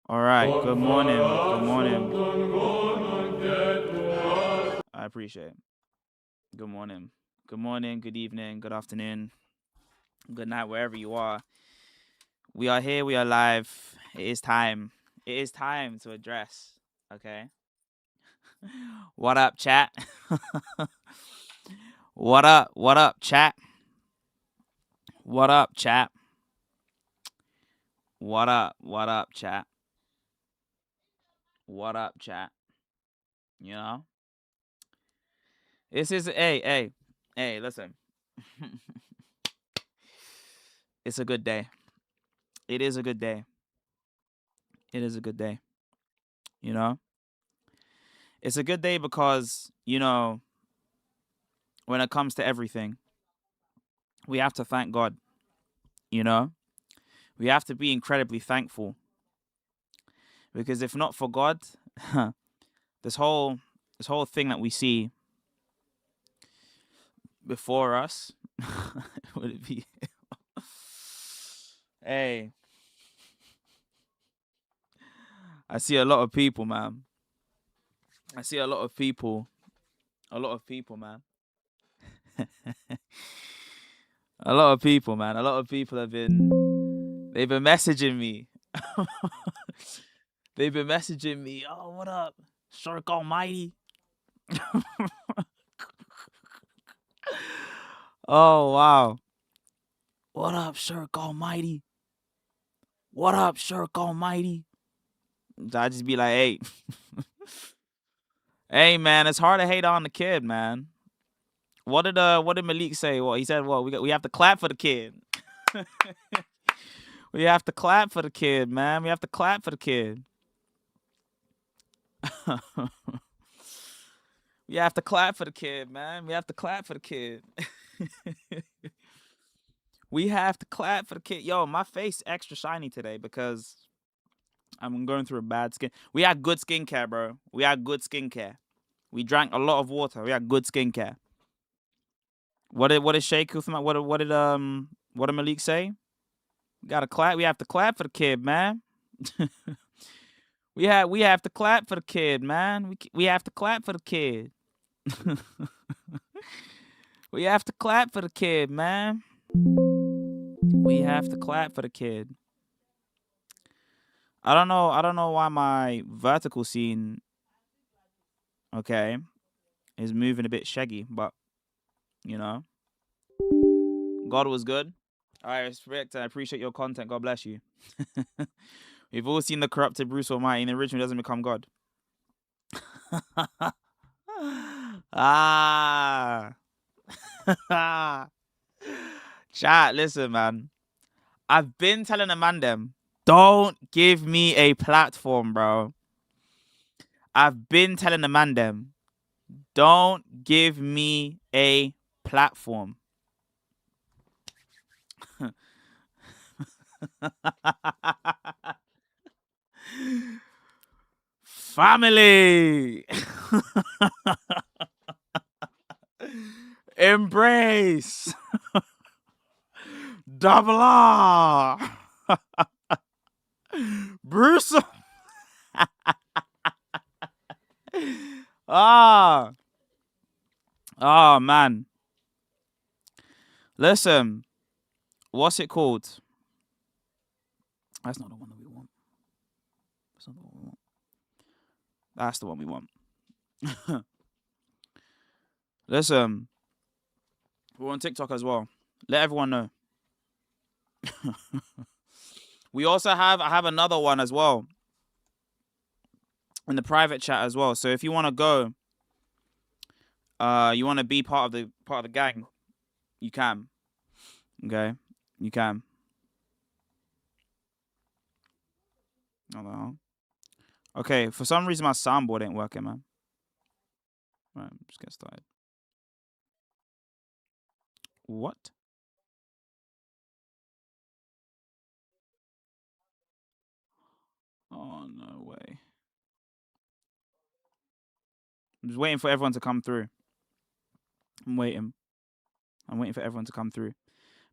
All right, good morning. Good morning. I appreciate it. Good morning. Good morning, good evening, good afternoon, good night, wherever you are. We are here, we are live. It is time. It is time to address, okay? What up, chat? What up? What up, chat? What up, chat? What up? What up, chat? What up, chat? You know? This is, hey, listen. It's a good day. It is a good day. It is a good day. You know? It's a good day because, you know, when it comes to everything, we have to thank God, you know? We have to be incredibly thankful. Because if not for God, this whole thing that we see before us, would it be hey, I see a lot of people, man. I see a lot of people, man. A lot of people, man. A lot of people they've been messaging me. They've been messaging me, oh, what up? Shark Almighty. Oh, wow. What up, Shirk Almighty? What up, Shirk Almighty? So I just be like, hey. Hey, man, it's hard to hate on the kid, man. What did Malik say? Well, he said, well, we have to clap for the kid. We have to clap for the kid, man. We have to clap for the kid. We have to clap for the kid, man. We have to clap for the kid. We have to clap for the kid. Yo, my face extra shiny today because I'm going through a bad skin. We had good skincare, bro. We had good skincare. We drank a lot of water. We had good skincare. What did Sheikh Uthman? What did Malik say? We gotta clap. We have to clap for the kid, man. we have to clap for the kid, man. We have to clap for the kid. We have to clap for the kid, man. We have to clap for the kid. I don't know why my vertical scene, okay, is moving a bit shaggy, but you know, God was good. I respect and appreciate your content. God bless you. We've all seen the corrupted Bruce Almighty, and the original doesn't become God. Ah. Chat, listen, man. I've been telling the man them, don't give me a platform, bro. I've been telling the man them, don't give me a platform. Family. Embrace. Double R. Bruce. Oh man. Listen, what's it called? That's not the one that we want. That's not the one we want. That's the one we want. Listen, we're on TikTok as well. Let everyone know. We also I have another one as well in the private chat as well. So if you want to go, you want to be part of the gang, you can. Okay, you can. Oh, no. Okay, for some reason my soundboard ain't working, man. Right, just get started. What? Oh no way. I'm just waiting for everyone to come through. I'm waiting for everyone to come through.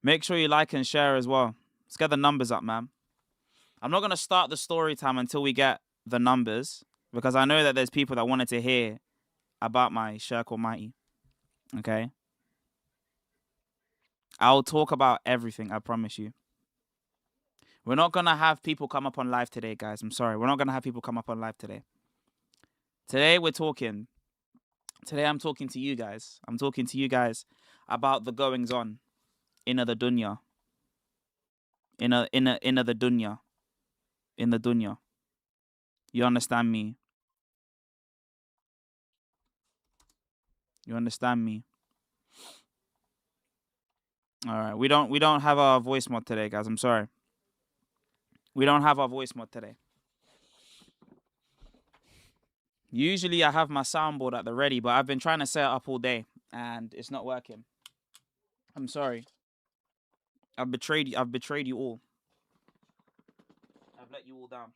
Make sure you like and share as well. Let's get the numbers up, man. I'm not going to start the story time until we get the numbers, because I know that there's people that wanted to hear about my Sheikh Almighty. Okay? I'll talk about everything, I promise you. We're not going to have people come up on live today, guys. I'm sorry. We're not going to have people come up on live today. Today I'm talking to you guys. I'm talking to you guys about the goings on in the dunya. In the dunya. In the dunya. You understand me? You understand me? All right. We don't have our voice mod today, guys. I'm sorry. We don't have our voice mod today. Usually I have my soundboard at the ready, but I've been trying to set it up all day and it's not working. I'm sorry. I've betrayed you all. I've let you all down.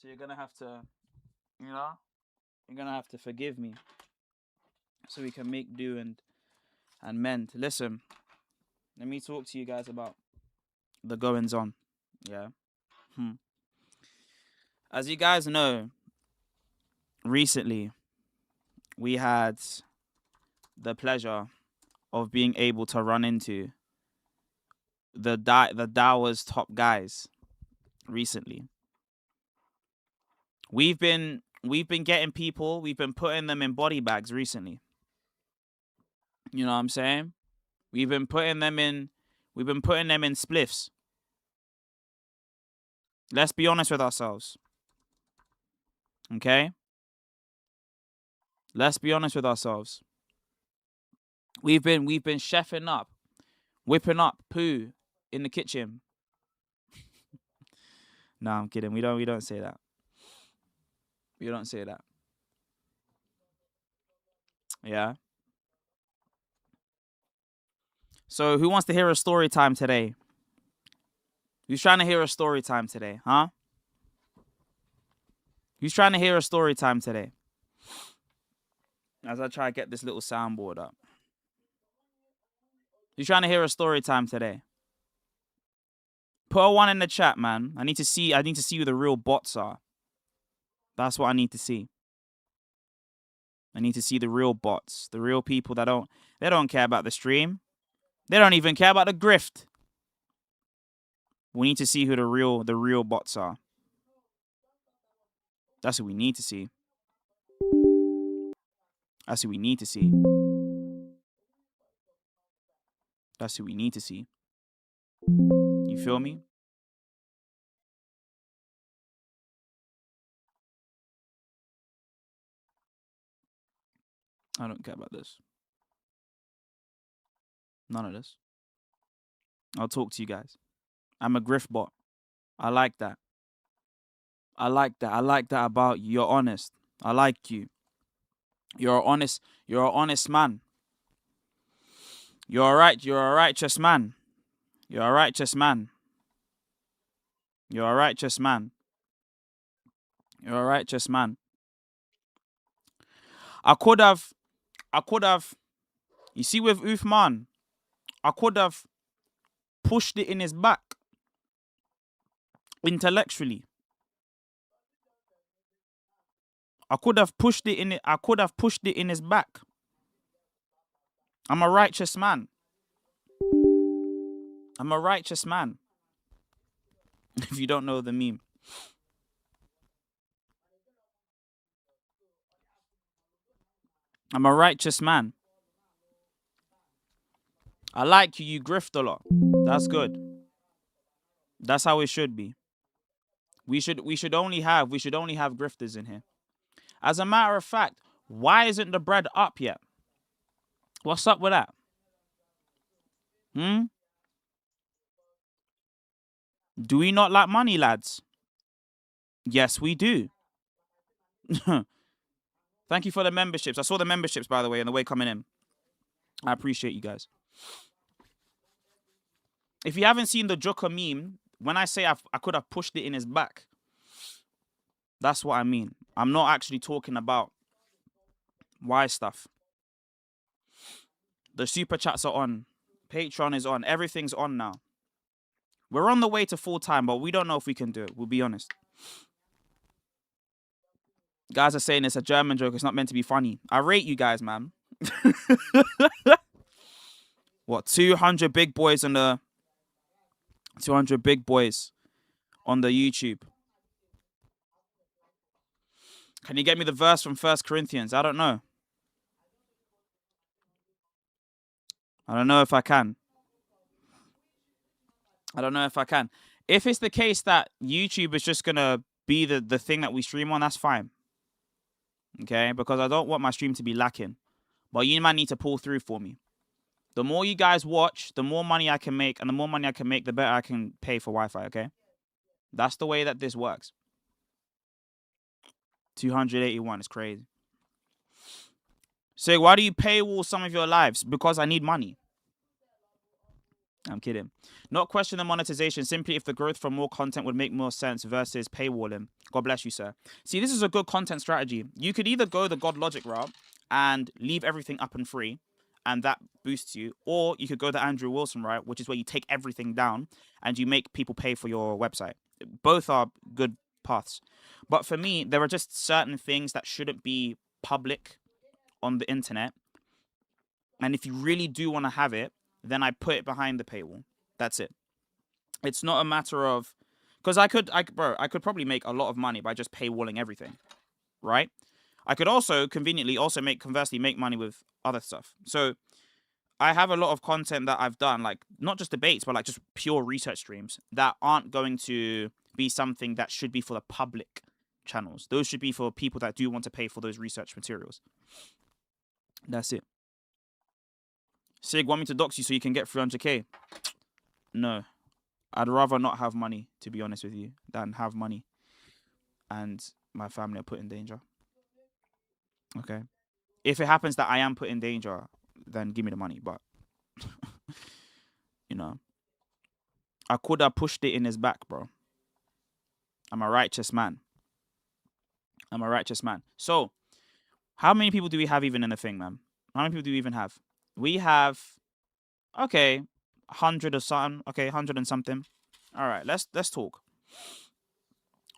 So you're gonna have to, you're gonna have to forgive me, so we can make do and mend. Listen, let me talk to you guys about the goings on. Yeah. As you guys know, recently we had the pleasure of being able to run into the Dawa's top guys recently. We've been getting people, we've been putting them in body bags recently. You know what I'm saying? We've been putting them in spliffs. Let's be honest with ourselves. Okay? Let's be honest with ourselves. We've been chefing up, whipping up poo in the kitchen No, I'm kidding. We don't say that. We don't say that. Yeah. So who wants to hear a story time today? Who's trying to hear a story time today? Huh? Who's trying to hear a story time today? As I try to get this little soundboard up. Who's trying to hear a story time today? Put a one in the chat, man. I need to see who the real bots are. That's what I need to see. I need to see the real bots. The real people that don't care about the stream. They don't even care about the grift. We need to see who the real bots are. That's what we need to see. That's what we need to see. That's what we need to see. You feel me? I don't care about this. None of this. I'll talk to you guys. I'm a grift bot. I like that. I like that. I like that about you. You're honest. I like you. You're honest. You're an honest man. You're right. You're a righteous man. You're a righteous man. You're a righteous man. You're a righteous man. I could have, you see with Uthman, I could have pushed it in his back intellectually. I could have pushed it in it. I could have pushed it in his back. I'm a righteous man. I'm a righteous man. If you don't know the meme. I'm a righteous man. I like you. You grift a lot. That's good. That's how it should be. We should only have grifters in here. As a matter of fact, why isn't the bread up yet? What's up with that? Do we not like money, lads? Yes, we do. Thank you for the memberships. I saw the memberships, by the way, on the way coming in. I appreciate you guys. If you haven't seen the Joker meme, when I say I could have pushed it in his back, that's what I mean. I'm not actually talking about why stuff. The super chats are on. Patreon is on. Everything's on now. We're on the way to full time, but we don't know if we can do it. We'll be honest. Guys are saying it's a German joke. It's not meant to be funny. I rate you guys, man. What, 200 big boys on the 200 big boys on the YouTube. Can you get me the verse from 1 Corinthians? I don't know. I don't know if I can. I don't know if I can. If it's the case that YouTube is just going to be the thing that we stream on, that's fine. Okay? Because I don't want my stream to be lacking. But you might need to pull through for me. The more you guys watch, the more money I can make. And the more money I can make, the better I can pay for Wi-Fi, okay? That's the way that this works. 281 is crazy. So why do you paywall some of your lives? Because I need money. I'm kidding. Not question the monetization, simply if the growth from more content would make more sense versus paywalling. God bless you, sir. See, this is a good content strategy. You could either go the God Logic route and leave everything up and free, and that boosts you, or you could go the Andrew Wilson route, which is where you take everything down and you make people pay for your website. Both are good paths. But for me, there are just certain things that shouldn't be public on the internet. And if you really do want to have it, then I put it behind the paywall. That's it. It's not a matter of, because I could probably make a lot of money by just paywalling everything, right? I could also conveniently conversely make money with other stuff. So I have a lot of content that I've done, like not just debates, but like just pure research streams that aren't going to be something that should be for the public channels. Those should be for people that do want to pay for those research materials. That's it. Sig, want me to dox you so you can get 300k? No. I'd rather not have money, to be honest with you, than have money and my family are put in danger. Okay. If it happens that I am put in danger, then give me the money. But you know, I could have pushed it in his back, bro. I'm a righteous man. I'm a righteous man. So, how many people do we have even in the thing, man? How many people do we even have? We have, okay, 100 or something. Okay, 100 and something. All right, let's talk.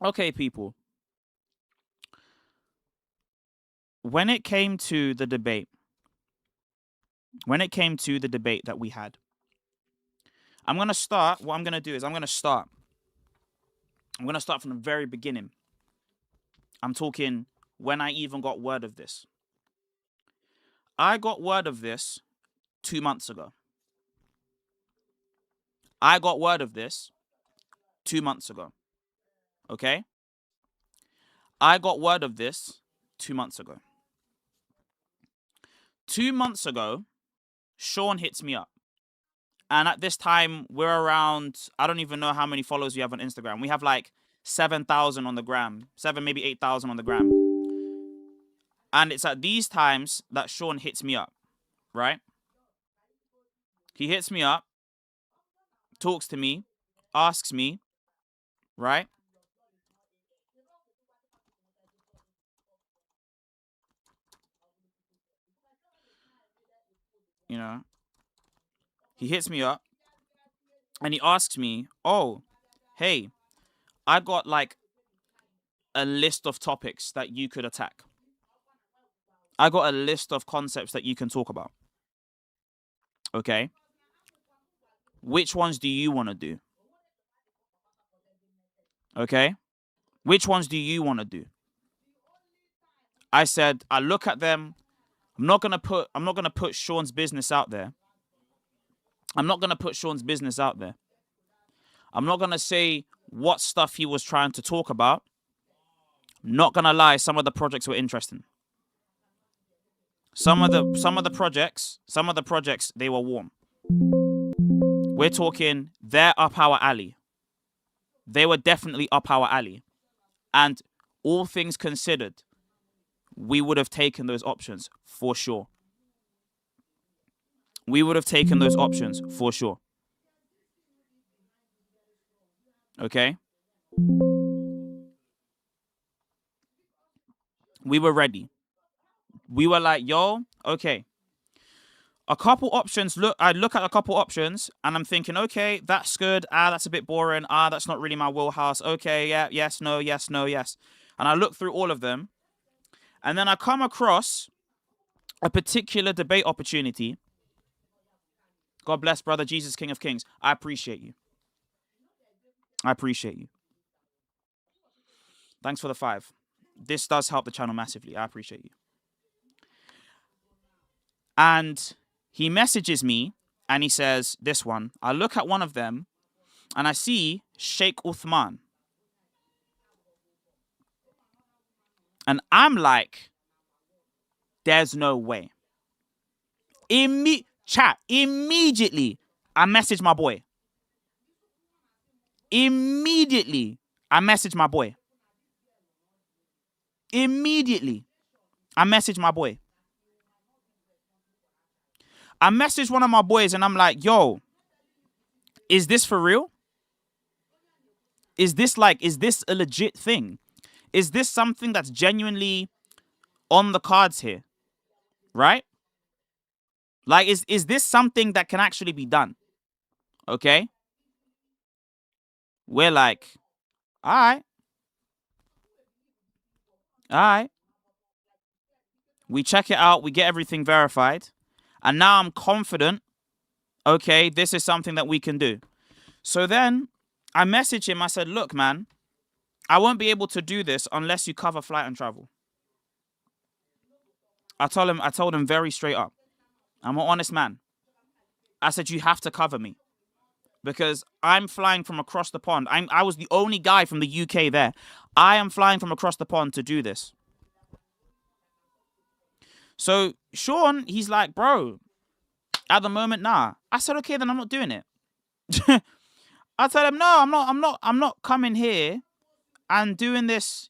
Okay, people. When it came to the debate, that we had, I'm gonna start. What I'm gonna do is I'm gonna start from the very beginning. I'm talking when I even got word of this. I got word of this 2 months ago. I got word of this 2 months ago. Okay? I got word of this 2 months ago. 2 months ago, Sean hits me up. And at this time, we're around, I don't even know how many followers we have on Instagram. We have like 7,000 on the gram, 7, maybe 8,000 on the gram. And it's at these times that Sean hits me up, right? He hits me up, talks to me, asks me, right? You know, he hits me up and he asks me, oh, hey, I got like a list of topics that you could attack. I got a list of concepts that you can talk about. Okay. Which ones do you want to do? Okay. Which ones do you want to do? I said, I look at them. I'm not gonna put Sean's business out there. I'm not gonna say what stuff he was trying to talk about. Not gonna lie, some of the projects were interesting. Some of the projects, they were warm. We're talking, they're up our alley. They were definitely up our alley. And all things considered, we would have taken those options for sure. Okay? We were ready. We were like, yo, okay. A couple options. I look at a couple options and I'm thinking, okay, that's good. That's a bit boring. That's not really my wheelhouse. Okay, yeah, yes, no, yes, no, yes. And I look through all of them. And then I come across a particular debate opportunity. God bless, brother Jesus, King of Kings. I appreciate you. Thanks for the 5. This does help the channel massively. I appreciate you. And he messages me and he says, this one. I look at one of them and I see Sheikh Uthman. And I'm like, there's no way. Immediately, I message my boy. Immediately, I message my one of my boys and I'm like, yo, is this for real? Is this a legit thing? Is this something that's genuinely on the cards here? Right? Like, is this something that can actually be done? Okay? We're like, all right. We check it out. We get everything verified. And now I'm confident, okay, this is something that we can do. So then I messaged him. I said, look, man, I won't be able to do this unless you cover flight and travel. I told him very straight up. I'm an honest man. I said, you have to cover me. Because I'm flying from across the pond. I was the only guy from the UK there. I am flying from across the pond to do this. So Sean, he's like, bro, at the moment, nah. I said, okay, then I'm not doing it. I tell him, no, I'm not coming here and doing this,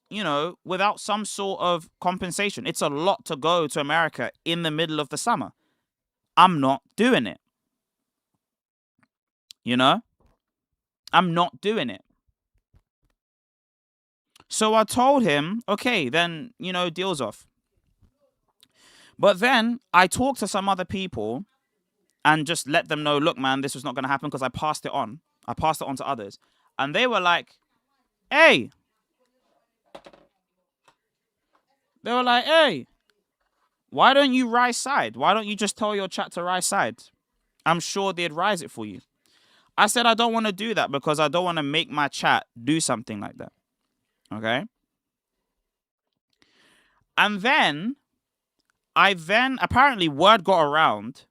without some sort of compensation. It's a lot to go to America in the middle of the summer. I'm not doing it. I'm not doing it. So I told him, okay, then, deal's off. But then I talked to some other people and just let them know, look, man, this was not going to happen, because I passed it on. I passed it on to others. And they were like, hey. They were like, hey, why don't you rise side? Why don't you just tell your chat to rise side? I'm sure they'd rise it for you. I said I don't want to do that because I don't want to make my chat do something like that. Okay? And then, apparently word got around,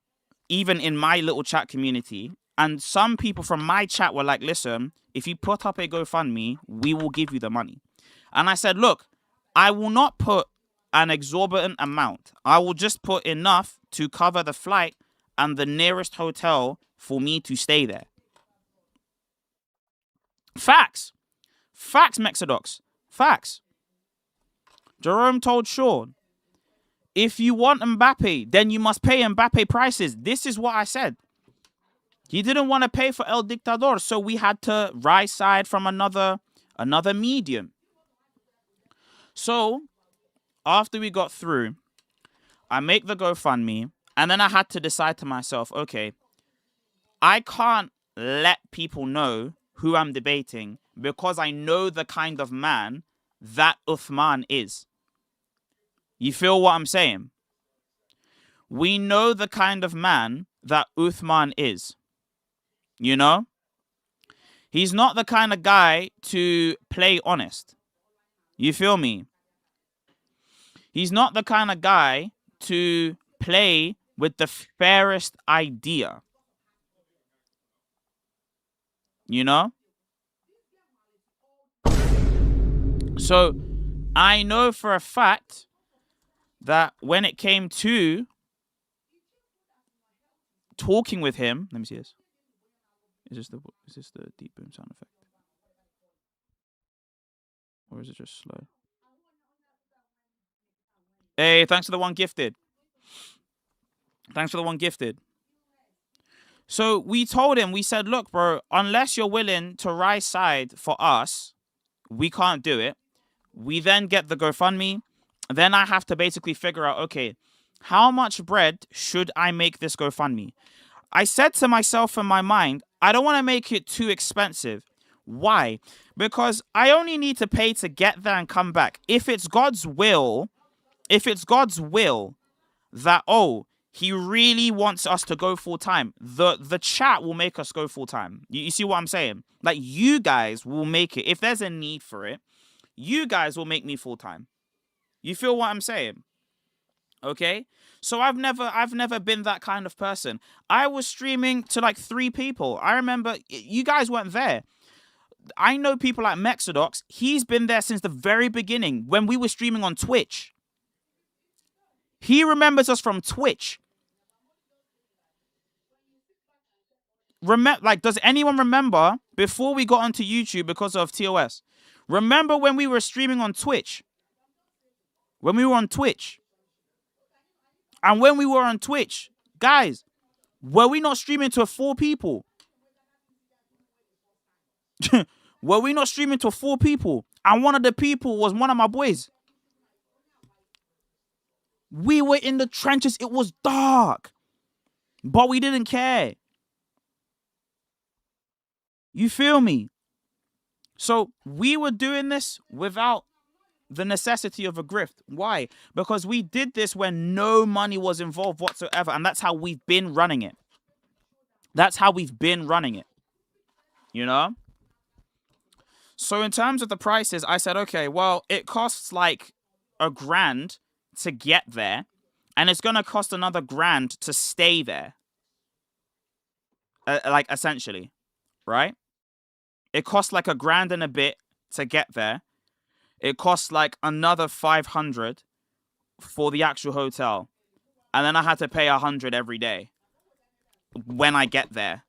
even in my little chat community, and some people from my chat were like, listen, if you put up a GoFundMe, we will give you the money. And I said, look, I will not put an exorbitant amount. I will just put enough to cover the flight and the nearest hotel for me to stay there. Facts. Facts, Mexodox. Facts. Jerome told Sean, if you want Mbappe, then you must pay Mbappe prices. This is what I said. He didn't want to pay for El Dictador, so we had to rise side from another medium. So, after we got through, I make the GoFundMe, and then I had to decide to myself, okay, I can't let people know who I'm debating because I know the kind of man that Uthman is. You feel what I'm saying? We know the kind of man that Uthman is. He's not the kind of guy to play honest. You feel me? He's not the kind of guy to play with the fairest idea. So I know for a fact that when it came to talking with him, let me see this. Is this the deep boom sound effect? Or is it just slow? Hey, thanks for the one gifted. Thanks for the one gifted. So we told him, we said, look, bro, unless you're willing to rise side for us, we can't do it. We then get the GoFundMe. Then I have to basically figure out, okay, how much bread should I make this GoFundMe? I said to myself in my mind, I don't want to make it too expensive. Why? Because I only need to pay to get there and come back. If it's God's will that, he really wants us to go full time, the chat will make us go full time. You see what I'm saying? Like, you guys will make it. If there's a need for it, you guys will make me full time. You feel what I'm saying? Okay? So I've never been that kind of person. I was streaming to like 3 people. I remember you guys weren't there. I know people like Mexodox. He's been there since the very beginning when we were streaming on Twitch. He remembers us from Twitch. Does anyone remember before we got onto YouTube because of TOS? Remember when we were streaming on Twitch? When we were on Twitch. And when we were on Twitch, guys, were we not streaming to 4 people? Were we not streaming to 4 people? And one of the people was one of my boys. We were in the trenches. It was dark. But we didn't care. You feel me? So we were doing this without the necessity of a grift. Why? Because we did this when no money was involved whatsoever. And that's how we've been running it. That's how we've been running it. So in terms of the prices, I said, okay, well, it costs like $1,000 to get there. And it's going to cost another $1,000 to stay there. Essentially. Right? It costs like $1,000 and a bit to get there. It costs like another $500 for the actual hotel. And then I had to pay $100 every day when I get there.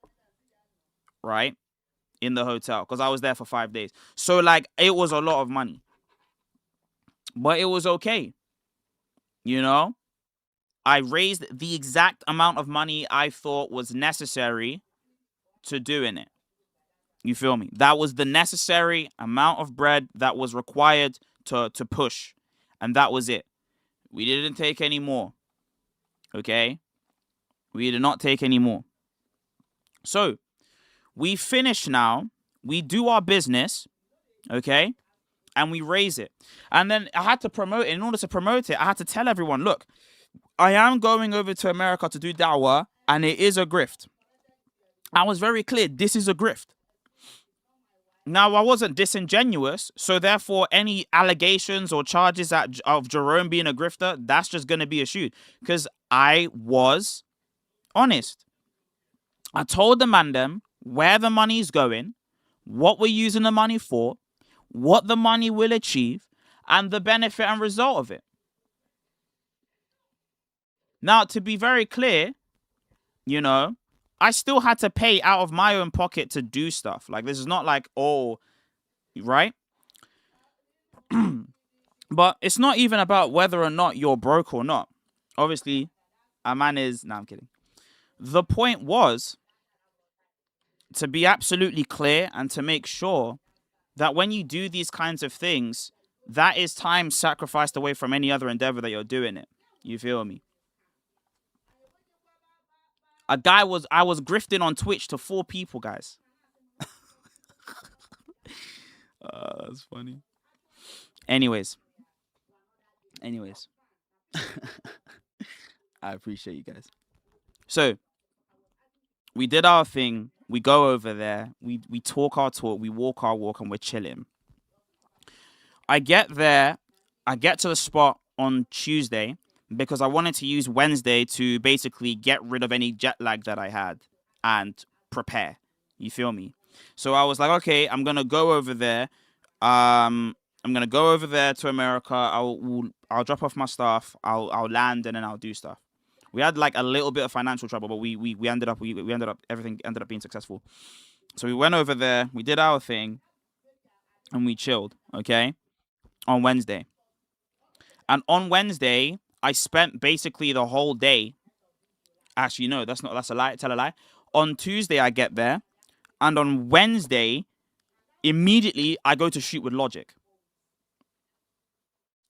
Right? in the hotel because I was there for 5 days. So like it was a lot of money, but it was okay. You know, I raised the exact amount of money I thought was necessary to doing it. You feel me? That was the necessary amount of bread that was required to push, and that was it. We didn't take any more. Okay, we did not take any more. So we finish now. We do our business. Okay, and we raise it. And then I had to promote it. In order to promote it, I had to tell everyone, look, I am going over to America to do da'wah, and it is a grift. I was very clear, this is a grift. Now, I wasn't disingenuous, so therefore any allegations or charges of Jerome being a grifter, that's just going to be eschewed. Because I was honest. I told the man them where the money's going, what we're using the money for, what the money will achieve, and the benefit and result of it. Now, to be very clear, you know, I still had to pay out of my own pocket to do stuff. Like, this is not like, oh, right? But it's not even about whether or not you're broke or not. Obviously, a man is... No, I'm kidding. The point was to be absolutely clear and to make sure that when you do these kinds of things, that is time sacrificed away from any other endeavor that you're doing it. You feel me? I was grifting on Twitch to 4 people, guys. That's funny. Anyways. I appreciate you guys. So, we did our thing. We go over there. We talk our talk. We walk our walk, and we're chilling. I get there. I get to the spot on Tuesday because I wanted to use Wednesday to basically get rid of any jet lag that I had and prepare. You feel me? So I was like, okay, I'm gonna go over there. I'm gonna go over there to America. I'll drop off my stuff. I'll land and then I'll do stuff. We had like a little bit of financial trouble, but we ended up everything ended up being successful. So we went over there, we did our thing, and we chilled. Okay, on Wednesday. And on Wednesday, I spent basically the whole day. Actually, no, that's a lie. Tell a lie. On Tuesday, I get there, and on Wednesday, immediately I go to shoot with Logic.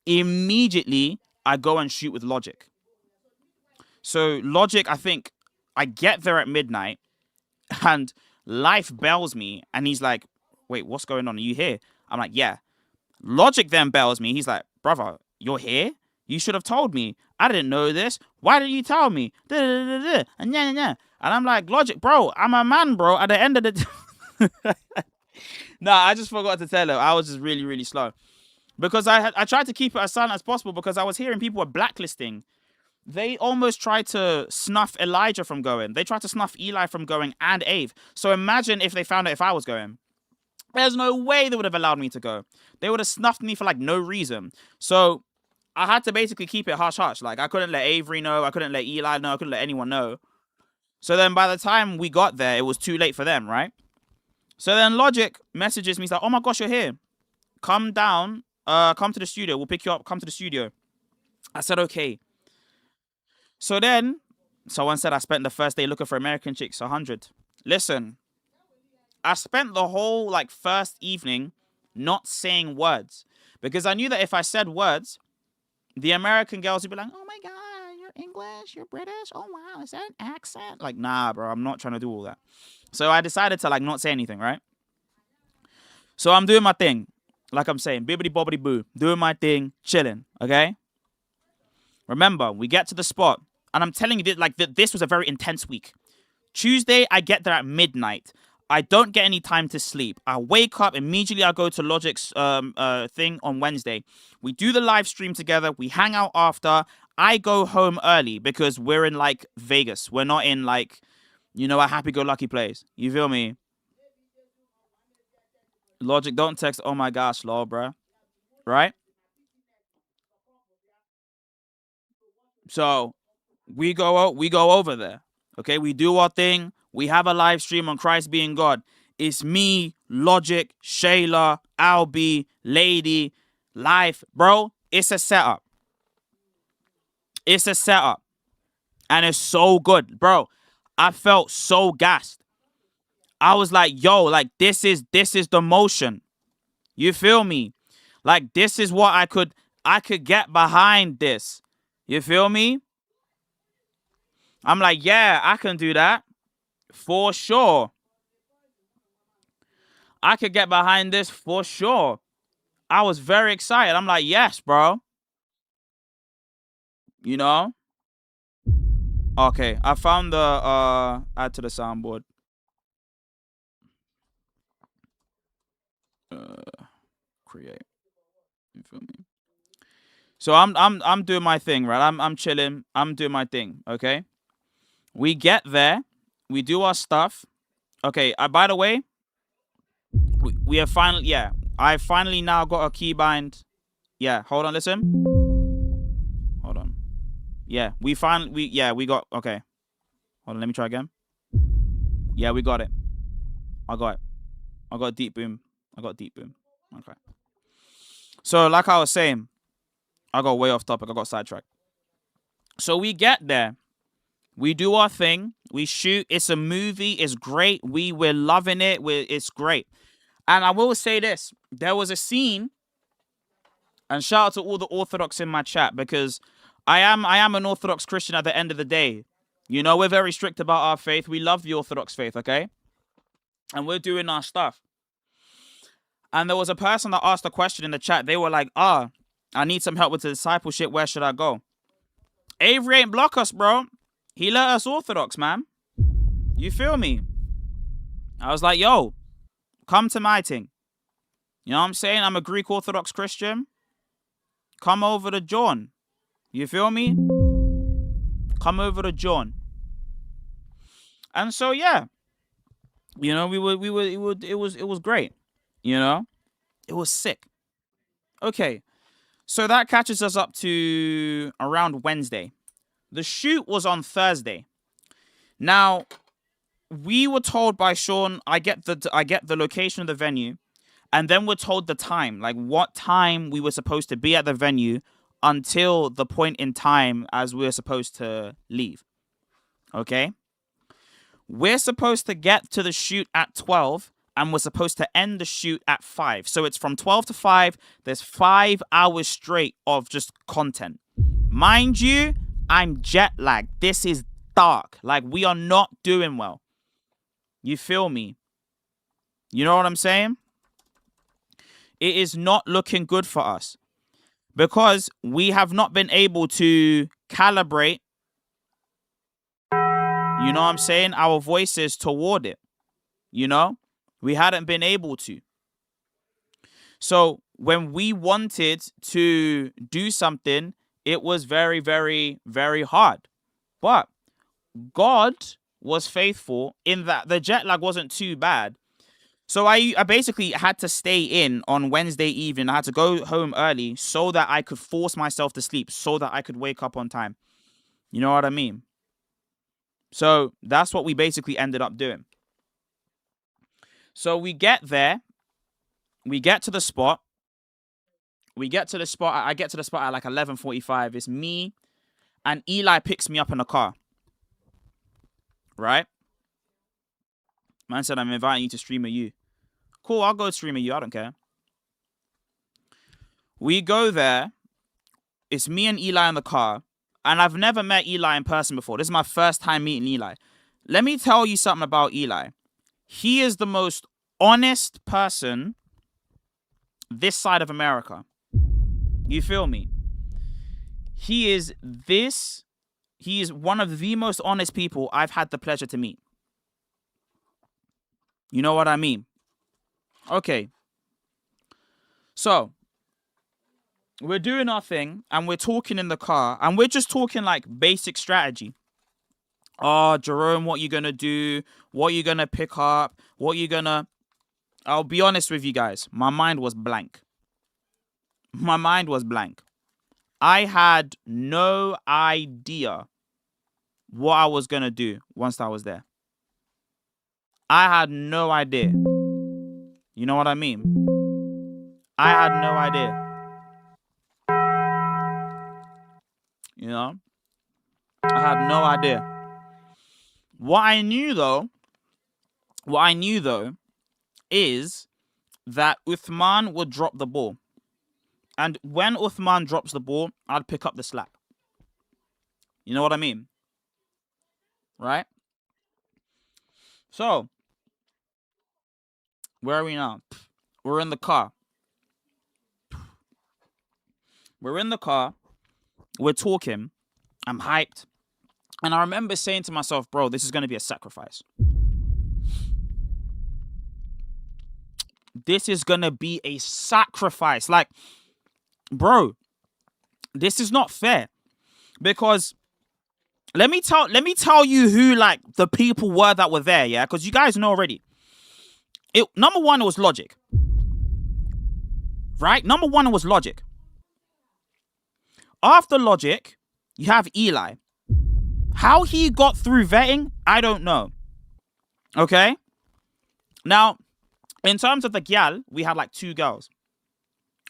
Immediately, I go and shoot with Logic. So Logic, I think I get there at midnight, and Life bells me, and he's like, "Wait, what's going on? Are you here?" I'm like, "Yeah." Logic then bells me. He's like, "Brother, you're here? You should have told me. I didn't know this. Why didn't you tell me?" And yeah. And I'm like, "Logic, bro, I'm a man, bro. At the end of the Nah, I just forgot to tell him. I was just really, really slow. Because I tried to keep it as silent as possible because I was hearing people were blacklisting. They almost tried to snuff Elijah from going. They tried to snuff Eli from going and Ave. So imagine if they found out if I was going. There's no way they would have allowed me to go. They would have snuffed me for like no reason. So I had to basically keep it hush-hush. Like I couldn't let Avery know. I couldn't let Eli know. I couldn't let anyone know. So then by the time we got there, it was too late for them, right? So then Logic messages me. He's like, "Oh my gosh, you're here. Come down. Come to the studio. We'll pick you up. Come to the studio." I said, "Okay." So then, someone said I spent the first day looking for American chicks, 100. Listen, I spent the whole like first evening not saying words because I knew that if I said words, the American girls would be like, "Oh my God, you're English, you're British. Oh wow, is that an accent?" Like, nah, bro, I'm not trying to do all that. So I decided to like not say anything, right? So I'm doing my thing, like I'm saying, bibbity bobbity boo, doing my thing, chilling, okay? Remember, we get to the spot. And I'm telling you, this was a very intense week. Tuesday, I get there at midnight. I don't get any time to sleep. I wake up, immediately I go to Logic's thing on Wednesday. We do the live stream together. We hang out after. I go home early because we're in, like, Vegas. We're not in, like, you know, a happy-go-lucky place. You feel me? Logic, don't text, "Oh my gosh, lol, bruh." Right? So we go over there. Okay, we do our thing. We have a live stream on Christ being God. It's me, Logic, Shayla, Albie, Lady, Life. Bro, it's a setup. It's a setup. And it's so good. Bro, I felt so gassed. I was like, yo, like this is the motion. You feel me? Like this is what I could get behind this. You feel me? I'm like, yeah, I can do that. For sure. I could get behind this for sure. I was very excited. I'm like, yes, bro. You know? Okay, I found the add to the soundboard. Create. You feel me? So I'm doing my thing, right? I'm chilling. I'm doing my thing, okay? We get there, we do our stuff. Okay, by the way, we have finally, yeah, I finally now got a keybind. Yeah, hold on, listen. Hold on. Yeah, we got, okay. Hold on, let me try again. Yeah, we got it. I got it. I got deep boom. Okay. So, like I was saying, I got way off topic. I got sidetracked. So we get there. We do our thing. We shoot. It's a movie. It's great. We're loving it. It's great. And I will say this. There was a scene, and shout out to all the Orthodox in my chat, because I am an Orthodox Christian at the end of the day. You know, we're very strict about our faith. We love the Orthodox faith, okay? And we're doing our stuff. And there was a person that asked a question in the chat. They were like, I need some help with the discipleship. Where should I go? Avery ain't block us, bro. He let us Orthodox, man. You feel me? I was like, yo, come to my thing. You know what I'm saying? I'm a Greek Orthodox Christian. Come over to John. You feel me? Come over to John. And so, yeah. You know, it was great. You know? It was sick. Okay. So that catches us up to around Wednesday. The shoot was on Thursday. Now, we were told by Sean, I get the location of the venue, and then we're told the time, like what time we were supposed to be at the venue until the point in time as we were supposed to leave. Okay? We're supposed to get to the shoot at 12, and we're supposed to end the shoot at 5. So it's from 12 to 5. There's 5 hours straight of just content. Mind you, I'm jet lagged. This is dark. Like, we are not doing well. You feel me? You know what I'm saying? It is not looking good for us, because we have not been able to calibrate, you know what I'm saying, our voices toward it. You know? We hadn't been able to. So when we wanted to do something, it was very, very, very hard. But God was faithful in that the jet lag wasn't too bad. So I basically had to stay in on Wednesday evening. I had to go home early so that I could force myself to sleep, so that I could wake up on time. You know what I mean? So that's what we basically ended up doing. So we get there. We get to the spot. I get to the spot at like 11:45. It's me, and Eli picks me up in a car. Right? Man said, I'm inviting you to stream with you. Cool, I'll go stream with you. I don't care. We go there. It's me and Eli in the car. And I've never met Eli in person before. This is my first time meeting Eli. Let me tell you something about Eli. He is the most honest person this side of America. You feel me? He is one of the most honest people I've had the pleasure to meet. You know what I mean? Okay. So, we're doing our thing, and we're talking in the car, and we're just talking like basic strategy. Oh, Jerome, what you gonna do? What you gonna pick up? I'll be honest with you guys. My mind was blank. I had no idea what I was gonna do once I was there. I had no idea. You know what I mean? I had no idea. You know? I had no idea. What I knew though is that Uthman would drop the ball. And when Uthman drops the ball, I'd pick up the slack. You know what I mean? Right? So, where are we now? We're in the car. We're talking. I'm hyped. And I remember saying to myself, bro, this is going to be a sacrifice. This is going to be a sacrifice. Like, bro, this is not fair. Because let me tell you who, like, the people were that were there, yeah? Because you guys know already. Number one, it was Logic. Right? Number one, it was Logic. After Logic, you have Eli. How he got through vetting, I don't know. Okay? Now, in terms of the gyal, we had like 2 girls.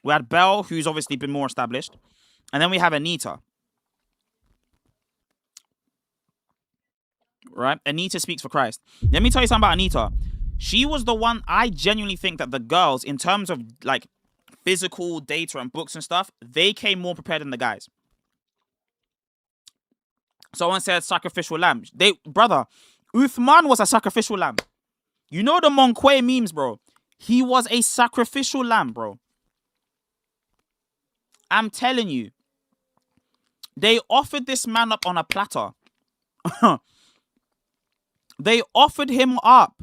We had Belle, who's obviously been more established. And then we have Anita. Right? Anita speaks for Christ. Let me tell you something about Anita. She was the one, I genuinely think that the girls, in terms of like physical data and books and stuff, they came more prepared than the guys. Someone said sacrificial lamb. Brother, Uthman was a sacrificial lamb. You know the Monquay memes, bro. He was a sacrificial lamb, bro. I'm telling you. They offered this man up on a platter. They offered him up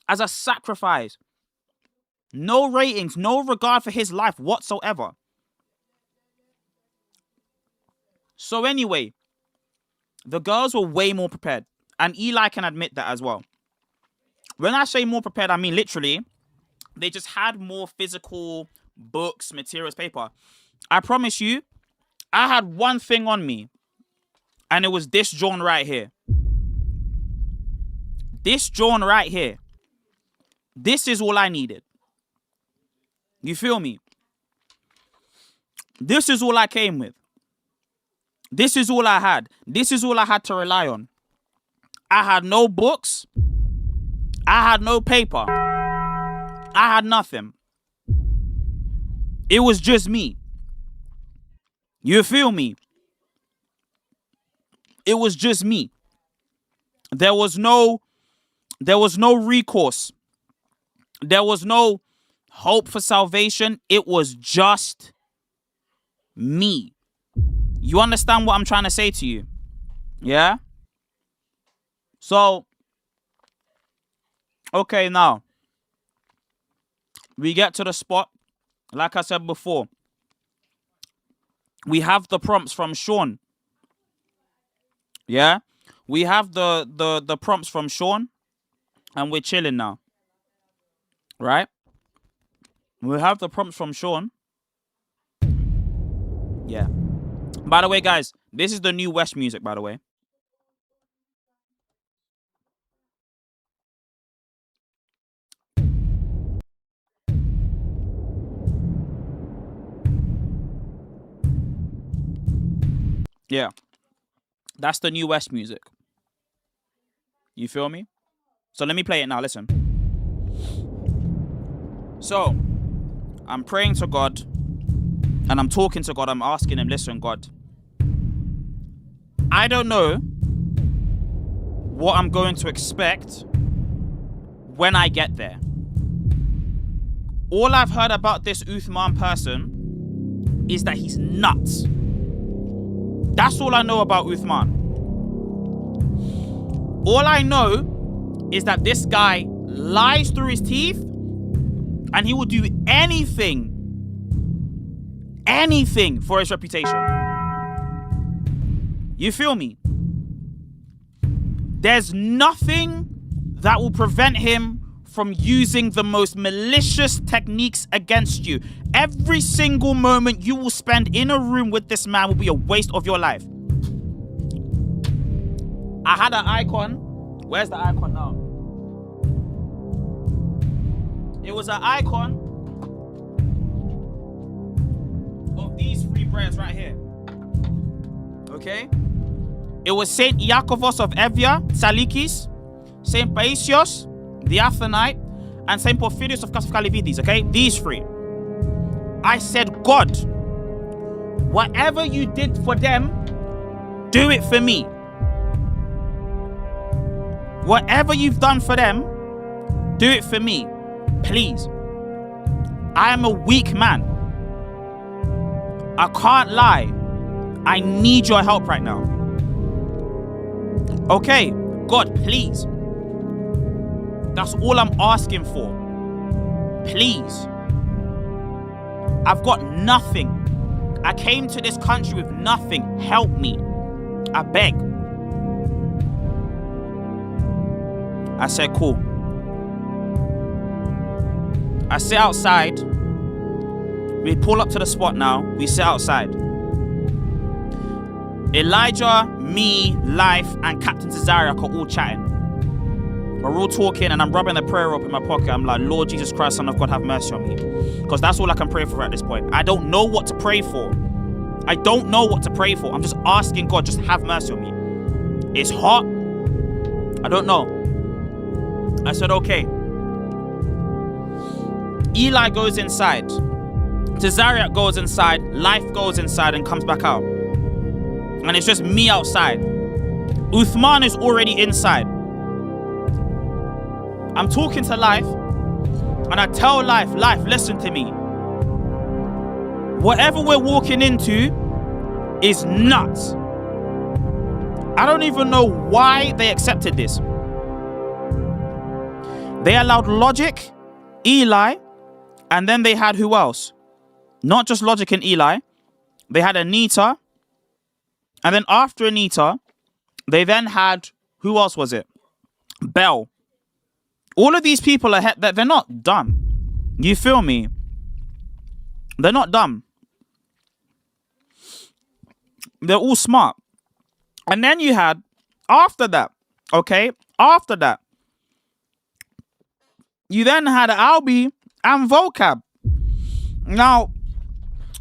as a sacrifice. No ratings, no regard for his life whatsoever. So anyway, the girls were way more prepared. And Eli can admit that as well. When I say more prepared, I mean literally, they just had more physical books, materials, paper. I promise you, I had one thing on me. And it was this John right here. This John right here. This is all I needed. You feel me? This is all I came with. This is all I had. This is all I had to rely on. I had no books. I had no paper. I had nothing. It was just me. You feel me? It was just me. There was no recourse. There was no hope for salvation. It was just me. You understand what I'm trying to say to you? Yeah? So, okay, now, we get to the spot. Like I said before, we have the prompts from Sean. Yeah? We have the prompts from Sean, and we're chilling now. Right? We have the prompts from Sean. Yeah. By the way, guys, this is the new West music, by the way. Yeah. That's the new West music. You feel me? So let me play it now. Listen. So, I'm praying to God. And I'm talking to God. I'm asking him, listen, God. I don't know what I'm going to expect when I get there. All I've heard about this Uthman person is that he's nuts. That's all I know about Uthman. All I know is that this guy lies through his teeth and he will do anything for his reputation. You feel me? There's nothing that will prevent him from using the most malicious techniques against you. Every single moment you will spend in a room with this man will be a waste of your life. I had an icon. Where's the icon now? It was an icon of these three breads right here. Okay? It was Saint Iakovos of Evia, Salikis, Saint Paisios, the Athenite, and Saint Porphyrios of Kalivides. Okay? These three. I said, God, whatever you did for them, do it for me. Whatever you've done for them, do it for me. Please. I am a weak man. I can't lie. I need your help right now. Okay, God, please. That's all I'm asking for. Please. I've got nothing. I came to this country with nothing. Help me. I beg. I said, cool. I sit outside. We pull up to the spot now. We sit outside. Elijah, me, Life, and Captain Cesariak are all chatting. We're all talking, and I'm rubbing the prayer up in my pocket. I'm like, Lord Jesus Christ, Son of God, have mercy on me. Because that's all I can pray for at this point. I don't know what to pray for. I don't know what to pray for. I'm just asking God, just have mercy on me. It's hot. I don't know. I said, okay. Eli goes inside. Cesariak goes inside. Life goes inside and comes back out. And it's just me outside. Uthman is already inside. I'm talking to Life, and I tell Life, listen to me. Whatever we're walking into is nuts. I don't even know why they accepted this. They allowed Logic, Eli, and then they had who else? Not just Logic and Eli. They had Anita. And then after Anita, they then had, who else was it? Bell. All of these people are, they're not dumb. You feel me? They're not dumb. They're all smart. And then you had, after that, okay? After that, you then had Albi and Vocab. Now,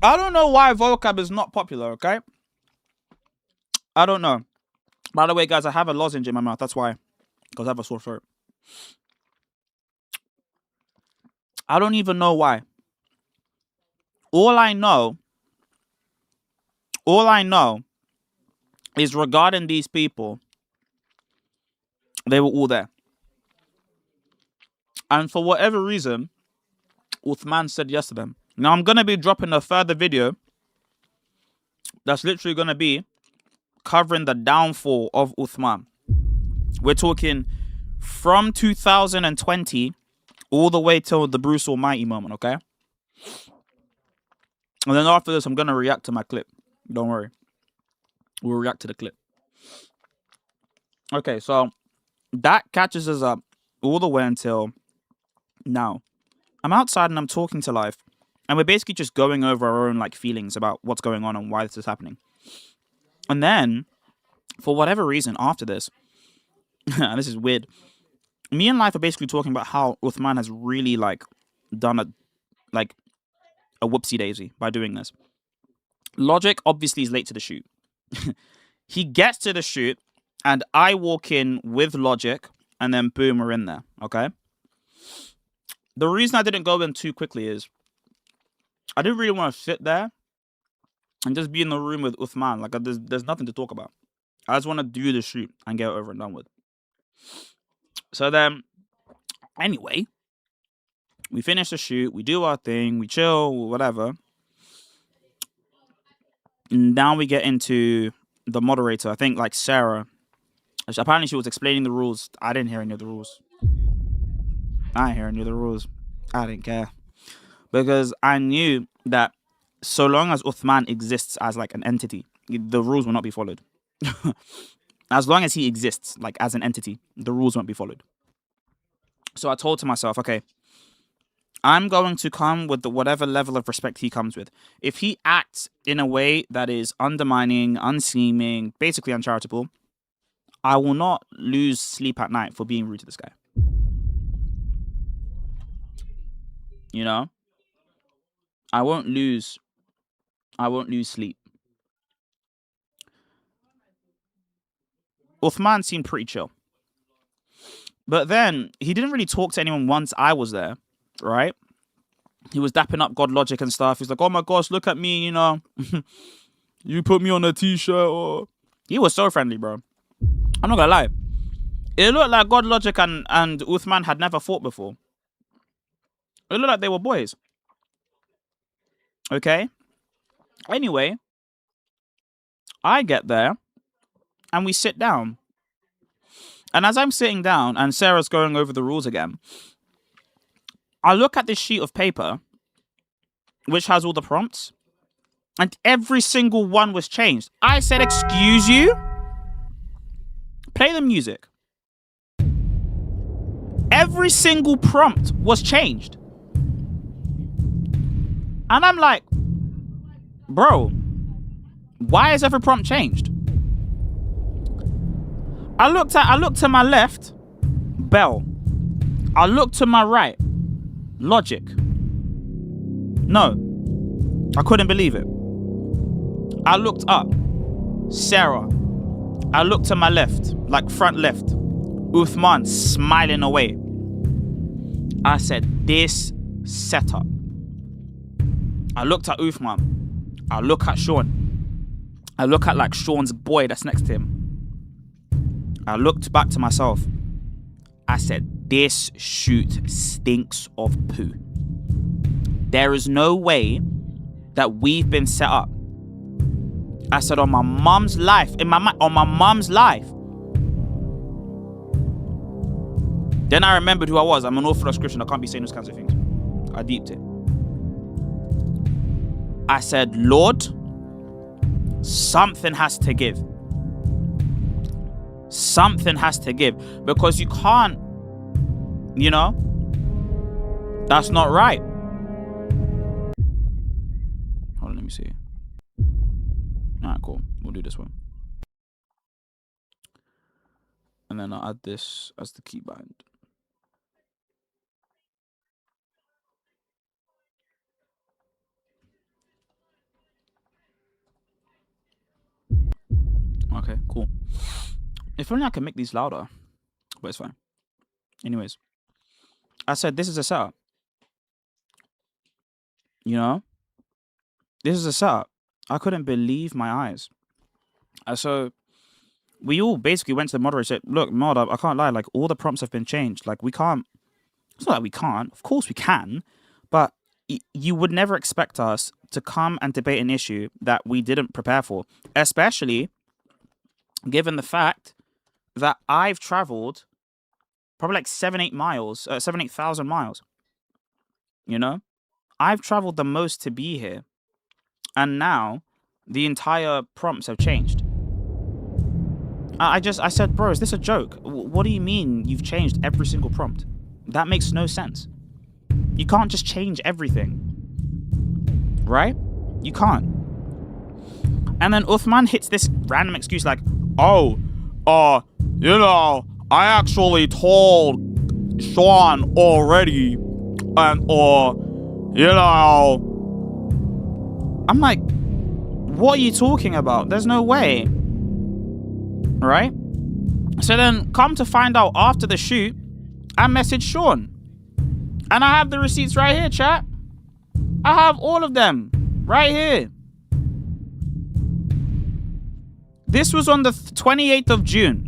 I don't know why Vocab is not popular, okay? I don't know. By the way, guys, I have a lozenge in my mouth. That's why. Because I have a sore throat. I don't even know why. All I know is regarding these people, they were all there. And for whatever reason, Uthman said yes to them. Now, I'm going to be dropping a further video that's literally going to be covering the downfall of Uthman. We're talking from 2020 all the way till the Bruce Almighty moment, okay? And then after this, I'm going to react to my clip. Don't worry. We'll react to the clip. Okay, so that catches us up all the way until now. I'm outside and I'm talking to Life. And we're basically just going over our own feelings about what's going on and why this is happening. And then, for whatever reason, after this, and this is weird, me and Life are basically talking about how Uthman has really done a whoopsie daisy by doing this. Logic obviously is late to the shoot. He gets to the shoot and I walk in with Logic and then boom, we're in there. Okay. The reason I didn't go in too quickly is I didn't really want to sit there and just be in the room with Uthman. There's nothing to talk about. I just want to do the shoot and get it over and done with. So then, anyway, we finish the shoot, we do our thing, we chill, whatever. And now we get into the moderator. I think Sarah. Apparently she was explaining the rules. I didn't hear any of the rules. I didn't hear any of the rules. I didn't care. Because I knew that so long as Uthman exists as an entity, the rules will not be followed. As long as he exists as an entity, the rules won't be followed. So I told to myself, okay, I'm going to come with whatever level of respect he comes with. If he acts in a way that is undermining, unseeming, basically uncharitable, I will not lose sleep at night for being rude to this guy. You know, I won't lose sleep. Uthman seemed pretty chill. But then he didn't really talk to anyone once I was there, right? He was dapping up God Logic and stuff. He's like, oh my gosh, look at me, you know. You put me on a t-shirt. Or... He was so friendly, bro. I'm not gonna lie. It looked like God Logic and Uthman had never fought before. It looked like they were boys. Okay? Anyway, I get there and we sit down. And as I'm sitting down and Sarah's going over the rules again, I look at this sheet of paper, which has all the prompts, and every single one was changed. I said, excuse you? Play the music. Every single prompt was changed. And I'm like, bro, why is every prompt changed? I looked to my left, Bell. I looked to my right, Logic. No, I couldn't believe it. I looked up, Sarah. I looked to my left, like front left, Uthman smiling away. I said, this setup. I looked at Uthman. I look at Sean. I look at like Sean's boy that's next to him. I looked back to myself. I said, this shoot stinks of poo. There is no way that we've been set up. I said, on my mum's life, on my mum's life. Then I remembered who I was. I'm an Orthodox Christian. I can't be saying those kinds of things. I deeped it. I said, Lord, something has to give. Something has to give. Because you can't, you know, that's not right. Hold on, let me see. Alright, cool. We'll do this one. And then I'll add this as the keybind. Okay, cool. If only I can make these louder. But it's fine. Anyways. I said, this is a setup. You know? This is a setup. I couldn't believe my eyes. So we all basically went to the moderator and said, look, Mod, I can't lie. Like, all the prompts have been changed. Like, we can't. It's not that we can't. Of course we can. But you would never expect us to come and debate an issue that we didn't prepare for. Especially given the fact that I've traveled probably like 7,000 miles. You know? I've traveled the most to be here. And now the entire prompts have changed. I said, bro, is this a joke? What do you mean you've changed every single prompt? That makes no sense. You can't just change everything. Right? You can't. And then Uthman hits this random excuse like, oh, you know, I actually told Sean already, you know. I'm like, what are you talking about? There's no way. Right? So then, come to find out after the shoot, I messaged Sean. And I have the receipts right here, chat. I have all of them right here. This was on the 28th of June.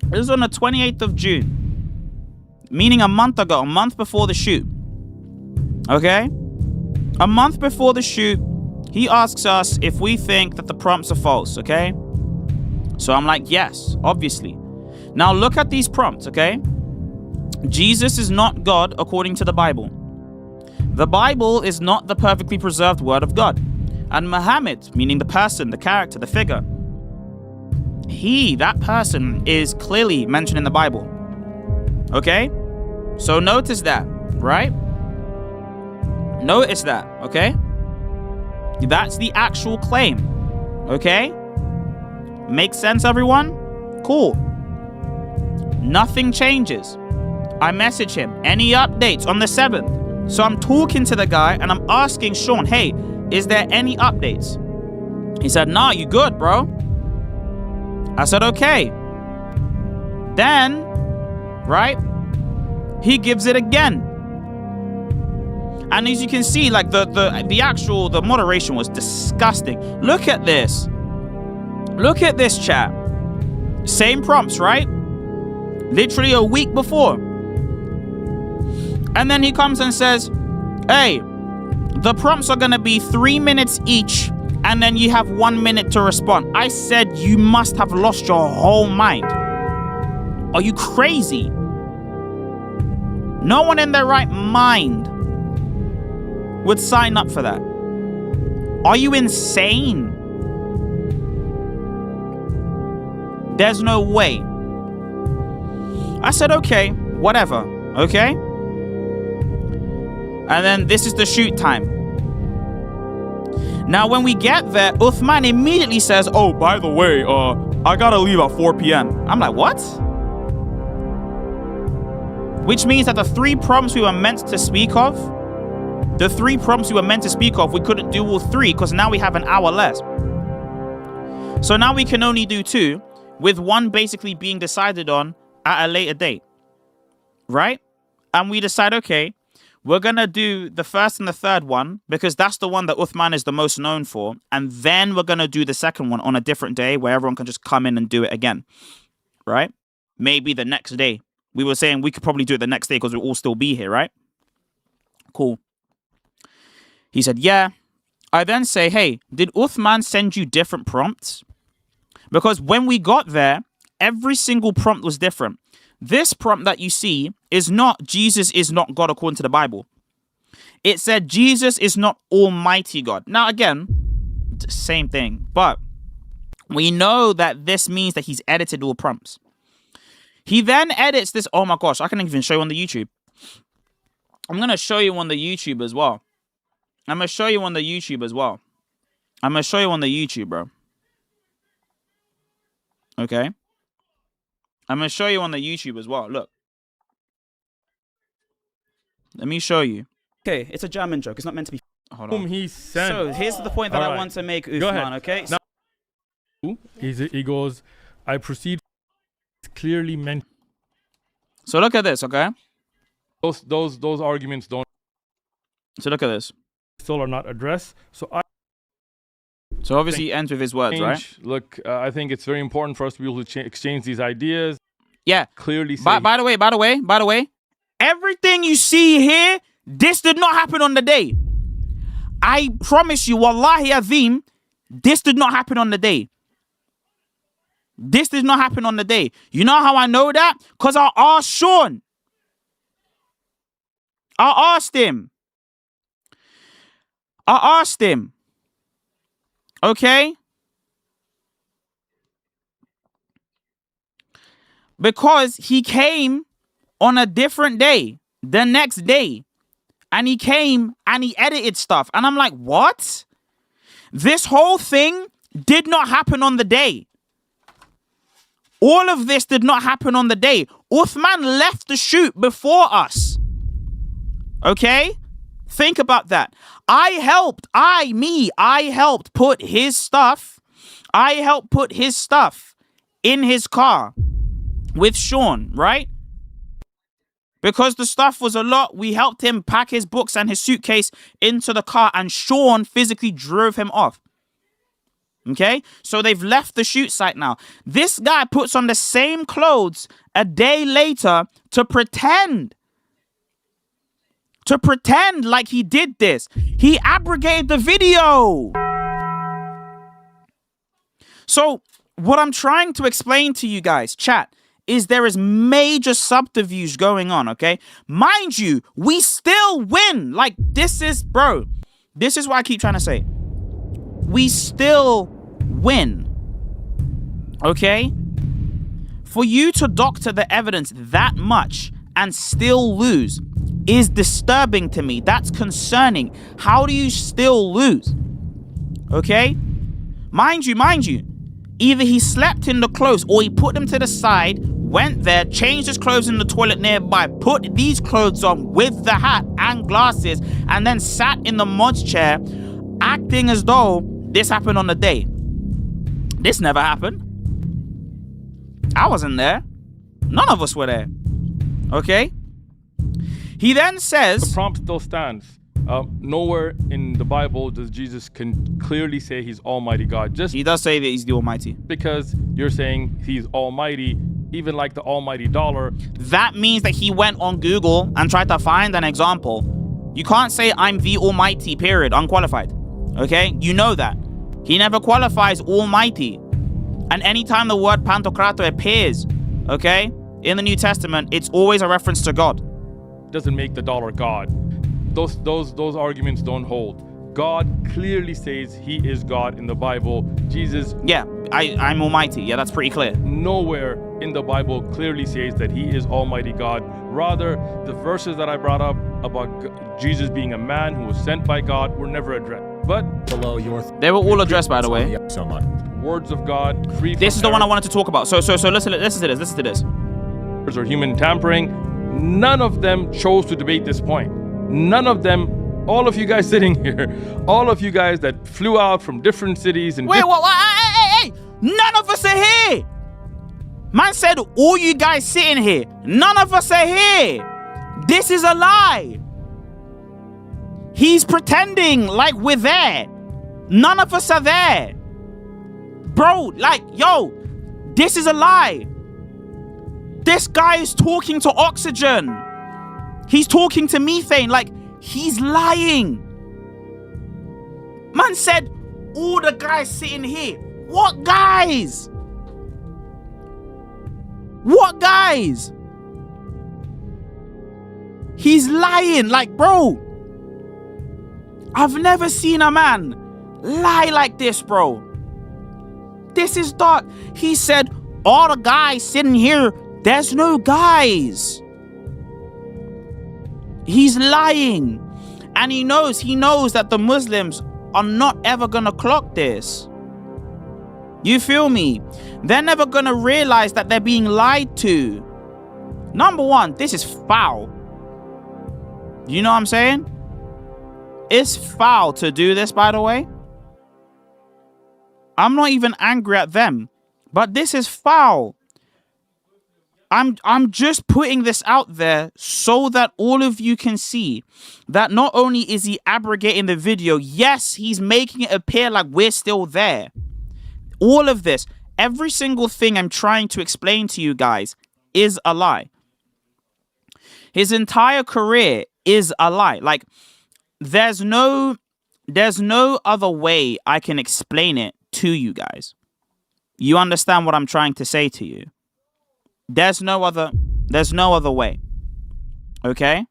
This was on the 28th of June. Meaning a month ago, a month before the shoot. Okay? A month before the shoot, he asks us if we think that the prompts are false, okay? So I'm like, yes, obviously. Now look at these prompts, okay? Jesus is not God according to the Bible. The Bible is not the perfectly preserved word of God. And Muhammad, meaning the person, the character, the figure, that person is clearly mentioned in the Bible. Okay? So notice that, right? Notice that, okay? That's the actual claim. Okay? Makes sense, everyone? Cool. Nothing changes. I message him. Any updates on the 7th? So I'm talking to the guy and I'm asking Sean, hey, is there any updates? He said, nah, you good, bro. I said, okay. Then, right, he gives it again. And as you can see, like the moderation was disgusting. Look at this. Look at this, chat. Same prompts, right? Literally a week before. And then he comes and says, hey, the prompts are going to be 3 minutes each, and then you have 1 minute to respond. I said, you must have lost your whole mind. Are you crazy? No one in their right mind would sign up for that. Are you insane? There's no way. I said, okay, whatever, okay? And then this is the shoot time. Now, when we get there, Uthman immediately says, oh, by the way, I gotta leave at 4 p.m. I'm like, what? Which means that the 3 prompts we were meant to speak of, we couldn't do all 3 because now we have an hour less. So now we can only do 2, with 1 basically being decided on at a later date, right? And we decide, okay, we're going to do the first and the third one because that's the one that Uthman is the most known for. And then we're going to do the second one on a different day where everyone can just come in and do it again, right? Maybe the next day. We were saying we could probably do it the next day because we'll all still be here, right? Cool. He said, yeah. I then say, hey, did Uthman send you different prompts? Because when we got there, every single prompt was different. This prompt that you see is not Jesus is not God according to the Bible. It said Jesus is not Almighty God. Now, again, same thing. But we know that this means that he's edited all prompts. He then edits this. Oh my gosh, I can even show you on the YouTube. I'm going to show you on the YouTube as well. I'm going to show you on the YouTube, bro. Okay. I'm going to show you on the YouTube as well. Look. Let me show you. Okay, it's a German joke. It's not meant to be. Hold on. He sent. So here's the point that I want to make, Uthman, okay? Now, he goes, I proceed. It's clearly meant. So look at this, okay? Those arguments don't. So look at this. Still are not addressed. So obviously he ends with his words, right? Look, I think it's very important for us to be able to exchange these ideas. Yeah. Clearly say. By the way, everything you see here, this did not happen on the day. I promise you, Wallahi Azim, this did not happen on the day. This did not happen on the day. You know how I know that? Because I asked Sean. I asked him. Okay? Because he came on a different day, the next day. And he came and he edited stuff. And I'm like, what? This whole thing did not happen on the day. All of this did not happen on the day. Uthman left the shoot before us. Okay? Think about that. I helped put his stuff. In his car with Sean, right? Because the stuff was a lot, we helped him pack his books and his suitcase into the car, and Sean physically drove him off. Okay? So they've left the shoot site now. This guy puts on the same clothes a day later to pretend like he did this. He abrogated the video. So what I'm trying to explain to you guys, chat, is there is major subterfuge going on, okay? Mind you, we still win. Like, this is what I keep trying to say. We still win, okay? For you to doctor the evidence that much and still lose is disturbing to me. That's concerning. How do you still lose? Okay? Mind you, either he slept in the clothes or he put them to the side, went there, changed his clothes in the toilet nearby, put these clothes on with the hat and glasses, and then sat in the mod's chair, acting as though this happened on the day. This never happened. I wasn't there. None of us were there. Okay? He then says... The prompt still stands. Nowhere in the Bible does Jesus can clearly say he's Almighty God. Just He does say that he's the Almighty. because you're saying he's Almighty, even like the almighty dollar. That means that he went on Google and tried to find an example. You can't say I'm the Almighty, period, unqualified. Okay? You know that. He never qualifies Almighty. And anytime the word Pantocrator appears, okay, in the New Testament, it's always a reference to God. Doesn't make the dollar God. Those arguments don't hold. God clearly says he is God in the Bible. Jesus, Yeah, I'm Almighty. Yeah, that's pretty clear. nowhere in the Bible clearly says that he is Almighty God. Rather, the verses that I brought up about Jesus being a man who was sent by God were never addressed. But below your They were all addressed, by the way. so much. words of God, free This from is the one I error, wanted to talk about. So listen to this. or human tampering. None of them chose to debate this point. None of them, all of you guys sitting here, all of you guys that flew out from different cities and Wait, what? Hey! None of us are here. Man said all you guys sitting here. None of us are here. This is a lie. He's pretending like we're there. None of us are there. Bro, like, yo, this is a lie. This guy is talking to oxygen. He's talking to methane. Like, he's lying. Man said all the guys sitting here. What guys? What guys? He's lying. Like, bro, I've never seen a man lie like this, bro. This is dark. He said, all the guys sitting here, there's no guys. He's lying. And he knows that the Muslims are not ever gonna clock this. You feel me? They're never gonna realize that they're being lied to. Number one, this is foul. You know what I'm saying? It's foul to do this, by the way. I'm not even angry at them, but this is foul. I'm just putting this out there so that all of you can see that not only is he abrogating the video, yes, he's making it appear like we're still there. All of this, every single thing I'm trying to explain to you guys is a lie. His entire career is a lie. Like, there's no other way I can explain it to you guys. You understand what I'm trying to say to you? There's no other way. Okay?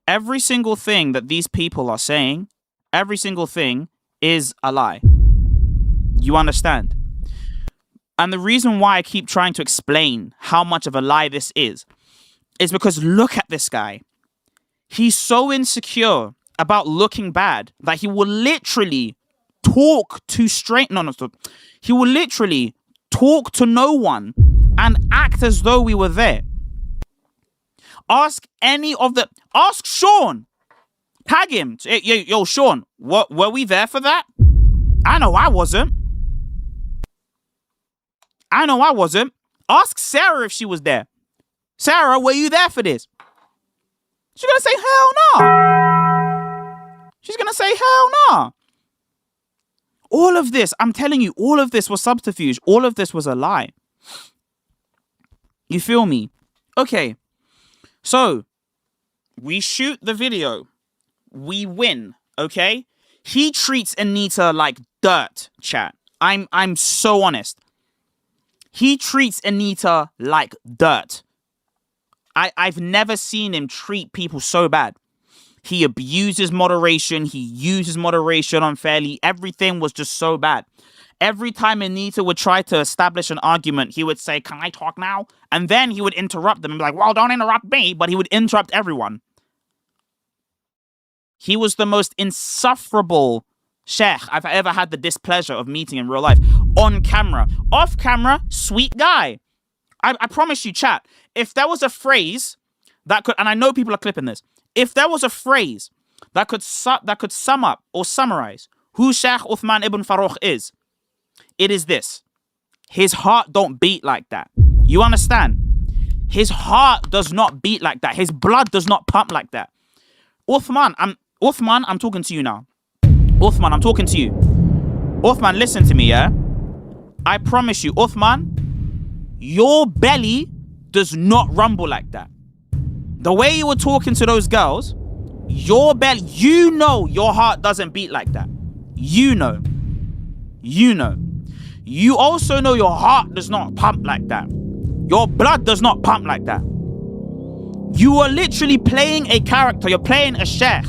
Every single thing that these people are saying, every single thing is a lie. You understand? And the reason why I keep trying to explain how much of a lie this is because look at this guy. He's so insecure about looking bad that he will literally talk to he will literally talk to no one and act as though we were there. Ask Sean. Tag him. Yo, Sean, were we there for that? I know I wasn't. Ask Sarah if she was there. Sarah, were you there for this? She's gonna say, hell no. All of this, I'm telling you, all of this was subterfuge. All of this was a lie. You feel me? Okay. So, we shoot the video. We win, okay? He treats Anita like dirt, chat. I'm so honest. He treats Anita like dirt. I've never seen him treat people so bad. He abuses moderation. He uses moderation unfairly. Everything was just so bad. Every time Anita would try to establish an argument, he would say, can I talk now? And then he would interrupt them and be like, well, don't interrupt me. But he would interrupt everyone. He was the most insufferable sheikh I've ever had the displeasure of meeting in real life. On camera. Off camera, sweet guy. I promise you, chat, if there was a phrase that could, and I know people are clipping this, if there was a phrase that could sum up or summarize who Sheikh Uthman ibn Farouk is, it is this. His heart don't beat like that. You understand? His heart does not beat like that. His blood does not pump like that. Uthman, I'm talking to you now. Uthman, I'm talking to you. Uthman, listen to me, yeah? I promise you, Uthman, your belly does not rumble like that. The way you were talking to those girls, your belly, you know your heart doesn't beat like that. You know. You know. You also know your heart does not pump like that. Your blood does not pump like that. You are literally playing a character. You're playing a sheikh.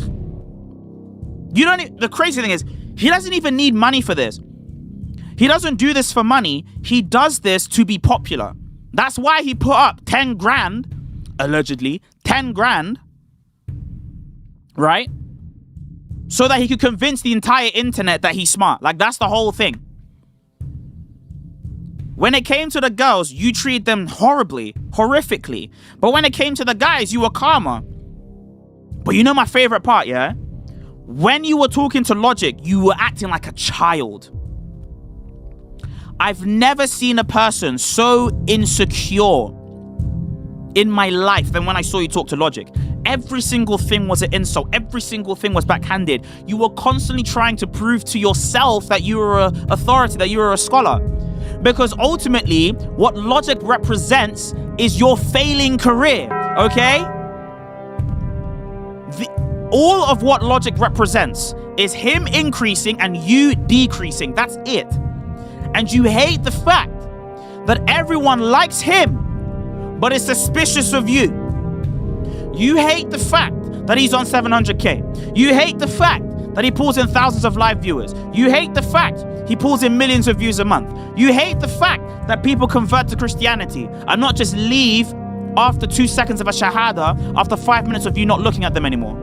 You don't. The crazy thing is, he doesn't even need money for this. He doesn't do this for money. He does this to be popular. That's why he put up 10 grand, allegedly, 10 grand, right? So that he could convince the entire internet that he's smart. Like, that's the whole thing. When it came to the girls, you treated them horribly, horrifically. But when it came to the guys, you were calmer. But you know my favorite part, yeah? When you were talking to Logic, you were acting like a child. I've never seen a person so insecure in my life than when I saw you talk to Logic. Every single thing was an insult. Every single thing was backhanded. You were constantly trying to prove to yourself that you were an authority, that you were a scholar. Because ultimately, what Logic represents is your failing career, okay? All of what Logic represents is him increasing and you decreasing. That's it. And you hate the fact that everyone likes him, but is suspicious of you. You hate the fact that he's on 700K. You hate the fact that he pulls in thousands of live viewers. You hate the fact he pulls in millions of views a month. You hate the fact that people convert to Christianity and not just leave after 2 seconds of a shahada, after 5 minutes of you not looking at them anymore.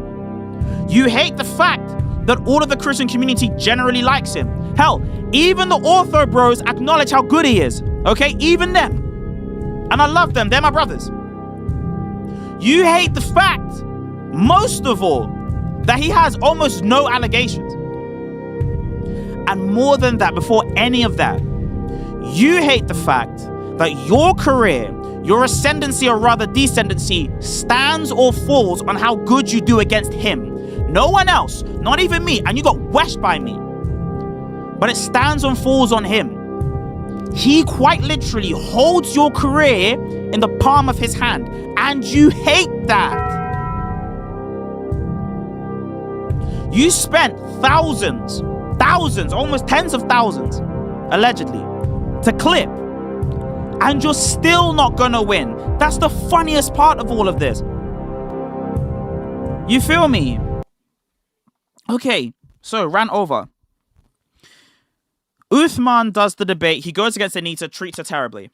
You hate the fact that all of the Christian community generally likes him. Hell, even the ortho bros acknowledge how good he is. Okay, even them. And I love them, they're my brothers. You hate the fact, most of all, that he has almost no allegations. And more than that, before any of that, you hate the fact that your career, your ascendancy or rather descendancy, stands or falls on how good you do against him. No one else, not even me, and you got weshed by me. But it stands and falls on him. He quite literally holds your career in the palm of his hand, and you hate that. You spent thousands, almost tens of thousands, allegedly, to clip, and you're still not gonna win. That's the funniest part of all of this. You feel me? Okay, so ran over. Uthman does the debate. He goes against Anita, treats her terribly.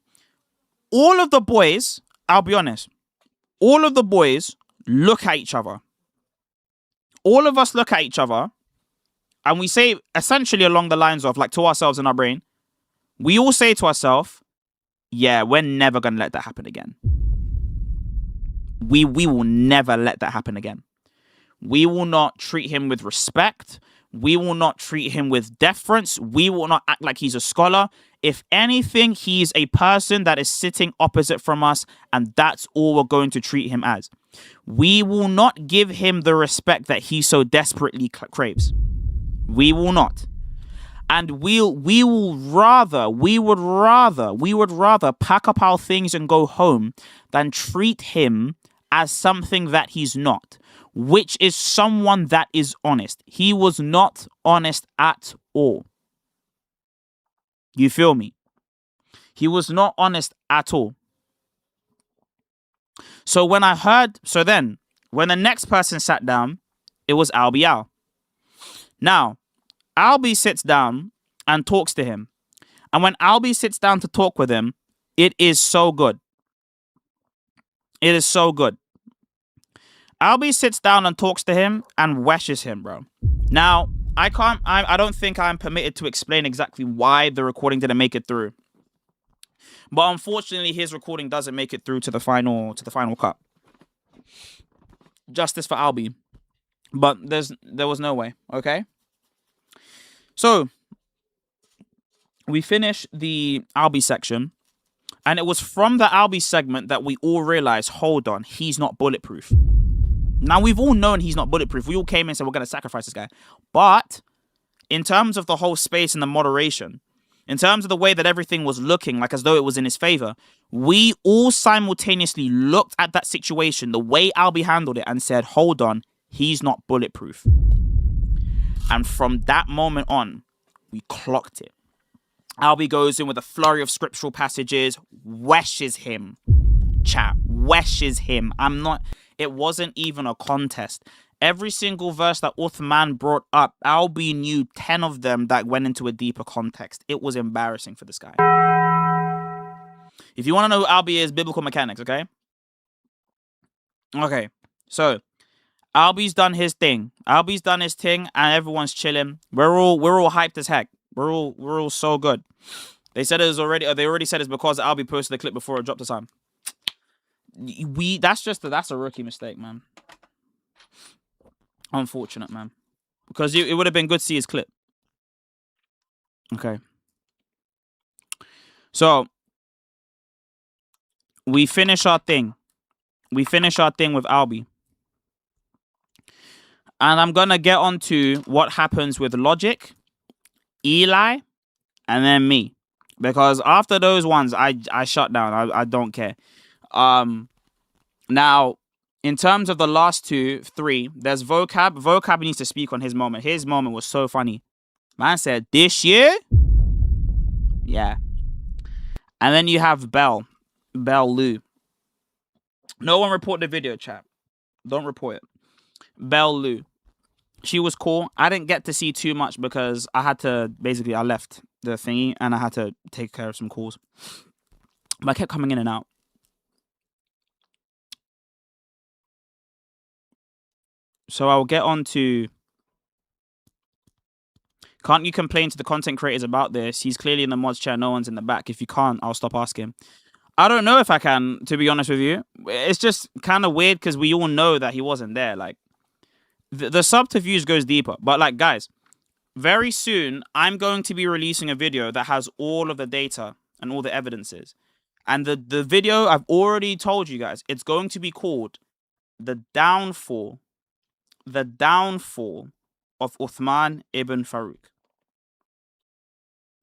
All of the boys, I'll be honest, all of the boys look at each other. All of us look at each other and we say essentially along the lines of, like, to ourselves in our brain, we all say to ourselves, yeah, we're never going to let that happen again. We will never let that happen again. We will not treat him with respect. We will not treat him with deference. We will not act like he's a scholar. If anything, he's a person that is sitting opposite from us, and that's all we're going to treat him as. We will not give him the respect that he so desperately craves. We will not. And we would rather pack up our things and go home than treat him as something that he's not, which is someone that is honest. He was not honest at all. You feel me? He was not honest at all. So when the next person sat down, it was Albi Al. Now, Albi sits down and talks to him. And when Albi sits down to talk with him, it is so good. It is so good. Albi sits down and talks to him and weshes him, bro. Now, I don't think I'm permitted to explain exactly why the recording didn't make it through. But unfortunately, his recording doesn't make it through to the final cut. Justice for Albie. But there was no way. Okay. So we finished the Albie section, and it was from the Albie segment that we all realized, hold on, he's not bulletproof. Now, we've all known he's not bulletproof. We all came in and said, we're going to sacrifice this guy. But in terms of the whole space and the moderation, in terms of the way that everything was looking, like as though it was in his favor, we all simultaneously looked at that situation, the way Albie handled it, and said, hold on, he's not bulletproof. And from that moment on, we clocked it. Albie goes in with a flurry of scriptural passages, weshes him. Chat, weshes him. It wasn't even a contest. Every single verse that Uthman brought up, Albie knew 10 of them that went into a deeper context. It was embarrassing for this guy. If you want to know who Albie is, biblical mechanics, okay? Okay, so Albie's done his thing. And everyone's chilling. We're all hyped as heck. We're all so good. They said it was already. They already said it's because Albie posted the clip before it dropped the time. That's a rookie mistake, man. Unfortunate, man. Because it would have been good to see his clip. Okay. So we finish our thing. with Albie. And I'm gonna get on to what happens with Logic, Eli, and then me. Because after those ones, I shut down. I don't care. Now, in terms of the last 3, there's Vocab. Vocab needs to speak on his moment. His moment was so funny. Man said, this year? Yeah. And then you have Belle Lou. No one report the video, chat. Don't report it. Belle Lou. She was cool. I didn't get to see too much because I left the thingy and I had to take care of some calls. But I kept coming in and out. So I'll get on to... Can't you complain to the content creators about this? He's clearly in the mods chair. No one's in the back. If you can't, I'll stop asking. I don't know if I can, to be honest with you. It's just kind of weird because we all know that he wasn't there. Like, the subterfuge goes deeper. But, like, guys, very soon, I'm going to be releasing a video that has all of the data and all the evidences. And the video, I've already told you guys, it's going to be called The Downfall of Uthman ibn Farouk.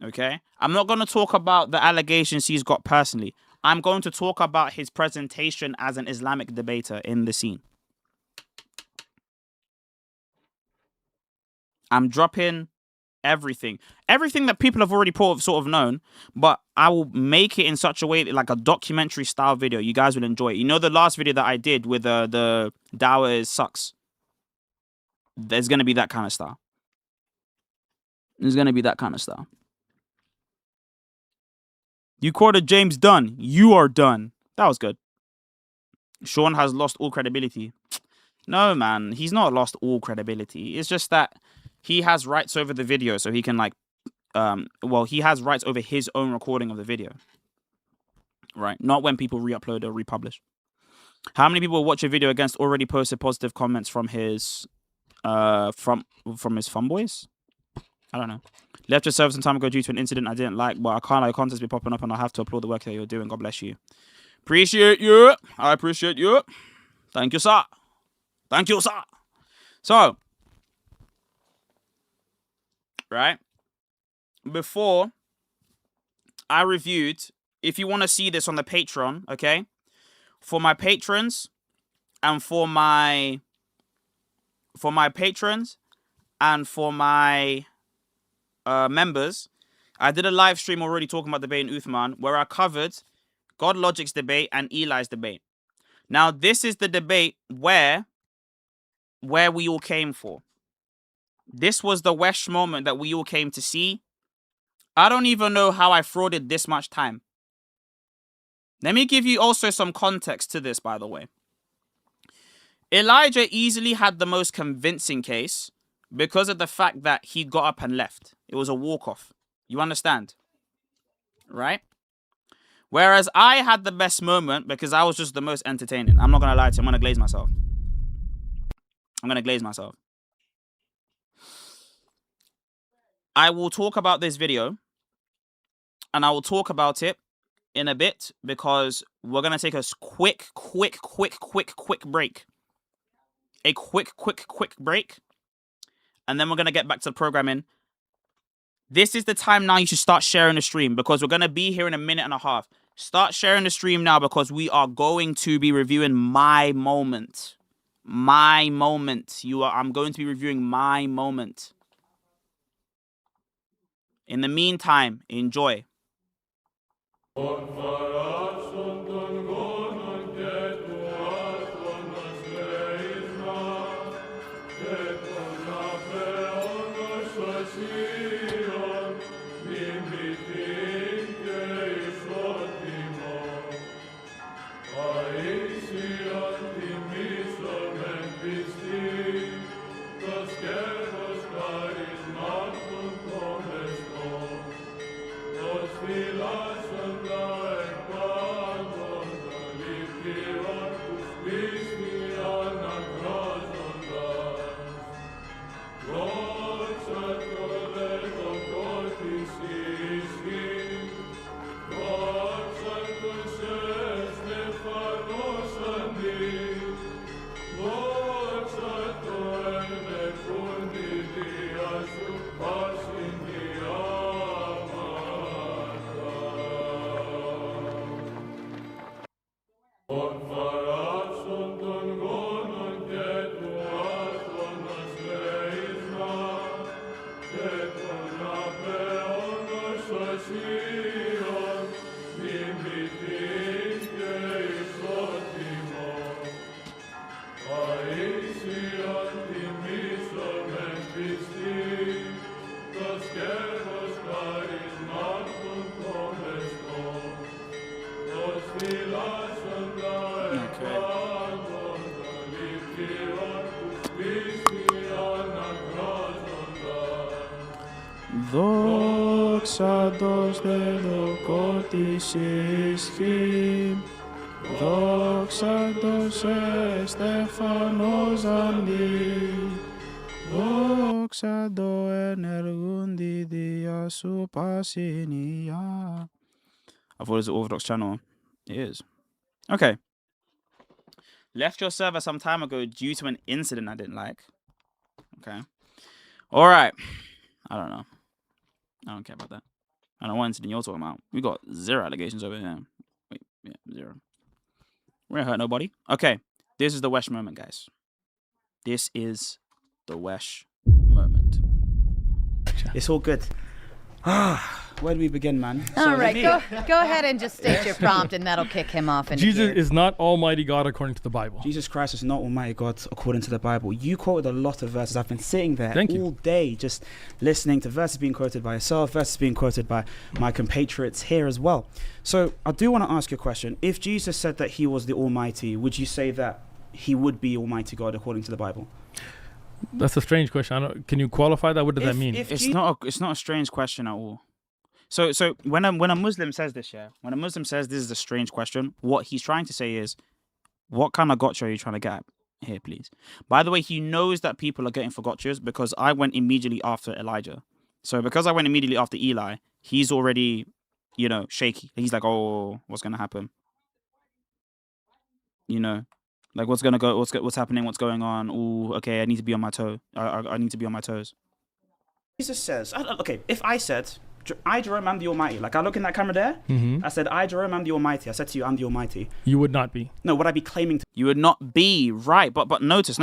Okay? I'm not going to talk about the allegations he's got personally. I'm going to talk about his presentation as an Islamic debater in the scene. I'm dropping everything. Everything that people have already sort of known, but I will make it in such a way, like a documentary style video. You guys will enjoy it. You know the last video that I did with the Dawah is sucks? There's going to be that kind of style. You quoted James Dunn. You are done. That was good. Sean has lost all credibility. No, man. He's not lost all credibility. It's just that he has rights over the video, so he can, like... he has rights over his own recording of the video. Right? Not when people re-upload or republish. How many people watch a video against already posted positive comments from his... from his fanboys? I don't know. Left your service some time ago due to an incident I didn't like, but I can't let contents be popping up and I have to applaud the work that you're doing. God bless you. Appreciate you. I appreciate you. Thank you, sir. Thank you, sir. So, right? Before I reviewed, if you want to see this on the Patreon, okay? For my patrons and for my patrons and for my members, I did a live stream already talking about debating Uthman where I covered God Logic's debate and Eli's debate. Now, this is the debate where we all came for. This was the Wesh moment that we all came to see. I don't even know how I frauded this much time. Let me give you also some context to this, by the way. Elijah easily had the most convincing case because of the fact that he got up and left. It was a walk-off. You understand? Right? Whereas I had the best moment because I was just the most entertaining. I'm not going to lie to you. I'm going to glaze myself. I will talk about this video and I will talk about it in a bit because we're going to take a quick break. A quick break. And then we're going to get back to the programming. This is the time now you should start sharing the stream because we're going to be here in a minute and a half. Start sharing the stream now because we are going to be reviewing my moment. My moment. I'm going to be reviewing my moment. In the meantime, enjoy. Δόξα τος δε δοκότης ισχύν, δόξα τος εστεφανός αντί, δόξα το ενεργούν τη δια σου πασινία. I thought it was an Orthodox channel. It is. Okay. Left your server some time ago due to an incident I didn't like. Okay. All right. I don't know. I don't care about that. I don't know what incident you're talking about. We got 0 allegations over here. Wait, yeah, 0. We're gonna hurt nobody. Okay, this is the Wesh moment, guys. This is the Wesh moment. It's all good. Where do we begin, man? All right, go ahead and just state your prompt, and that'll kick him off. Jesus is not Almighty God according to the Bible. Jesus Christ is not Almighty God according to the Bible. You quoted a lot of verses. I've been sitting there all day just listening to verses being quoted by yourself, verses being quoted by my compatriots here as well. So I do want to ask you a question. If Jesus said that he was the Almighty, would you say that he would be Almighty God according to the Bible? That's a strange question. Can you qualify that? What does that mean? It's not a strange question at all. So when a Muslim says this, when a Muslim says this is a strange question, what he's trying to say is, what kind of gotcha are you trying to get at here, please? By the way, he knows that people are getting for gotchas because I went immediately after Elijah. So because I went immediately after Eli, he's already, shaky. He's like, oh, what's gonna happen? Like what's gonna go? What's happening? What's going on? Ooh, okay, I need to be on my toe. I need to be on my toes. Jesus says, okay, if I said, I, Jerome, am the Almighty. Like I look in that camera there, I said, I, Jerome, am the Almighty. I said to you, I'm the Almighty. You would not be. No, would I be claiming to? You would not be, right. But notice,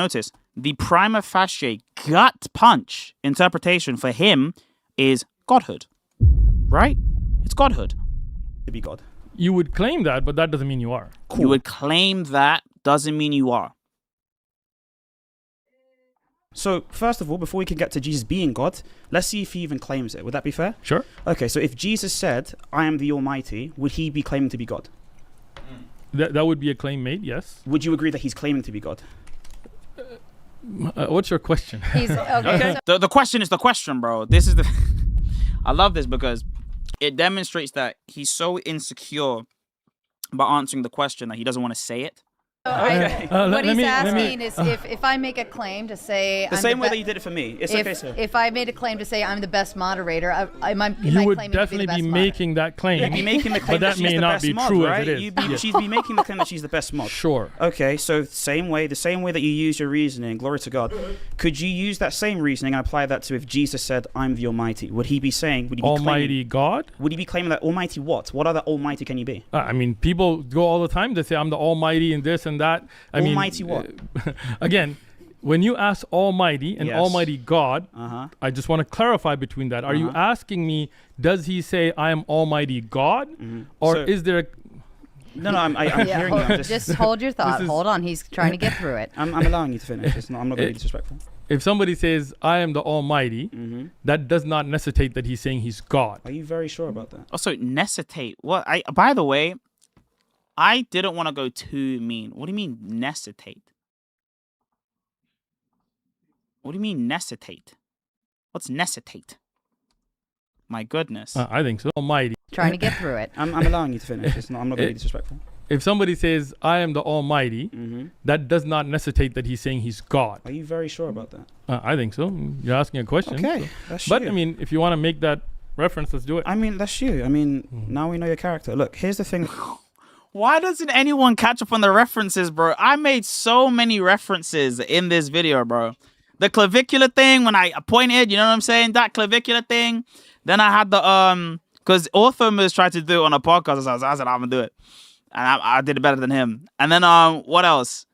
the prima facie gut punch interpretation for him is godhood, right? It's godhood. To be God. You would claim that, but that doesn't mean you are. Cool. You would claim that, doesn't mean you are. So, first of all, before we can get to Jesus being God, let's see if he even claims it. Would that be fair? Sure. Okay, so if Jesus said, I am the Almighty, would he be claiming to be God? That would be a claim made, yes. Would you agree that he's claiming to be God? What's your question? Okay. The question is the question, bro. This is the... I love this because it demonstrates that he's so insecure by answering the question that he doesn't want to say it. What he's asking is if I make a claim to say The same way that you did it for me. It's okay, sir. If I made a claim to say I'm the best moderator, you would definitely be making that claim. You'd be making the claim but that she's may the not best be mod, true right? as it is. She'd be making the claim that she's the best mod. Sure. Okay, so the same way that you use your reasoning, glory to God, could you use that same reasoning and apply that to if Jesus said, "I'm the Almighty"? Would he be Almighty God? Would he be claiming that Almighty what? What other Almighty can you be? I mean, people go all the time to say I'm the Almighty and this and that. Almighty what? Again, when you ask Almighty and Yes. Almighty God, I just want to clarify between that. Are you asking me, does he say I am Almighty God? Or So- is there a... No, I'm hearing you. Just hold your thought. Hold on. He's trying to get through it. I'm allowing you to finish. I'm not going to be disrespectful. If somebody says I am the Almighty, that does not necessitate that he's saying he's God. Are you very sure about that? Also, necessitate. What? By the way, I didn't want to go too mean. What do you mean necessitate? What do you mean necessitate? What's necessitate? My goodness. I think so. Almighty. Trying to get through it. I'm allowing you to finish. I'm not going to be disrespectful. If somebody says I am the Almighty, that does not necessitate that he's saying he's God. Are you very sure about that? I think so. You're asking a question. Okay, so. that's But you. I mean, if you want to make that reference, let's do it. I mean, that's you. I mean, now we know your character. Look, here's the thing. Why doesn't anyone catch up on the references, bro? I made so many references in this video, bro. The clavicular thing, when I pointed, you know what I'm saying? That clavicular thing. Then I had the, because Orthomus tried to do it on a podcast. So I said, I'm going to do it. And I did it better than him. And then, what else?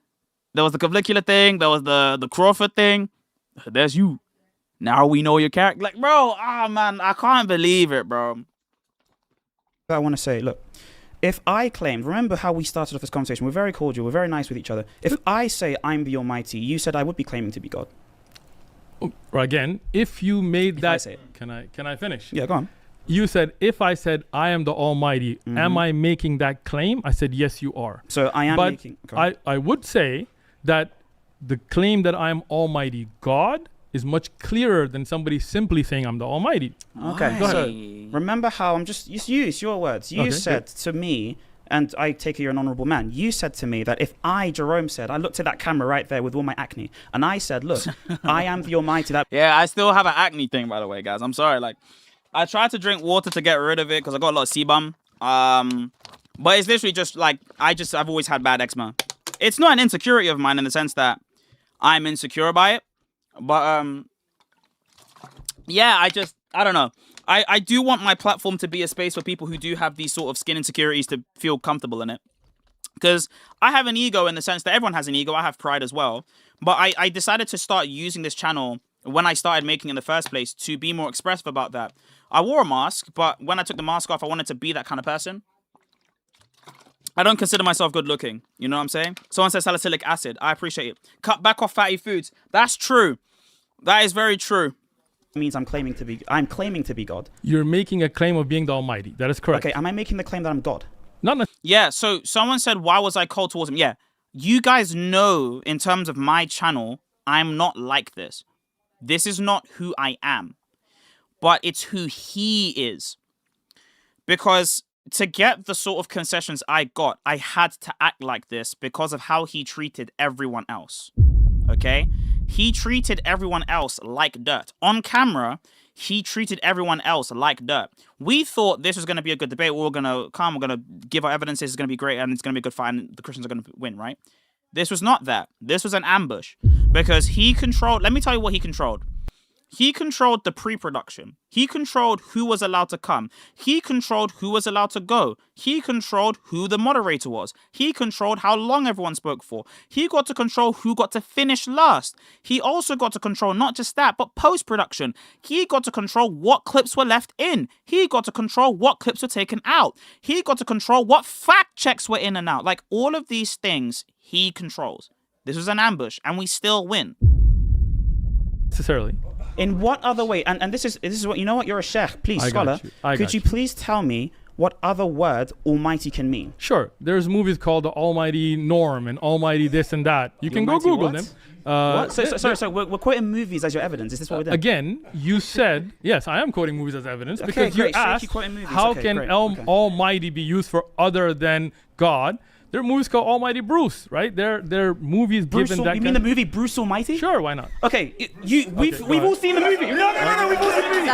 There was the clavicular thing. There was the Crawford thing. There's you. Now we know your character. Like, bro, man, I can't believe it, bro. I want to say, look, if I claimed, remember how we started off this conversation? We're very cordial. We're very nice with each other. If I say I'm the Almighty, you said I would be claiming to be God. Again, if you made that... I say it. Can I finish? Yeah, go on. You said, if I said I am the Almighty, am I making that claim? I said, yes, you are. So I am but making... go on. I would say that the claim that I am Almighty God is much clearer than somebody simply saying I'm the Almighty. Okay, Go so ahead. remember how I'm just... It's your words. You Okay, said to me, and I take it you're an honorable man, you said to me that if I, Jerome, said, I looked at that camera right there with all my acne, and I said, look, I am the Almighty. That Yeah, I still have an acne thing, by the way, guys. I'm sorry. Like, I tried to drink water to get rid of it because I got a lot of sebum. But it's literally just like, I've always had bad eczema. It's not an insecurity of mine in the sense that I'm insecure by it. But, yeah, I don't know. I do want my platform to be a space for people who do have these sort of skin insecurities to feel comfortable in it. Because I have an ego in the sense that everyone has an ego. I have pride as well. But I decided to start using this channel when I started making in the first place to be more expressive about that. I wore a mask, but when I took the mask off, I wanted to be that kind of person. I don't consider myself good looking. You know what I'm saying? Someone says salicylic acid. I appreciate it. Cut back off fatty foods. That's true. That is very true. means I'm claiming to be God. You're making a claim of being the Almighty. That is correct. Okay, am I making the claim that I'm God? Not necessarily. Yeah, so someone said, why was I cold towards him? Yeah, you guys know in terms of my channel, I'm not like this. This is not who I am, but it's who he is. Because to get the sort of concessions I got, I had to act like this because of how he treated everyone else. Okay? He treated everyone else like dirt. On camera, he treated everyone else like dirt. We thought this was going to be a good debate. We're going to come, we're going to give our evidence. It's going to be great and it's going to be a good fight and the Christians are going to win, right? This was not that. This was an ambush because he controlled... Let me tell you what he controlled. He controlled the pre-production. He controlled who was allowed to come. He controlled who was allowed to go. He controlled who the moderator was. He controlled how long everyone spoke for. He got to control who got to finish last. He also got to control not just that, but post-production. He got to control what clips were left in. He got to control what clips were taken out. He got to control what fact checks were in and out. Like all of these things, he controls. This was an ambush, and we still win. Necessarily. In what other way? And this is what, you know what? You're a sheikh. Please, I got scholar. you. I Could got you you. please tell me what other word Almighty can mean. Sure, there's movies called The Almighty Norm and Almighty this and that. You can go Almighty Google what? them. What? So we're quoting movies as your evidence. Is this what we're doing? Again, you said, yes, I am quoting movies as evidence Okay, because great. you So you asked, keep quoting movies. how Okay, can great. Okay. Almighty be used for other than God? There are movies called Almighty Bruce, right? They're movies given that You mean the movie Bruce Almighty? Sure, why not? Okay, we've all seen the movie. No, we've all seen the movie.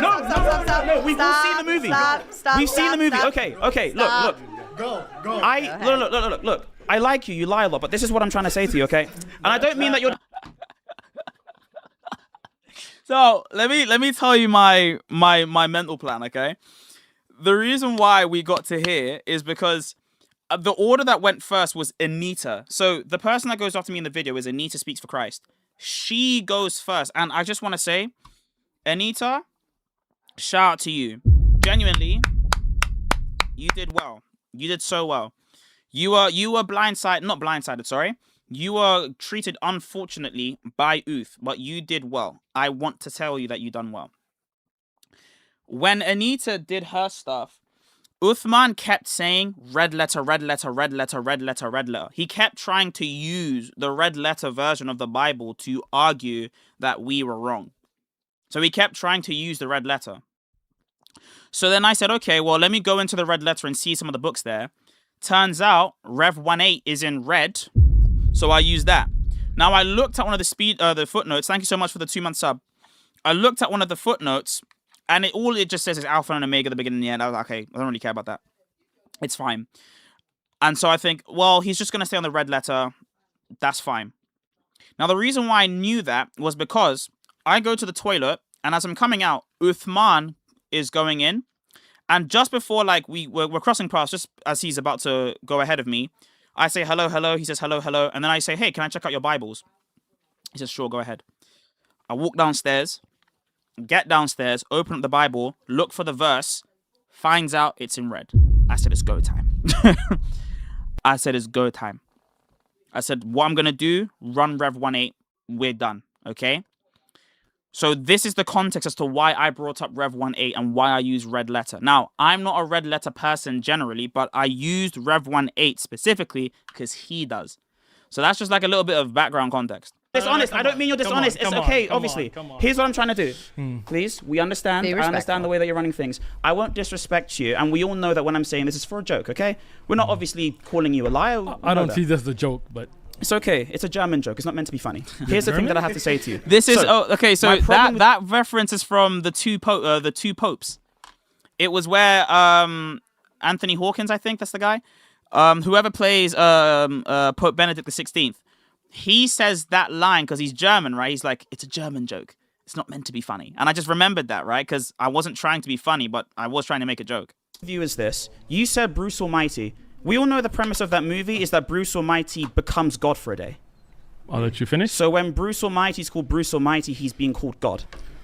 No, we've all seen the movie. We've seen the movie. Okay, look. Go. Look. I like you. You lie a lot, but this is what I'm trying to say to you, okay? And I don't mean that you're. So let me tell you my mental plan, okay? The reason why we got to here is because the order that went first was Anita. So the person that goes after me in the video is Anita Speaks for Christ. She goes first, and I just want to say, Anita, shout out to you. Genuinely, you did well. You did so well. You were not blindsided, sorry. You were treated unfortunately by Uth, but you did well. I want to tell you that you done well. When Anita did her stuff, Uthman kept saying red letter. He kept trying to use the red letter version of the Bible to argue that we were wrong. So he kept trying to use the red letter. So then I said, okay, well, let me go into the red letter and see some of the books there. Turns out Rev 1.8 is in red. So I used that. Now I looked at one of the footnotes. Thank you so much for the 2-month sub. I looked at one of the footnotes, and it just says it's Alpha and Omega, the beginning and the end. I was like, okay, I don't really care about that. It's fine. And so I think, well, he's just going to stay on the red letter. That's fine. Now, the reason why I knew that was because I go to the toilet, and as I'm coming out, Uthman is going in. And just before, like, we're crossing paths, just as he's about to go ahead of me, I say, hello. He says, hello. And then I say, hey, can I check out your Bibles? He says, sure, go ahead. I walk downstairs, get downstairs, open up the Bible, look for the verse, finds out it's in red. I said, it's go time. I said, it's go time. I said, what I'm going to do, run Rev 1.8, we're done, okay? So this is the context as to why I brought up Rev 1.8 and why I use red letter. Now, I'm not a red letter person generally, but I used Rev 1.8 specifically because he does. So that's just like a little bit of background context. Dishonest. I don't mean you're dishonest. It's okay, obviously. Here's what I'm trying to do. Please, we understand. I understand the way that you're running things. I won't disrespect you, and we all know that when I'm saying this is for a joke, okay? We're not obviously calling you a liar. I don't see this as a joke, but... It's okay. It's a German joke. It's not meant to be funny. Here's the thing that I have to say to you. This is So that reference is from the two popes. It was where Anthony Hawkins, I think that's the guy. Whoever plays Pope Benedict XVI, he says that line because he's German, right? He's like, it's a German joke. It's not meant to be funny. And I just remembered that, right? Because I wasn't trying to be funny, but I was trying to make a joke. View is this. You said Bruce Almighty. We all know the premise of that movie is that Bruce Almighty becomes God for a day. I'll let you finish. So when Bruce Almighty is called Bruce Almighty, he's being called God.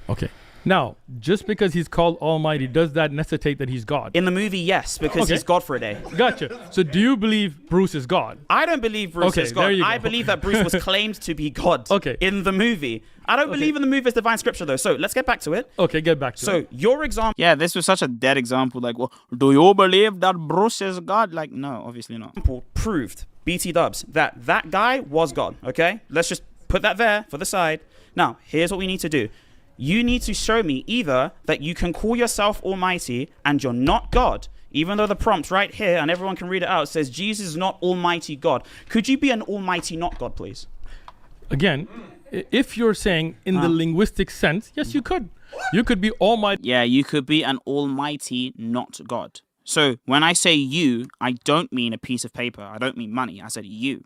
Okay. Now, just because he's called Almighty, does that necessitate that he's God? In the movie, yes, because he's God for a day. Gotcha. So do you believe Bruce is God? I don't believe Bruce is God. I believe that Bruce was claimed to be God in the movie. I don't believe in the movie as divine scripture, though. So let's get back to it. Okay, get back to it. So your example... Yeah, this was such a dead example. Like, well, do you believe that Bruce is God? Like, no, obviously not. Proved, BT dubs, that guy was God, okay? Let's just put that there for the side. Now, here's what we need to do. You need to show me either that you can call yourself Almighty and you're not God, even though the prompt right here, and everyone can read it out, says Jesus is not Almighty God. Could you be an Almighty not God, please? Again, if you're saying in the linguistic sense, yes, you could. You could be Almighty. Yeah, you could be an Almighty not God. So when I say you, I don't mean a piece of paper. I don't mean money. I said you.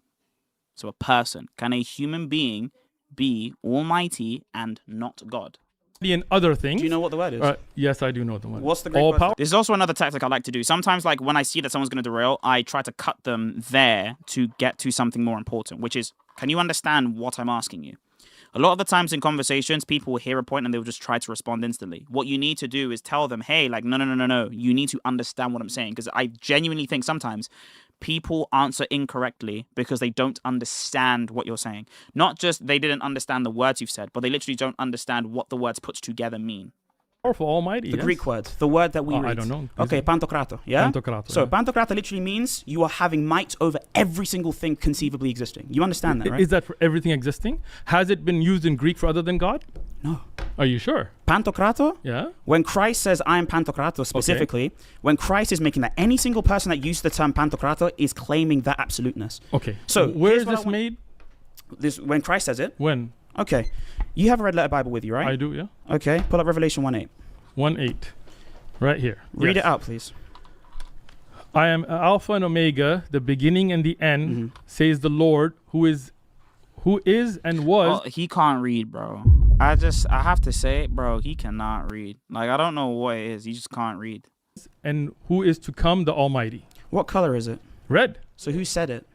So a person. Can a human being be Almighty and not God? And other things. Do you know what the word is? Yes, I do know the word. What's the great all word? power? This is also another tactic I like to do. Sometimes, like, when I see that someone's going to derail, I try to cut them there to get to something more important, which is, can you understand what I'm asking you? A lot of the times in conversations, people will hear a point and they'll just try to respond instantly. What you need to do is tell them, hey, like, no. You need to understand what I'm saying. Because I genuinely think sometimes people answer incorrectly because they don't understand what you're saying. Not just they didn't understand the words you've said, but they literally don't understand what the words put together mean. Powerful, almighty. The yes. Greek word, the word that we read. I don't know. Okay, pantokrator. Yeah. Pantokrator, So yeah. pantokrator literally means you are having might over every single thing conceivably existing. You understand that, right? Is that for everything existing? Has it been used in Greek for other than God? No. Are you sure? Pantokrator. Yeah. When Christ says I am pantokrator specifically, when Christ is making that, any single person that uses the term pantokrator is claiming that absoluteness. Okay. So where here's is what I this want- made? This when Christ says it. When? Okay. You have a red letter Bible with you, right? I do, yeah. Okay. Pull up Revelation 1:8. 1:8. Right here. Read Yes. it out, please. I am Alpha and Omega, the beginning and the end, says the Lord, who is and was. Oh, he can't read, bro. I have to say it, bro. He cannot read. Like, I don't know what it is. He just can't read. And who is to come, the Almighty. What color is it? Red. So who said it?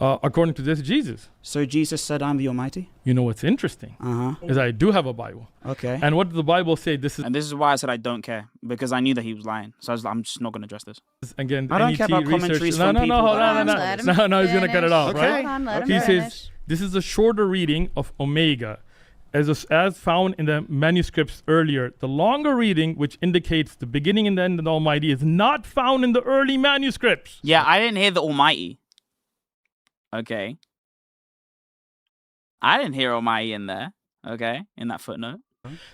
According to this, Jesus. So Jesus said, I'm the Almighty? You know what's interesting is I do have a Bible. Okay. And what did the Bible say? This is And this is why I said I don't care, because I knew that he was lying. So I'm just not going to address this. again. I don't NET care about research. commentaries No, from no, people no, hold that- on, no, Let him no, he's gonna cut it finish. off, Okay. right? Hold on, let him He finish. says this is a shorter reading of Omega, as found in the manuscripts earlier. The longer reading, which indicates the beginning and the end of the Almighty, is not found in the early manuscripts. Yeah, I didn't hear the Almighty. Okay. I didn't hear Almighty in there. Okay, in that footnote.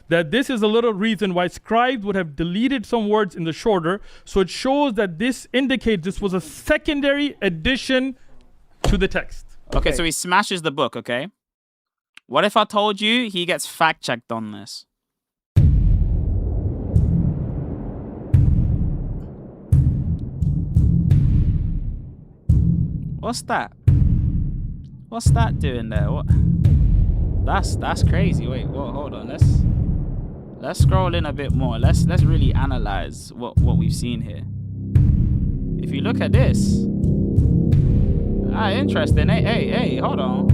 That this is a little reason why scribes would have deleted some words in the shorter. So it shows that this indicates this was a secondary addition to the text. Okay, so he smashes the book, okay? What if I told you he gets fact-checked on this? What's that? What's that doing there? What? That's crazy. Wait, what? Hold on. Let's scroll in a bit more. Let's really analyze what we've seen here. If you look at this, interesting. Hey, hold on.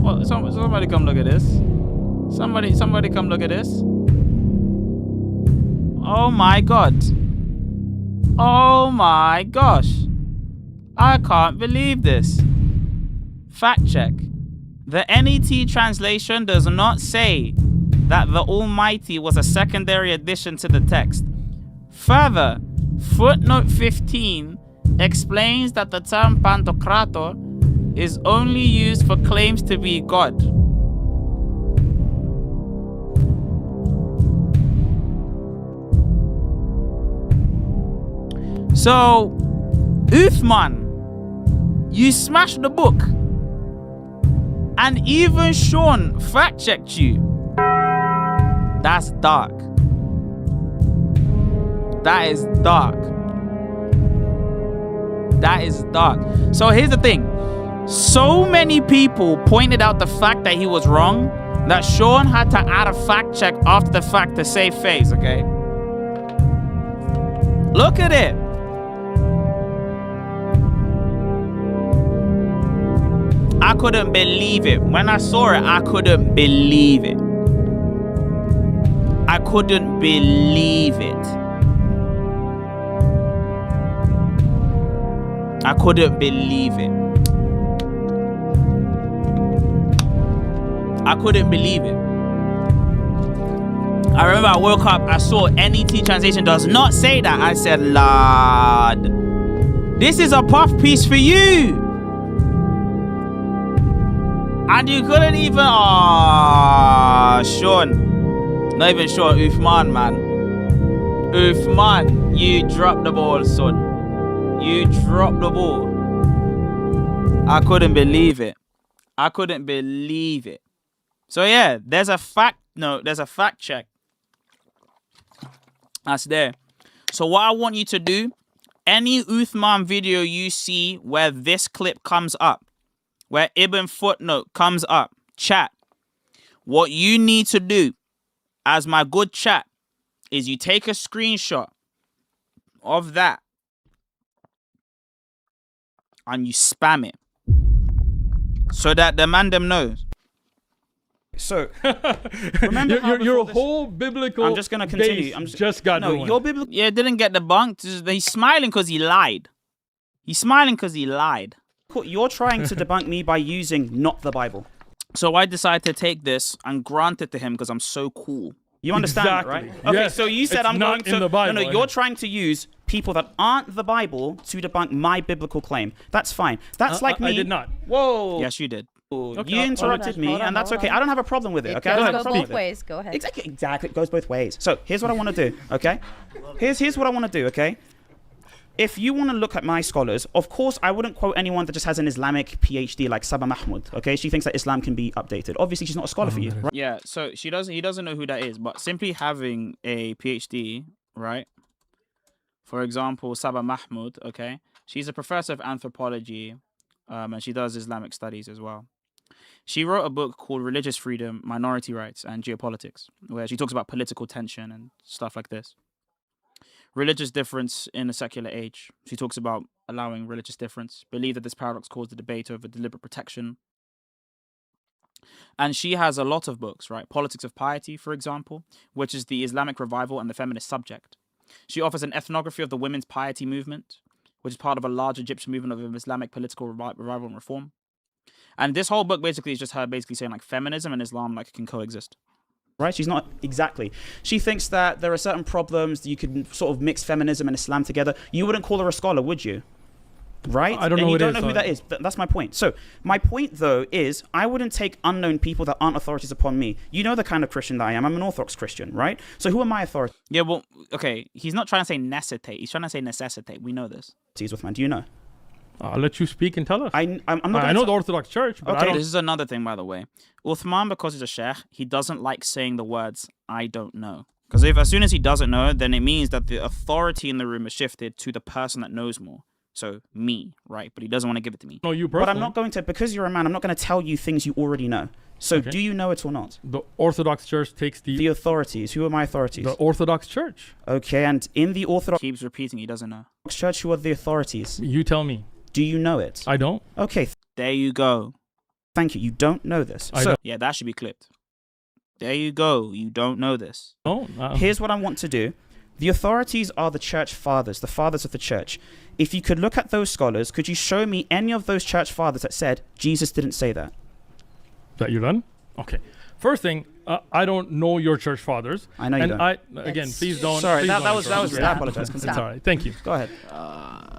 What? Somebody come look at this. Somebody come look at this. Oh my God. Oh my gosh. I can't believe this. Fact check. The NET translation does not say that the Almighty was a secondary addition to the text. Further, footnote 15 explains that the term Pantokrator is only used for claims to be God. So, Uthman, you smashed the book. And even Sean fact-checked you. That's dark. That is dark. That is dark. So here's the thing. So many people pointed out the fact that he was wrong that Sean had to add a fact check after the fact to save face, okay? Look at it. I couldn't believe it. When I saw it, I couldn't believe it. I couldn't believe it. I couldn't believe it. I couldn't believe it. I remember I woke up, I saw NET translation does not say that. I said, Lord, this is a puff piece for you. And you couldn't even, Sean. Not even Sean, Uthman, man. Uthman, you dropped the ball, son. You dropped the ball. I couldn't believe it. I couldn't believe it. So yeah, there's a fact check. That's there. So what I want you to do, any Uthman video you see where this clip comes up, where Ibn footnote comes up, chat, what you need to do as my good chat is you take a screenshot of that and you spam it so that the man them knows. So, remember how your before this- whole biblical I'm just gonna continue. base I'm just- just got No, ruined. your biblical. Yeah, didn't get debunked. He's smiling because he lied. He's smiling because he lied. You're trying to debunk me by using not the Bible. So I decided to take this and grant it to him because I'm so cool. You understand that, right? Exactly. Okay, Yes, so you said it's I'm not going to... in the Bible. No, you're trying to use people that aren't the Bible to debunk my biblical claim. That's fine. That's like me... I did not. Whoa. Yes, you did. You interrupted me, and that's okay. I don't have a problem with it, okay? I don't have a Go problem both with it. ways. Go ahead. Exactly. It goes both ways. So here's what I want to do, okay? Here's what I want to do, okay? If you want to look at my scholars, of course, I wouldn't quote anyone that just has an Islamic PhD like Saba Mahmoud, okay? She thinks that Islam can be updated. Obviously, she's not a scholar for you, right? Yeah, so he doesn't know who that is, but simply having a PhD, right? For example, Saba Mahmoud, okay? She's a professor of anthropology, and she does Islamic studies as well. She wrote a book called Religious Freedom, Minority Rights, and Geopolitics, where she talks about political tension and stuff like this. Religious difference in a secular age. She talks about allowing religious difference, believe that this paradox caused a debate over deliberate protection. And she has a lot of books, right? Politics of Piety, for example, which is the Islamic revival and the feminist subject. She offers an ethnography of the women's piety movement, which is part of a large Egyptian movement of Islamic political revival and reform. And this whole book basically is just her basically saying like feminism and Islam like can coexist. Right? She's not exactly. She thinks that there are certain problems that you could sort of mix feminism and Islam together. You wouldn't call her a scholar, would you? Right? I don't know and who you it don't is, know who that is. That's my point. So my point, though, is I wouldn't take unknown people that aren't authorities upon me. You know the kind of Christian that I am. I'm an Orthodox Christian, right? So who are my authorities, Yeah, well, okay. He's not trying to say necessitate. He's trying to say necessitate. We know this. Uthman? Do you know? I'll let you speak and tell us. I'm not I gonna know the Orthodox Church, but I Okay. don't. This is another thing, by the way. Uthman, because he's a sheikh, he doesn't like saying the words, I don't know. Because if as soon as he doesn't know, then it means that the authority in the room is shifted to the person that knows more. So me, right? But he doesn't want to give it to me. know you personally. But I'm not going to, because you're a man, I'm not going to tell you things you already know. So Okay. do you know it or not? The Orthodox Church takes The authorities. Who are my authorities? the Orthodox Church. Okay, and in the Orthodox Keeps repeating he doesn't know. Church, who are the authorities? You tell me. Do you know it? I don't. Okay, There you go. thank you. You don't know this. I So don't. Yeah, that should be clipped. There you go. You don't know this. No. here's what I want to do. The authorities are the church fathers, the fathers of the church. If you could look at those scholars, could you show me any of those church fathers that said Jesus didn't say that? That you're done? Okay. First thing, I don't know your church fathers. I know you and don't. Again, It's- please don't. Sorry, please that don't was interrupt. rude. I apologize. It's Stop. all right. Thank you. Go ahead.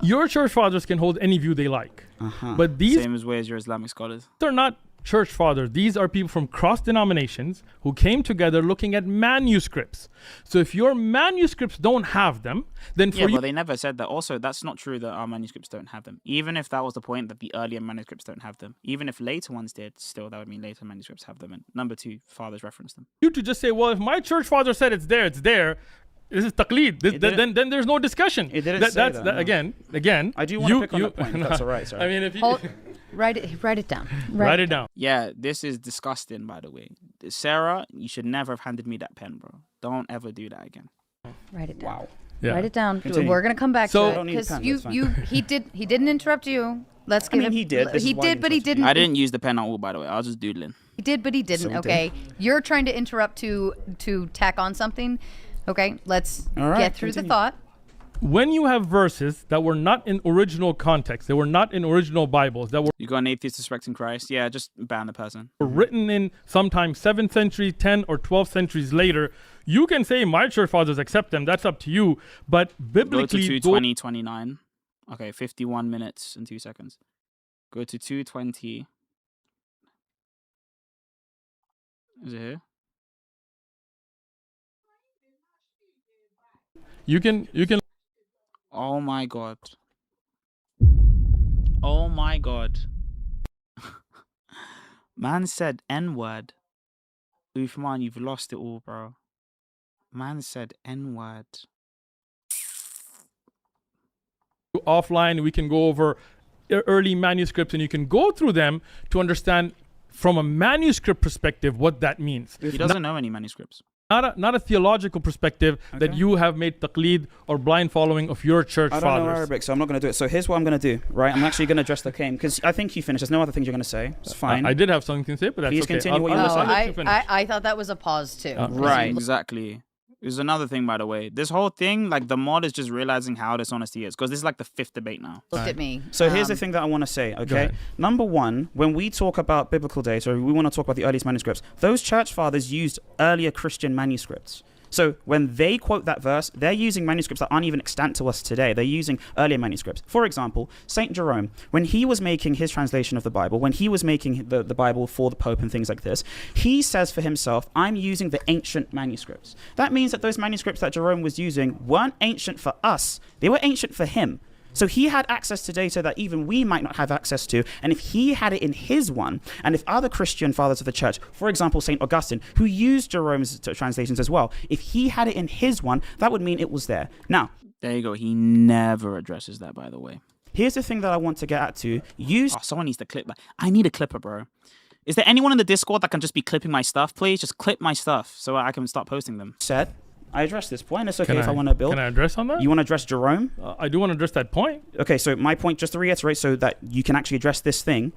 Your church fathers can hold any view they like, Uh-huh. but these Same as way as your Islamic scholars. are not church fathers. These are people from cross denominations who came together looking at manuscripts. So if your manuscripts don't have them, then for Yeah, you, but they never said that. Also, that's not true that our manuscripts don't have them. Even if that was the point that the earlier manuscripts don't have them. Even if later ones did, still that would mean later manuscripts have them. And number two, fathers reference them. to just say, well, if my church father said it's there, it's there. This is taqlid. It didn't- Then there's no discussion. It didn't say that, no. Again. I do want to pick on that point, if that's all right. Sorry. I mean, if you Hold, write it down. write it down. Yeah, this is disgusting, by the way. Sarah, you should never have handed me that pen, bro. Don't ever do that again. Write it down. Wow. Yeah. Write it down. Continue. We're gonna come back So- to I it don't need a pen, because that's fine. he didn't interrupt you. Let's give mean, him. he did. This He is why did, he but he interrupted you. didn't. I didn't use the pen at all, by the way. I was just doodling. He did, but he didn't. So he did. Okay, you're trying to interrupt to tack on something. Okay, let's All right, get through continue. the thought. When you have verses that were not in original context, they were not in original Bibles, that were You got an atheist suspecting Christ? Yeah, just ban the person. written in sometime 7th century, 10 or 12 centuries later, you can say my church fathers accept them. That's up to you. But Go to biblically, 2:20:29. Okay, 51 minutes and 2 seconds. Go to 2:20. Is it here? you can Oh my god. Oh my god. Man said N-word. Uthman, you've lost it all, bro. Man said N-word. offline. We can go over early manuscripts, and you can go through them to understand from a manuscript perspective what that means. He doesn't know any manuscripts. Not a theological perspective that Okay. you have made taqlid or blind following of your church I don't know fathers. Arabic, so I'm not going to do it. So here's what I'm going to do, right? I'm actually going to address the claim because I think you finished. There's no other things you're going to say. It's fine. I did have something to say, but that's Please okay. continue what you Oh, were saying. let you finish. I thought that was a pause too. Right. Exactly. There's another thing, by the way. This whole thing, like the mod is just realizing how dishonest he is, because this is like the 5th debate now. Looked at me. So here's the thing that I want to say, okay? ahead. Number one, when we talk about biblical data, we want to talk about the earliest manuscripts. Those church fathers used earlier Christian manuscripts. So when they quote that verse, they're using manuscripts that aren't even extant to us today. They're using earlier manuscripts. For example, Saint Jerome, when he was making his translation of the Bible, when he was making the Bible for the Pope and things like this, he says for himself, I'm using the ancient manuscripts. That means that those manuscripts that Jerome was using weren't ancient for us. They were ancient for him. So he had access to data that even we might not have access to. And if he had it in his one, and if other Christian fathers of the church, for example, St. Augustine, who used Jerome's translations as well, if he had it in his one, that would mean it was there. Now, There you go. He never addresses that, by the way. here's the thing that I want to get at to. Oh, someone needs to clip that. I need a clipper, bro. Is there anyone in the Discord that can just be clipping my stuff, please? Just clip my stuff so I can start posting them. said, I addressed this point. It's okay if I want to build. Can I address on that? You want to address Jerome? I do want to address that point. Okay, so my point, just to reiterate so that you can actually address this thing,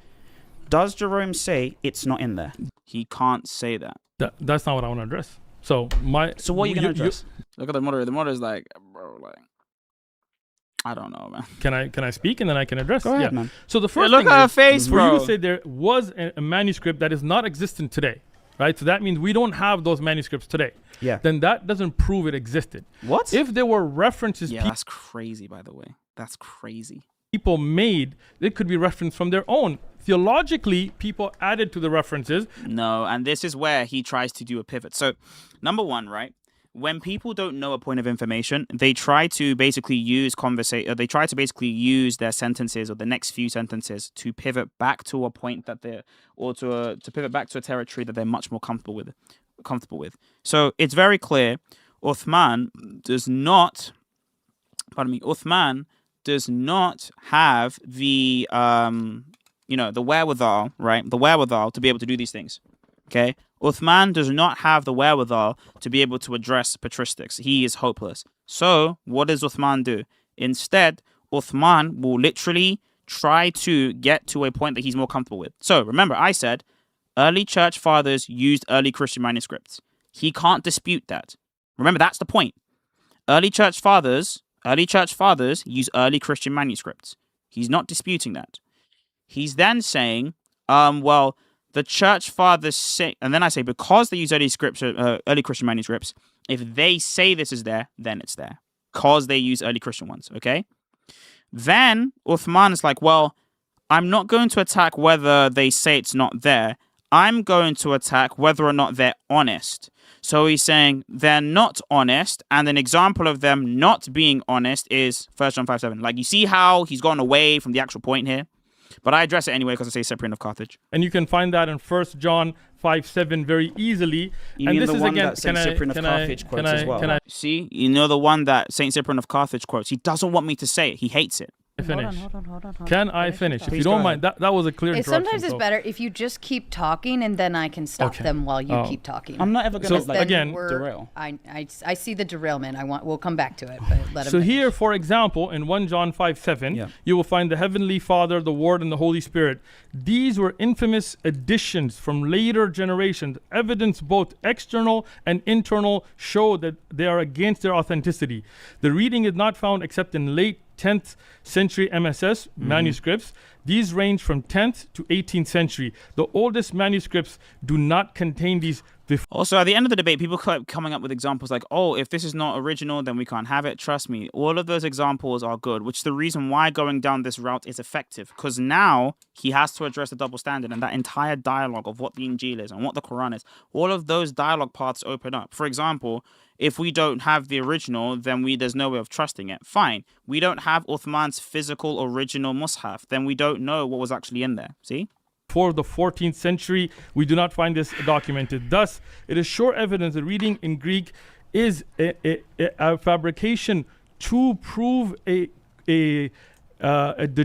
does Jerome say it's not in there? He can't say that. That's not what I want to address. So So what are you going to address? Look at the moderator. The moderator's like, bro, like, I don't know, man. Can I speak and then I can address? Go ahead, man. So the first Look thing at her is, face, for you bro. to say there was a manuscript that is not existent today, right? So that means we don't have those manuscripts today. Yeah. Then that doesn't prove it existed. What? If there were references Yeah, that's crazy, by the way. That's crazy. people made, it could be referenced from their own. Theologically, people added to the references. No, and this is where he tries to do a pivot. So, number one, right? When people don't know a point of information, they try to basically use they try to basically use their sentences or the next few sentences to pivot back to a point that they're, or to pivot back to a territory that they're much more comfortable with. So it's very clear, Uthman does not have the the wherewithal, right? The wherewithal to be able to do these things. Okay? Uthman does not have the wherewithal to be able to address patristics. He is hopeless. So, what does Uthman do? Instead, Uthman will literally try to get to a point that he's more comfortable with. So, remember, I said early church fathers used early Christian manuscripts. He can't dispute that. Remember, that's the point. Early church fathers use early Christian manuscripts. He's not disputing that. He's then saying, the church fathers say, and then I say, because they use early Christian manuscripts, if they say this is there, then it's there. Because they use early Christian ones, okay? Then Uthman is like, well, I'm not going to attack whether they say it's not there. I'm going to attack whether or not they're honest. So he's saying they're not honest, and an example of them not being honest is 1 John 5:7. Like, you see how he's gone away from the actual point here? But I address it anyway because I say Cyprian of Carthage. And you can find that in 1 John 5:7 very easily. You and mean this the is one again, that Saint Cyprian of Carthage quotes as well? See, you know the one that Saint Cyprian of Carthage quotes. He doesn't want me to say it. He hates it. Finish. Hold on. Can I finish? If Please you go don't ahead. mind, that was a clear interruption. Sometimes it's so- better if you just keep talking and then I can stop Okay. them while you Oh. keep talking. I'm not ever going So, to again, derail. I see the derailment. We'll come back to it, but let him So finish. here, for example, in 1 John 5:7, Yeah. you will find the Heavenly Father, the Word, and the Holy Spirit. These were infamous additions from later generations. Evidence both external and internal show that they are against their authenticity. The reading is not found except in late 10th century MSS manuscripts. These range from 10th to 18th century. The oldest manuscripts do not contain these before. Also, at the end of the debate, people kept coming up with examples like, oh, if this is not original, then we can't have it. Trust me, all of those examples are good, which is the reason why going down this route is effective. Because now he has to address the double standard, and that entire dialogue of what the Injil is and what the Quran is, all of those dialogue paths open up. For example, if we don't have the original, then there's no way of trusting it. Fine. We don't have Uthman's physical original Mus'haf, then we don't know what was actually in there. See? For the 14th century, we do not find this documented. Thus, it is sure evidence that reading in Greek is a fabrication to prove the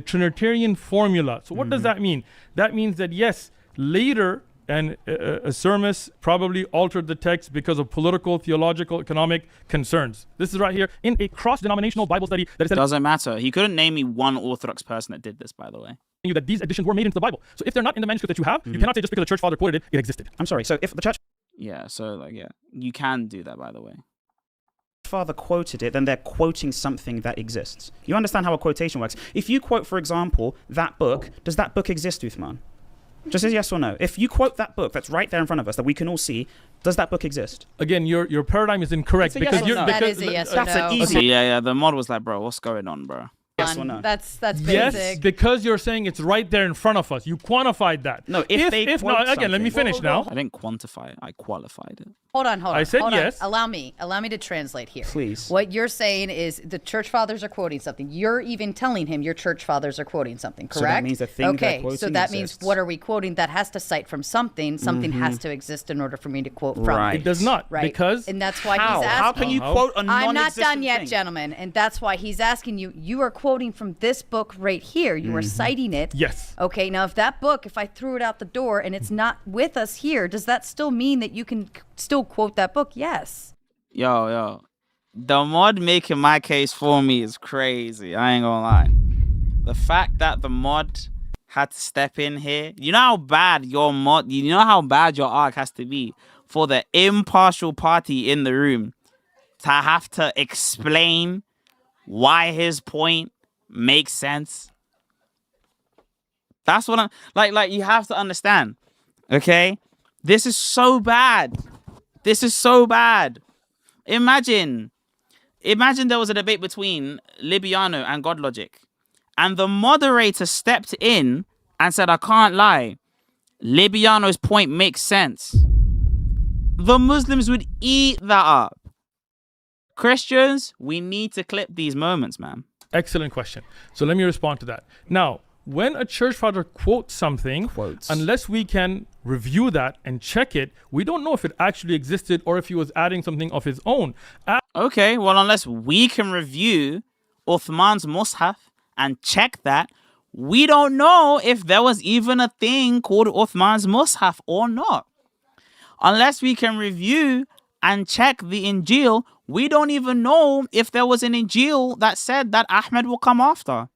Trinitarian formula. So what does that mean? That means that yes, later, and Sermus probably altered the text because of political, theological, economic concerns. This is right here in a cross-denominational Bible study that is telling Doesn't matter. He couldn't name me one Orthodox person that did this, by the way. you that these additions were made into the Bible. So if they're not in the manuscript that you have, you cannot say just because the church father quoted it, it existed. I'm sorry. So if the church Yeah, so, you can do that, by the way. father quoted it, then they're quoting something that exists. You understand how a quotation works? If you quote, for example, that book, does that book exist, Uthman? Just as yes or no. If you quote that book that's right there in front of us that we can all see, does that book exist? Again, your paradigm is incorrect It's a yes because or no. That is a yes or That's no. an easy Yeah. The mod was like, bro, what's going on, bro? yes or no. That's basic. yes, because you're saying it's right there in front of us. You quantified that. No, if no, quote again, let me something- finish now. I didn't quantify it. I qualified it. Hold on. I said hold yes. On. Allow me to translate here. Please. What you're saying is the church fathers are quoting something. You're even telling him your church fathers are quoting something, correct? So that means the thing they're okay, quoting so that means exists. what are we quoting? That has to cite from something. Something has to exist in order for me to quote from. Right. It does not, Right. because and that's why How? he's asking. How can you How? quote a I'm not non-existent done yet, thing? gentlemen, and that's why he's asking you. You are quoting from this book right here. You are citing it. Yes. Okay. Now, if that book, if I threw it out the door and it's not with us here, does that still mean that you can still quote that book? Yes. Yo. The mod making my case for me is crazy. I ain't gonna lie. The fact that the mod had to step in here. You know how bad your arc has to be for the impartial party in the room to have to explain why his point makes sense. That's what I'm like you have to understand. Okay? This is so bad. This is so bad. Imagine there was a debate between Libiano and God Logic, and the moderator stepped in and said, I can't lie, Libiano's point makes sense. The Muslims would eat that up. Christians, we need to clip these moments, man. Excellent question. So let me respond to that. Now, when a church father quotes something, unless we can review that and check it, we don't know if it actually existed or if he was adding something of his own. Okay, well, unless we can review Uthman's Mus'haf and check that, we don't know if there was even a thing called Uthman's Mus'haf or not. Unless we can review and check the Injil, we don't even know if there was an Injil that said that Ahmed will come after.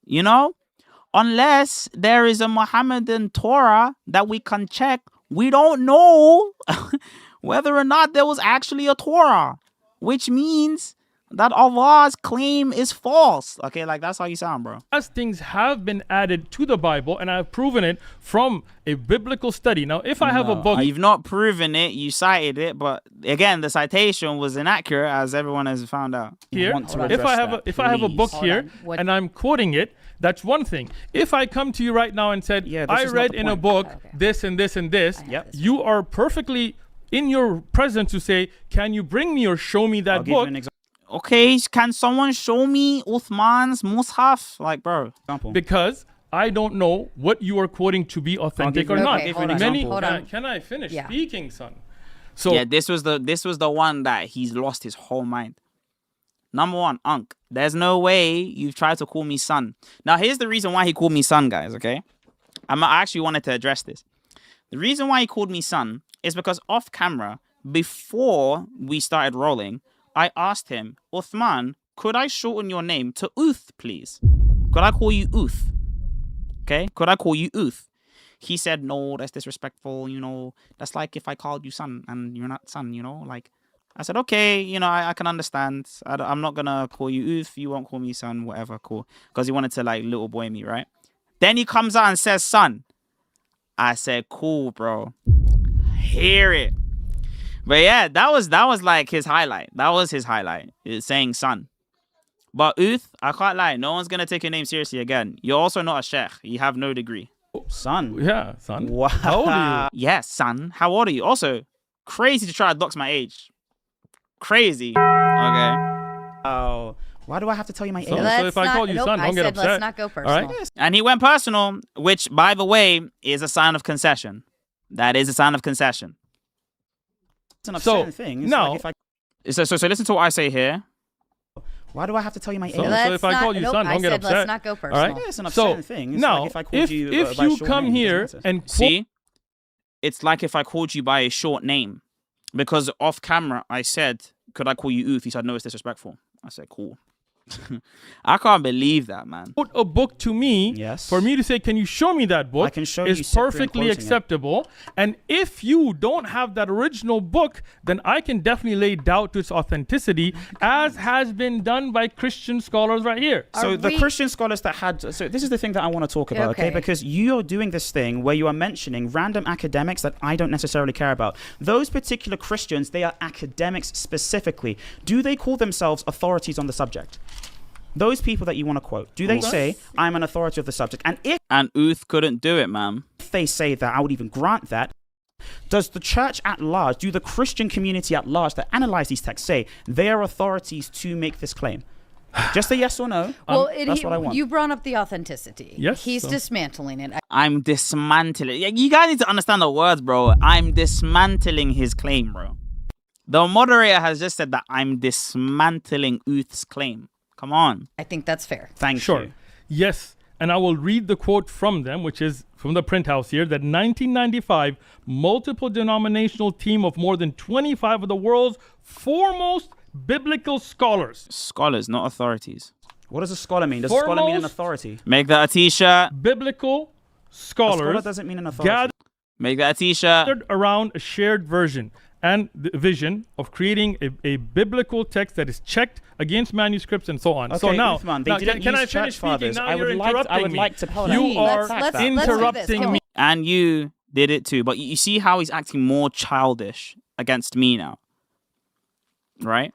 You know? Unless there is a Muhammadan Torah that we can check, we don't know whether or not there was actually a Torah, which means that Allah's claim is false. Okay, like that's how you sound, bro. As things have been added to the Bible, and I've proven it from a biblical study. Now, if I have a book, You've not proven it, you cited it, but again, the citation was inaccurate, as everyone has found out. here, want to if I address have that, if I have a book please. here Hold on. What- and I'm quoting it, that's one thing. If I come to you right now and said, Yeah, this I is not read the in a point. book Okay. this and this and this, Yep. you are perfectly in your presence to say, can you bring me or show me that I'll give you book? an Okay, can someone show me Uthman's Mus'haf? Like, bro. example. Because I don't know what you are quoting to be authentic give or you- not. Okay, hold on. Many, Hold on. can I finish Yeah. speaking, son? So Yeah, this was the one that he's lost his whole mind. Number one, Unc, there's no way you've tried to call me son. Now, here's the reason why he called me son, guys, okay? I actually wanted to address this. The reason why he called me son is because off camera, before we started rolling, I asked him, Uthman, could I shorten your name to Uth, please? Could I call you Uth? Okay, could I call you Uth? He said, no, that's disrespectful, you know, that's like if I called you son and you're not son, you know, like, I said, okay, you know, I can understand. I'm not going to call you Uth. You won't call me son, whatever, cool. Because he wanted to, like, little boy me, right? Then he comes out and says son. I said, cool, bro. Hear it. But yeah, that was like his highlight. That was his highlight. It's saying son. But Uth, I can't lie. No one's going to take your name seriously again. You're also not a sheikh. You have no degree. Son. yeah, son. Wow. How old are you? Yes, son. How old are you? Also, crazy to try to dox my age. Crazy. Okay. Oh, why do I have to tell you my age? So Let's if I not- call you nope, son, I don't get said upset. let's not go All personal. right? And he went personal, which, by the way, is a sign of concession. That is a sign of concession. It's an So, upsetting thing. It's now- like if I, So listen to what I say here. why do I have to tell you my age? So Let's if I not- call you nope, son, I don't get said upset. let's not go All personal. right? Yeah, it's an So upsetting thing. It's now, like if I called you if by a you short come name, it here doesn't matter. and quote, See? It's like if I called you by a short name. Because off camera, I said, could I call you Uth? He said, no, it's disrespectful. I said, cool. I can't believe that, man. Quote a book to me, Yes. for me to say, can you show me that book? I can show is you Cyprian perfectly quoting it. acceptable. And if you don't have that original book, then I can definitely lay doubt to its authenticity, as has been done by Christian scholars right here. So Are the we- Christian scholars that had, so this is the thing that I want to talk about, okay? Okay. Because you're doing this thing where you are mentioning random academics that I don't necessarily care about. Those particular Christians, they are academics specifically. Do they call themselves authorities on the subject? Those people that you want to quote, do they say, I'm an authority of the subject? And if And Uth couldn't do it, man. they say that, I would even grant that. Does the church at large, do the Christian community at large that analyze these texts say they are authorities to make this claim? Just a yes or no. Well, that's what I want. you brought up the authenticity. Yes, He's so- dismantling it. I'm dismantling. You guys need to understand the words, bro. I'm dismantling his claim, bro. The moderator has just said that I'm dismantling Uth's claim. Come on. I think that's fair. Thank Sure. you. Yes. And I will read the quote from them, which is from the print house here, that 1995 multiple denominational team of more than 25 of the world's foremost biblical scholars. Scholars, not authorities. What does a scholar mean? Does a scholar mean an Foremost- authority? Make that a t-shirt. Biblical A scholar scholars doesn't mean an authority. Make that a t-shirt. gathered around a shared version and the vision of creating a biblical text that is checked against manuscripts and so on. Okay, so now, Uthman, they now didn't can use I church finish speaking? fathers. Now I you're would like- interrupting I would me. like to- hold on. You are Let's do this. interrupting Go. me. And you did it too. But you see how he's acting more childish against me now. Right?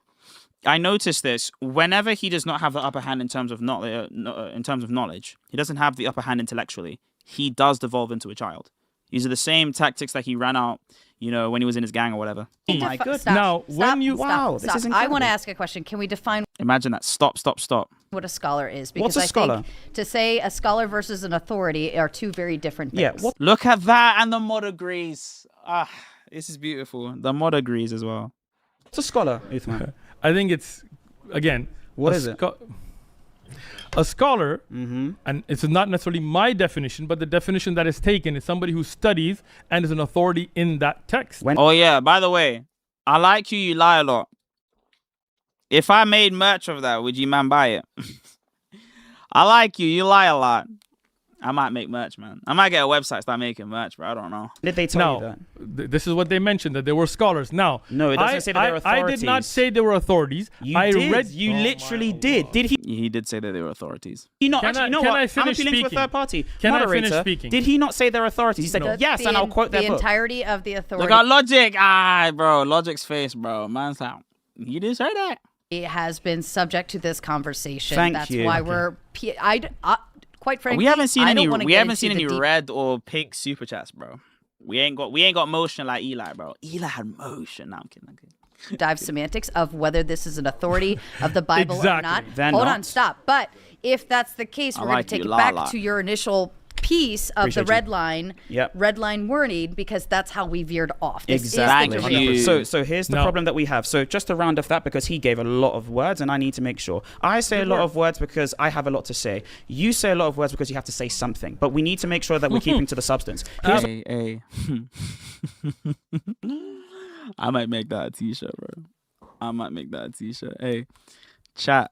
I noticed this whenever he does not have the upper hand in terms of knowledge. He doesn't have the upper hand intellectually. He does devolve into a child. These are the same tactics that he ran out, when he was in his gang or whatever. Oh my goodness. Now, when you- Wow, this is I incredible. want to ask a question. Can we define Imagine that. Stop. what a scholar is? What's Because a I scholar? think to say a scholar versus an authority are two very different things. Yeah, what Look at that, and the mod agrees. This is beautiful. The mod agrees as well. what's a scholar, Uthman? I think it's, again, What a is it? A scholar, Mm-hmm. and it's not necessarily my definition, but the definition that is taken is somebody who studies and is an authority in that text. When- Oh yeah, by the way, I like you lie a lot. If I made merch of that, would you man buy it? I like you lie a lot. I might make merch, man. I might get a website, start making merch, but I don't know. Did they tell you Now, that? this is what they mentioned, that they were scholars. Now, No, it doesn't say that they're I did not authorities. say they were authorities. You I did. read. You Oh literally my did. God. Did he? He did say that they were authorities. He not Can actually? I- You know can what? I I'm finish appealing to a speaking? third party. Can I Moderator, finish speaking? did he not say they're authorities? He said yes, and I'll quote their the book. entirety of the authority. Look at Logic. Bro, Logic's face, bro. Man's like, he didn't say that. It has been subject to this conversation. Thank That's you. why Okay. we're. Quite frankly, We haven't seen I don't any. wanna We get haven't into seen the any deep- red or pink super chats, bro. We ain't got motion like Eli, bro. Eli had motion. No, I'm kidding. dive semantics of whether this is an authority of the Bible or Exactly. not. They're Hold not. on, stop. But if that's the case, I we're going like to take you, it back Lala. to your initial piece of Appreciate the you. red line, Yep. red line wording, because that's how we veered off. This Exactly. Is the Thank derailment. you. So here's the No. problem that we have. So just to round off that, because he gave a lot of words, and I need to make sure I say a lot of words because I have a lot to say. You say a lot of words because you have to say something. But we need to make sure that we're keeping to the substance. Here's Hey. I might make that a t-shirt, bro. I might make that a t-shirt. Hey, chat.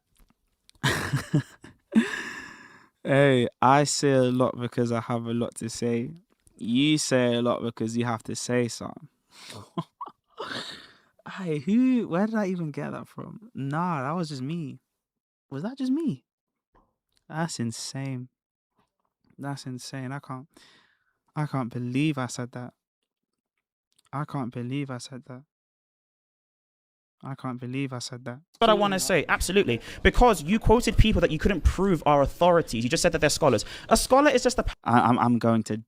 Hey, I say a lot because I have a lot to say. You say a lot because you have to say something. Hey, where did I even get that from? Nah, that was just me. Was that just me? That's insane. That's insane. I can't believe I said that. I can't believe I said that. I can't believe I said that. what I want to say. Absolutely. Because you quoted people that you couldn't prove are authorities. You just said that they're scholars. A scholar is just a I'm going to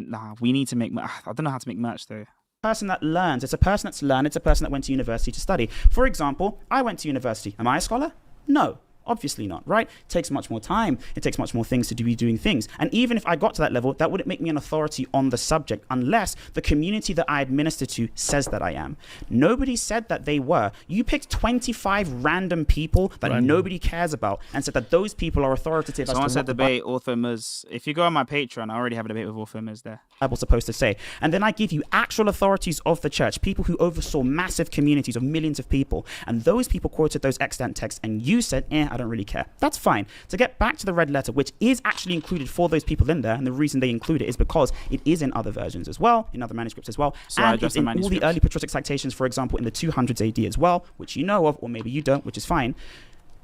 nah, we need to make I don't know how to make merch though. person that learns. It's a person that's learned. It's a person that went to university to study. For example, I went to university. Am I a scholar? No. Obviously not, right? It takes much more time. It takes much more things to be doing things. And even if I got to that level, that wouldn't make me an authority on the subject unless the community that I administer to says that I am. Nobody said that they were. You picked 25 random people that nobody cares about and said that those people are authoritative. Someone as to said what the debate author Muz. If you go on my Patreon, I already have a debate with author Muz there. Bible's supposed to say. And then I give you actual authorities of the church, people who oversaw massive communities of millions of people. And those people quoted those extant texts. And you said, I don't really care. That's fine. To get back to the red letter, which is actually included for those people in there, and the reason they include it is because it is in other versions as well, in other manuscripts as well, So and it's in all the early patriotic citations, for example, in the 200s AD as well, which you know of, or maybe you don't, which is fine.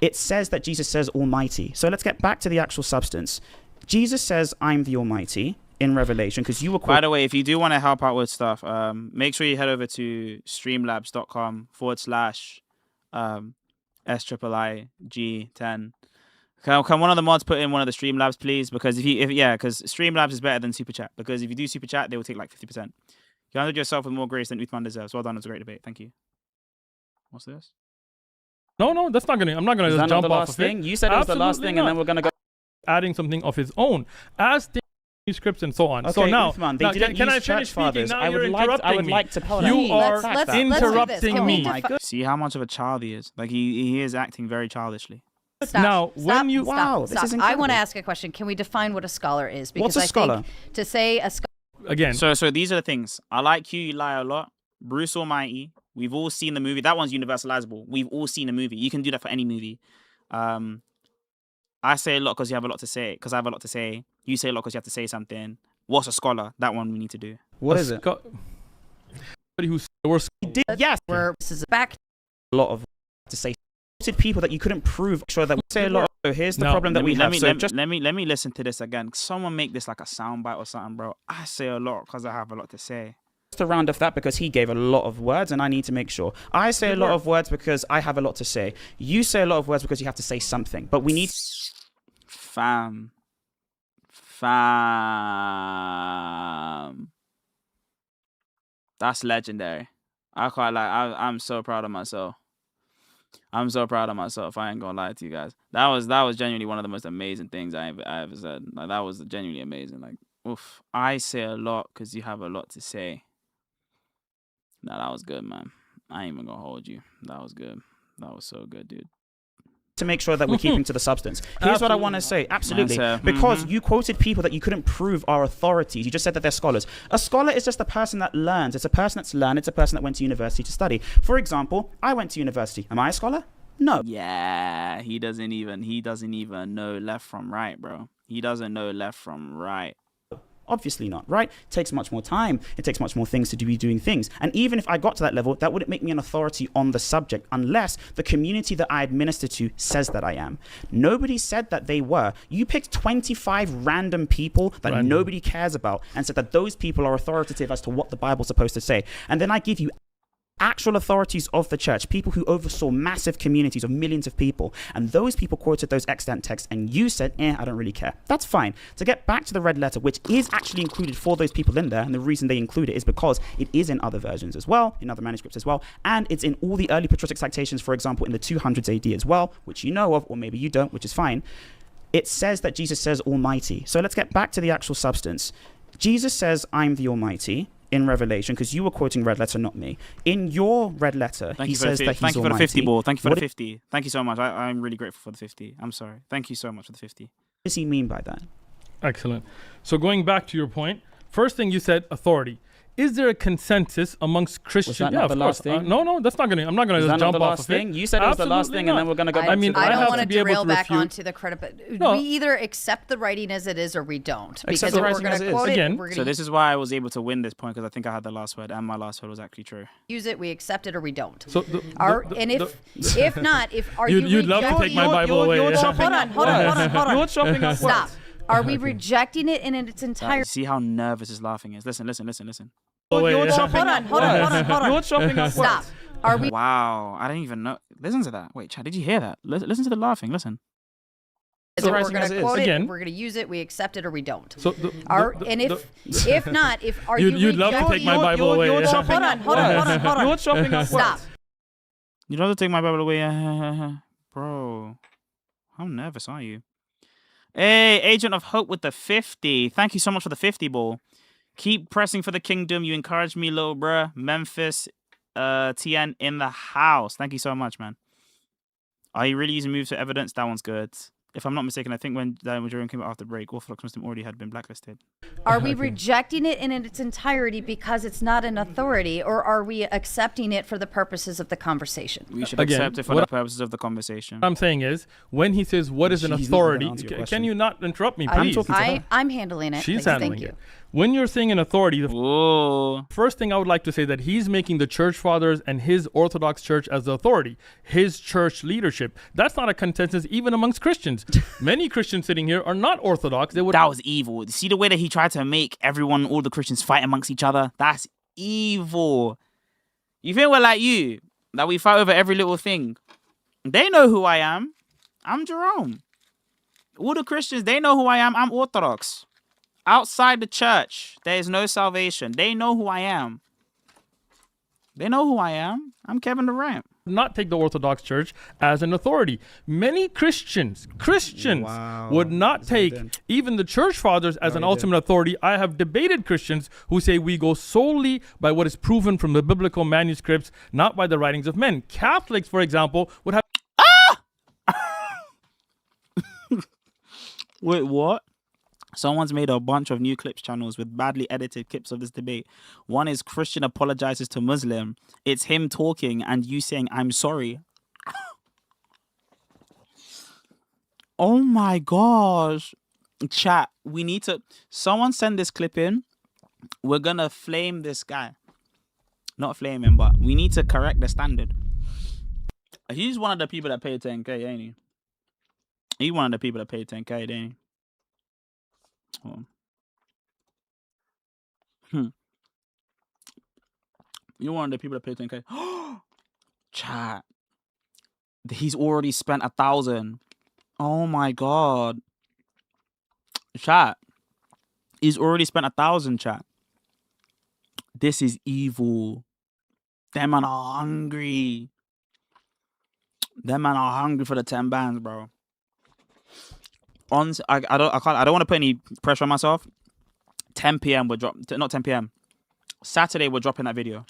It says that Jesus says Almighty. So let's get back to the actual substance. Jesus says, I'm the Almighty in Revelation, because you were By the way, if you do want to help out with stuff, make sure you head over to streamlabs.com/SIIIG10. Can one of the mods put in one of the Streamlabs, please? Because because Streamlabs is better than Super Chat. Because if you do Super Chat, they will take like 50%. You handled yourself with more grace than Uthman deserves. Well done. It was a great debate. Thank you. What's this? No, that's not gonna. I'm not gonna Is just that not jump the off last of thing? it. You said it was the last Absolutely thing, and then not. we're going to go. Adding something of his own as the manuscripts and so on. Okay, so now, Uthman, they now didn't can use I finish church fathers. speaking? Now I you're would interrupting me. like to. Hold on. You are let's do this. interrupting Can we me. My God. See how much of a child he is. Like he is acting very childishly. Stop, Now, when you- Wow, this is I incredible. want to ask a question. Can we define what a scholar is? Because What's a scholar? I think to say a scholar Again, So these are the things. I like you lie a lot. Bruce Almighty. We've all seen the movie. That one's universalizable. We've all seen a movie. You can do that for any movie. I say a lot because you have a lot to say. Because I have a lot to say. You say a lot because you have to say something. What's a scholar? That one we need to do. What is it? Somebody who's worse. Yes. where this is back A lot of to say people that you couldn't prove. Sure that we say a lot. So here's the No, problem that we have. So just let me listen to this again. Someone make this like a soundbite or something, bro. I say a lot because I have a lot to say. to round off that, because he gave a lot of words and I need to make sure. I say a lot of words because I have a lot to say. You say a lot of words because you have to say something. But we need Fam. That's legendary. I can't lie. I'm so proud of myself. I'm so proud of myself. I ain't gonna lie to you guys. That was genuinely one of the most amazing things I ever said. Like that was genuinely amazing. Like, oof. I say a lot because you have a lot to say. Nah, that was good, man. I ain't even gonna hold you. That was good. That was so good, dude. to make sure that we're keeping to the substance. Here's what I want to say. Absolutely. Because you quoted people that you couldn't prove are authorities. You just said that they're scholars. A scholar is just a person that learns. It's a person that's learned. It's a person that went to university to study. For example, I went to university. Am I a scholar? No. Yeah, he doesn't even know left from right, bro. He doesn't know left from right. Obviously not, right? It takes much more time. It takes much more things to be doing things. And even if I got to that level, that wouldn't make me an authority on the subject unless the community that I administer to says that I am. Nobody said that they were. You picked 25 random people that nobody cares about and said that those people are authoritative as to what the Bible's supposed to say. And then I give you actual authorities of the church, people who oversaw massive communities of millions of people, and those people quoted those extant texts, and you said, I don't really care. That's fine. To get back to the red letter, which is actually included for those people in there, and the reason they include it is because it is in other versions as well, in other manuscripts as well, and it's in all the early patriotic citations, for example, in the 200s AD as well, which you know of, or maybe you don't, which is fine. It says that Jesus says Almighty. So let's get back to the actual substance. Jesus says, I'm the Almighty, in Revelation, because you were quoting red letter, not me. In your red letter, he says that he's Thank you for the Almighty. 50 ball. Thank you for the 50. Thank you so much. I'm really grateful for the 50. I'm sorry. Thank you so much for the 50. What does he mean by that? Excellent. So going back to your point, first thing you said, authority. Is there a consensus amongst Christians? that not the last thing? No, that's not gonna. I'm not gonna Is just that not jump the off last of thing? it. You said it was the last Absolutely thing, and not. then we're going to go back I mean, to I I have don't to want to be able derail to back refute. onto the credit. No. We either accept the writing as it is or we don't. Because Accept if the we're writing going as to it is. quote Again, it, we're So going to this is why I was able to win this point, because I think I had the last word, and my last word was actually true. use it, we accept it or we don't. So If not, are You'd you love to take my rejecting- Bible away. Hold on. You're chopping up Stop. words. Are we rejecting it in its entirety? See how nervous his laughing is. Listen. away. You're Yeah. chopping Hold on. You're chopping up Stop. words. Are we Wow, I didn't even know. Listen to that. Wait, Chad, did you hear that? Listen to the laughing. Listen. if we're writing going as it to is. quote it, Again. we're going to use it, we accept it or we don't. So If not, are You'd you love to take my rejecting- Bible away. You're Yeah. chopping up Hold on. You're chopping up Stop. words. You don't have to take my Bible away. Bro, how nervous are you? Hey, Agent of Hope with the 50. Thank you so much for the 50 ball. Keep pressing for the kingdom. You encouraged me, little bruh. Memphis, TN in the house. Thank you so much, man. Are you really using moves for evidence? That one's good. If I'm not mistaken, I think when Jerome came out after break, Orthodox Muslim already had been blacklisted. Are we rejecting it in its entirety because it's not an authority, or are we accepting it for the purposes of the conversation? We should Again, accept it for the purposes of the conversation. What I'm saying is, when he says, what is an She's not gonna authority, answer your can question. you not interrupt me, I'm please? talking to her. I'm handling it. She's Please. handling Thank it. you. When you're saying an authority, the Whoa. first thing I would like to say that he's making the church fathers and his Orthodox church as the authority, his church leadership. That's not a consensus even amongst Christians. Many Christians sitting here are not Orthodox. They would That was evil. See the way that he tried to make everyone, all the Christians, fight amongst each other? That's evil. You think we're like you, that we fight over every little thing? They know who I am. I'm Jerome. All the Christians, they know who I am. I'm Orthodox. Outside the church, there is no salvation. They know who I am. They know who I am. I'm Kevin Durant. not take the Orthodox Church as an authority. Many Christians Wow. would not That's what he take did. even the church fathers as an ultimate authority. I have debated Christians who say we go solely by what is proven from the biblical manuscripts, not by the writings of men. Catholics, for example, would have Wait, what? Someone's made a bunch of new clips channels with badly edited clips of this debate. One is Christian apologizes to Muslim. It's him talking and you saying, I'm sorry. Oh my gosh. Chat, we need to... Someone send this clip in. We're gonna flame this guy. Not flame him, but we need to correct the standard. He's one of the people that paid 10K, ain't he? He's one of the people that paid 10K, ain't he? Hold on. You're one of the people that paid 10K. Chat. He's already spent 1,000. Oh my god. Chat. He's already spent 1,000, chat. This is evil. Them man are hungry. Them man are hungry for the 10 bands, bro. I don't want to put any pressure on myself. 10 p.m. we're not 10 p.m. Saturday we're dropping that video.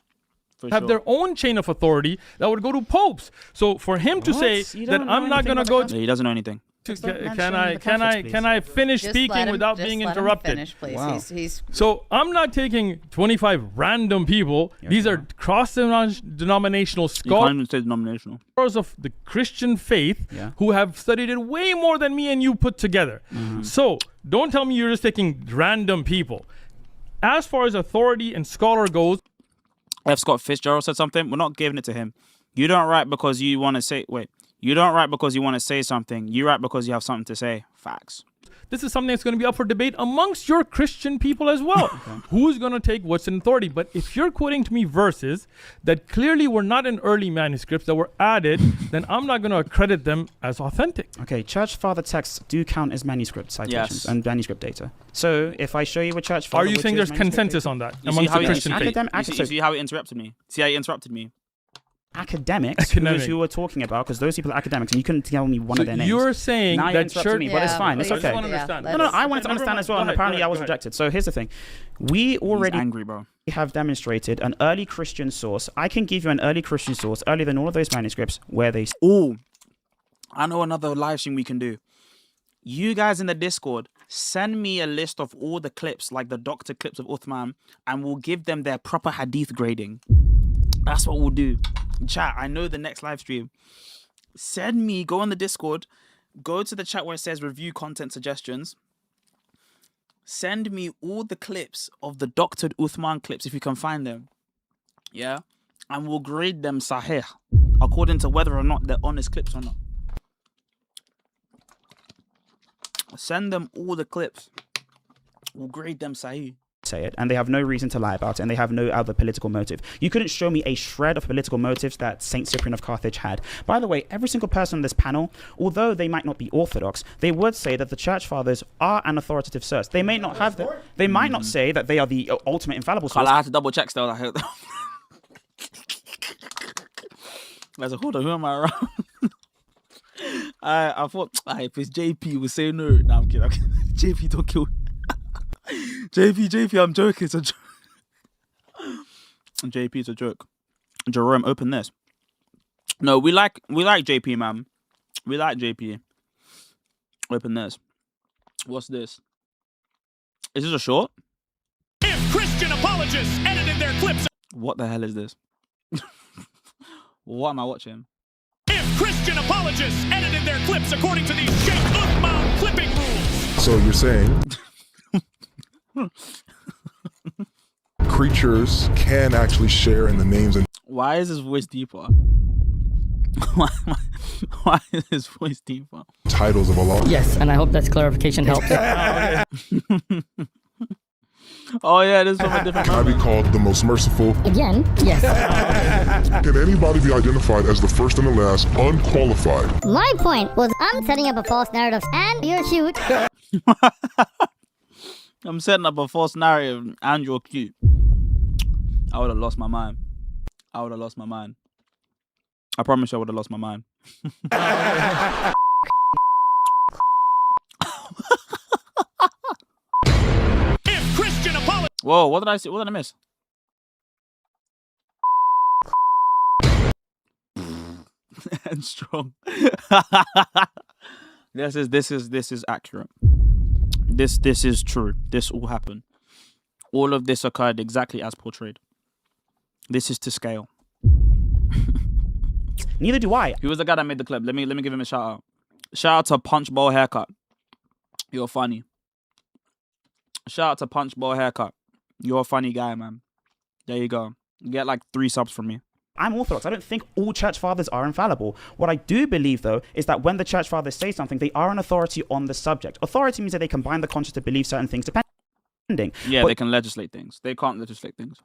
For have sure. their own chain of authority that would go to popes. So for him to say You that don't know I'm not anything going to about go the to Yeah, he doesn't know anything. Just don't mention can the I Catholics, can I finish Just speaking let him- without just being let him interrupted? finish, please. Wow. He's So I'm not taking 25 random people. Yeah, These you are cross-denominational You scholars can't even say denominational. of the Christian faith Yeah. who have studied it way more than me and you put together. So don't tell me you're just taking random people. As far as authority and scholar goes, F. Scott Fitzgerald said something. We're not giving it to him. You don't write because you want to say... Wait. You don't write because you want to say something. You write because you have something to say. Facts. this is something that's going to be up for debate amongst your Christian people as well. Who's going to take what's in authority? But if you're quoting to me verses that clearly were not in early manuscripts that were added, then I'm not going to accredit them as authentic. Okay, church father texts do count as manuscript citations Yes. and manuscript data. So if I show you a church father, Are you which saying is there's manuscript consensus data- on that You see amongst how the he- Christian you- faith? Academic- You see how he interrupted me? See how he interrupted me? academics, Academic. who we're talking about, because those people are academics, and you couldn't tell me one So of their names. you're saying Now you that interrupted church... me, but it's fine. It's please. I just okay. want to understand. Yeah, No, let's- I wanted to Okay, never understand mind. as well, Go and ahead, apparently go I was ahead. rejected. So here's the thing. We He's already angry, bro. have demonstrated an early Christian source. I can give you an early Christian source, earlier than all of those manuscripts, where they... Oh, I know another live stream we can do. You guys in the Discord, send me a list of all the clips, like the doctor clips of Uthman, and we'll give them their proper hadith grading. That's what we'll do. Chat, I know the next live stream. Send me, go on the Discord, go to the chat where it says review content suggestions. Send me all the clips of the doctored Uthman clips, if you can find them. Yeah? And we'll grade them sahih, according to whether or not they're honest clips or not. Send them all the clips. We'll grade them sahih. say it, and they have no reason to lie about it, and they have no other political motive. You couldn't show me a shred of political motives that Saint Cyprian of Carthage had. By the way, every single person on this panel, although they might not be orthodox, they would say that the church fathers are an authoritative source. They may not have that. They might not say that they are the ultimate infallible source. I had to double check still. I was like, hold on, who am I around? I thought, if it's JP, we'll say no. No, I'm kidding. JP, don't kill me. JP, I'm joking. It's a joke. JP, it's a joke. Jerome, open this. No, we like JP, man. We like JP. Open this. What's this? Is this a short? If Christian apologists edited their clips. What the hell is this? What am I watching? If Christian apologists edited their clips according to these Sheikh Uthman clipping rules. So you're saying creatures can actually share in the names and Why is his voice deeper? Why is his voice deeper? titles of Allah? Yes, and I hope that clarification helps. Oh yeah, this is from a different Can I be movie. called the most merciful? Again, yes. Can anybody be identified as the first and the last, unqualified? My point was I'm setting up a false narrative and you're cute. I'm setting up a false narrative and you're cute. I would have lost my mind. I would have lost my mind. I promise you I would have lost my mind. If Christian apologists. Whoa, what did I see? What did I miss? And strong. This is accurate. This is true. This all happened. All of this occurred exactly as portrayed. This is to scale. Neither do I. Who was the guy that made the clip? Let me give him a shout out. Shout out to Punch Bowl Haircut. You're funny. Shout out to Punch Bowl Haircut. You're a funny guy, man. There you go. You get like 3 subs from me. I'm Orthodox. I don't think all church fathers are infallible. What I do believe, though, is that when the church fathers say something, they are an authority on the subject. Authority means that they combine the conscience to believe certain things depending. Yeah, But they can legislate things. They can't legislate things.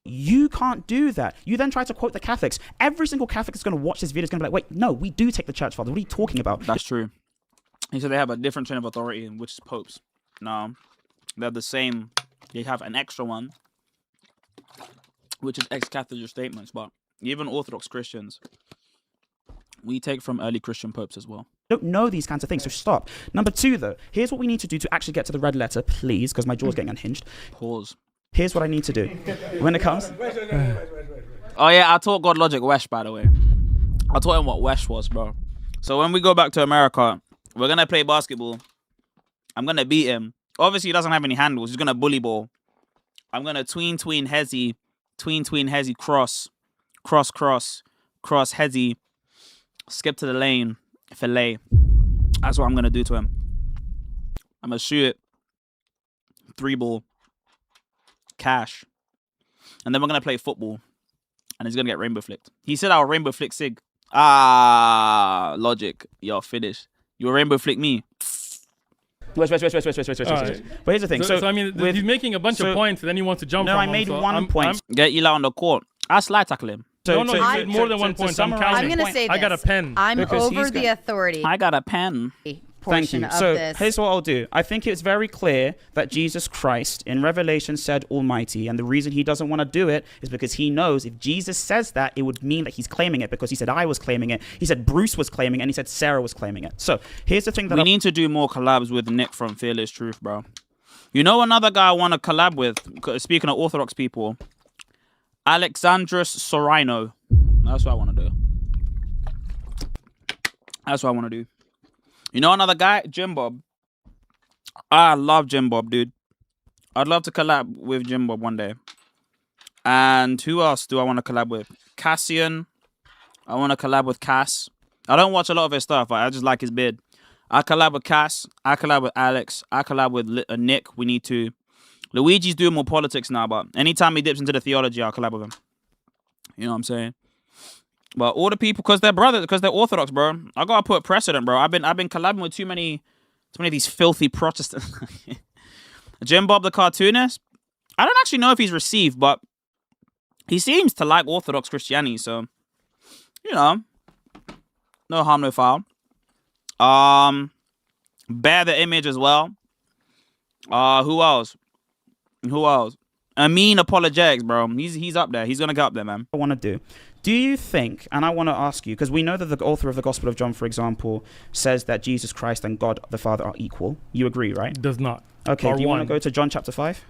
you can't do that. You then try to quote the Catholics. Every single Catholic is going to watch this video is going to be like, wait, no, we do take the church fathers. What are you talking about? That's true. He said they have a different chain of authority, which is popes. No, they're the same. They have an extra one, which is ex-Catholic statements. But even Orthodox Christians, we take from early Christian popes as well. Don't know these kinds of things, so stop. Number 2, though, here's what we need to do to actually get to the red letter, please, because my jaw's getting unhinged. Pause. Here's what I need to do. When it comes... Oh yeah, I taught God Logic Wesh, by the way. I taught him what Wesh was, bro. So when we go back to America, we're gonna play basketball. I'm gonna beat him. Obviously, he doesn't have any handles. He's gonna bully ball. I'm gonna tween hezzy, cross, hezzy, skip to the lane, fillet. That's what I'm gonna do to him. I'm gonna shoot it. 3 ball. Cash. And then we're gonna play football. And he's gonna get rainbow flicked. He said I'll rainbow flick Sig. Logic. You're finished. You'll rainbow flick me. Wait. Alright. But here's the thing. So I mean, he's making a bunch of points, and then he wants to jump. No, from I them, made so one point. Get Eli on the court. I slide tackle him. No, you I- said more than one point. I'm summarize- counting. I'm going to say this. I got a pen. I'm Because over he's the got- authority I got a pen. Thank portion you. of So this. here's what I'll do. I think it's very clear that Jesus Christ in Revelation said Almighty, and the reason he doesn't want to do it is because he knows if Jesus says that, it would mean that he's claiming it, because he said I was claiming it, he said Bruce was claiming it, and he said Sarah was claiming it. So here's the thing that We need to do more collabs with Nick from Fearless Truth, bro. You know another guy I want to collab with, speaking of Orthodox people, Alexandros Sorino. That's what I want to do. That's what I want to do. You know another guy? Jim Bob. I love Jim Bob, dude. I'd love to collab with Jim Bob one day. And who else do I want to collab with? Cassian. I want to collab with Cass. I don't watch a lot of his stuff. I just like his beard. I collab with Cass. I collab with Alex. I collab with Nick. We need to. Luigi's doing more politics now, but anytime he dips into the theology, I'll collab with him. You know what I'm saying? But all the people, because they're brothers, because they're Orthodox, bro. I gotta put a precedent, bro. I've been collabing with too many of these filthy Protestants. Jim Bob the cartoonist. I don't actually know if he's received, but he seems to like Orthodox Christianity, so you know, no harm, no foul. Bear the Image as well. Who else? Amin Apologetics, bro. He's up there. He's gonna get up there, man. I want to do. Do you think, and I want to ask you, because we know that the author of the Gospel of John, for example, says that Jesus Christ and God the Father are equal. You agree, right? Does not. Okay, Are do you want to one. go to John chapter 5?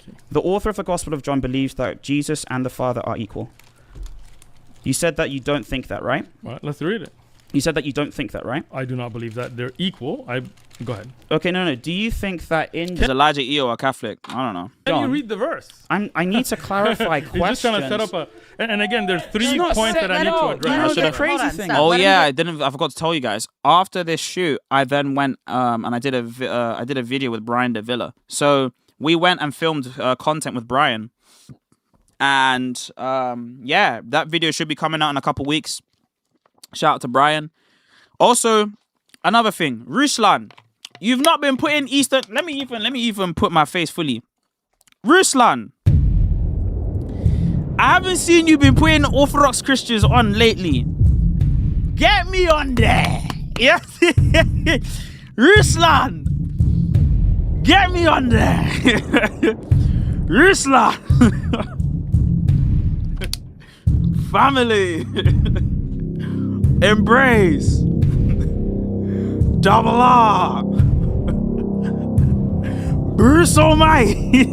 Okay. The author of the Gospel of John believes that Jesus and the Father are equal. You said that you don't think that, right? Well, let's read it. You said that you don't think that, right? I do not believe that they're equal. I Go ahead. Okay, no. Do you think that in Is Elijah Eo a Catholic? I don't know. Can John, you read the verse? I need to clarify questions. You're just trying to set up a. And again, there's three not points set- that I need to no, address. you know, I should've- the crazy Hold on, thing. stop. Oh Let him yeah, get- I forgot to tell you guys. After this shoot, I then went and I did a video with Brian De Villa. So we went and filmed content with Brian, and yeah, that video should be coming out in a couple weeks. Shout out to Brian. Also, another thing, Ruslan, you've not been putting Eastern. Let me even put my face fully. Ruslan, I haven't seen you been putting Orthodox Christians on lately. Get me on there. Yeah. Ruslan. Get me on there. Ruslan. Family. Embrace. Double R. Bruce Almighty.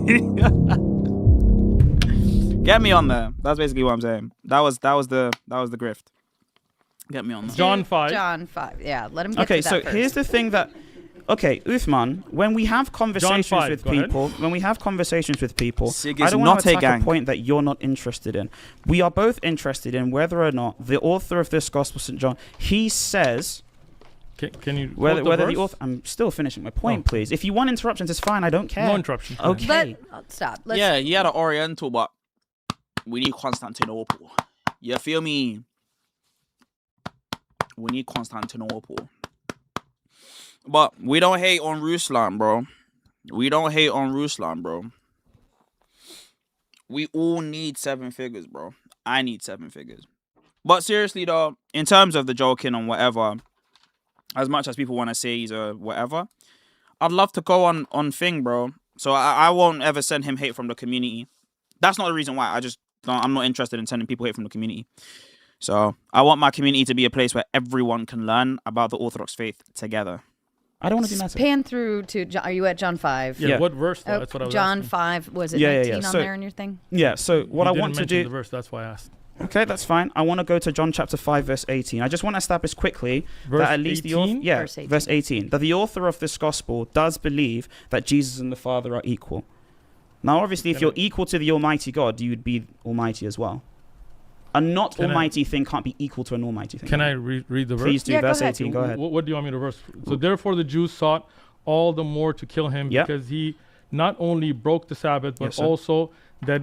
Get me on there. That's basically what I'm saying. That was the grift. Get me on there. John 5. John 5. Yeah, let him get Okay, to that so first. here's the thing that. Okay, Uthman, when we have conversations 5, with go ahead. people, Sig I is don't want not to a attack gang. a point that you're not interested in. We are both interested in whether or not the author of this Gospel, St. John, he says Can you whether quote the the verse? author. I'm still finishing my point, Oh. please. If you want interruptions, it's fine. I don't care. No interruption. Okay. Stop. Let's, Yeah, he had an Oriental, but we need Constantinople. You feel me? We need Constantinople. But we don't hate on Ruslan, bro. We don't hate on Ruslan, bro. We all need 7 figures, bro. I need 7 figures. But seriously, though, in terms of the joking and whatever, as much as people want to say he's a whatever, I'd love to go on thing, bro. So I won't ever send him hate from the community. That's not the reason why. I'm not interested in sending people hate from the community. So I want my community to be a place where everyone can learn about the Orthodox faith together. I don't want to be mad. pan through to. Are you at John 5? Yeah, Yeah. what verse though? Oh, That's what I was John asking. 5. Was it Yeah, 19 on So- there in your thing? Yeah, so what I You want didn't to mention do. the verse, that's why I asked. Okay, that's fine. I want to go to John chapter 5, verse 18. I just want to establish quickly Verse that at least the author, 18? Verse 18. that the author of this gospel does believe that Jesus and the Father are equal. Now, obviously, if Can you're I- equal to the Almighty God, you would be Almighty as well. A not Can I- Almighty thing can't be equal to an Almighty thing. Can I read the verse? Please do, Yeah, go verse ahead. 18. Go ahead. What do you want me to verse? So therefore the Jews sought all the more to kill him Yep. because he not only broke the Sabbath, but Yes, sir. also that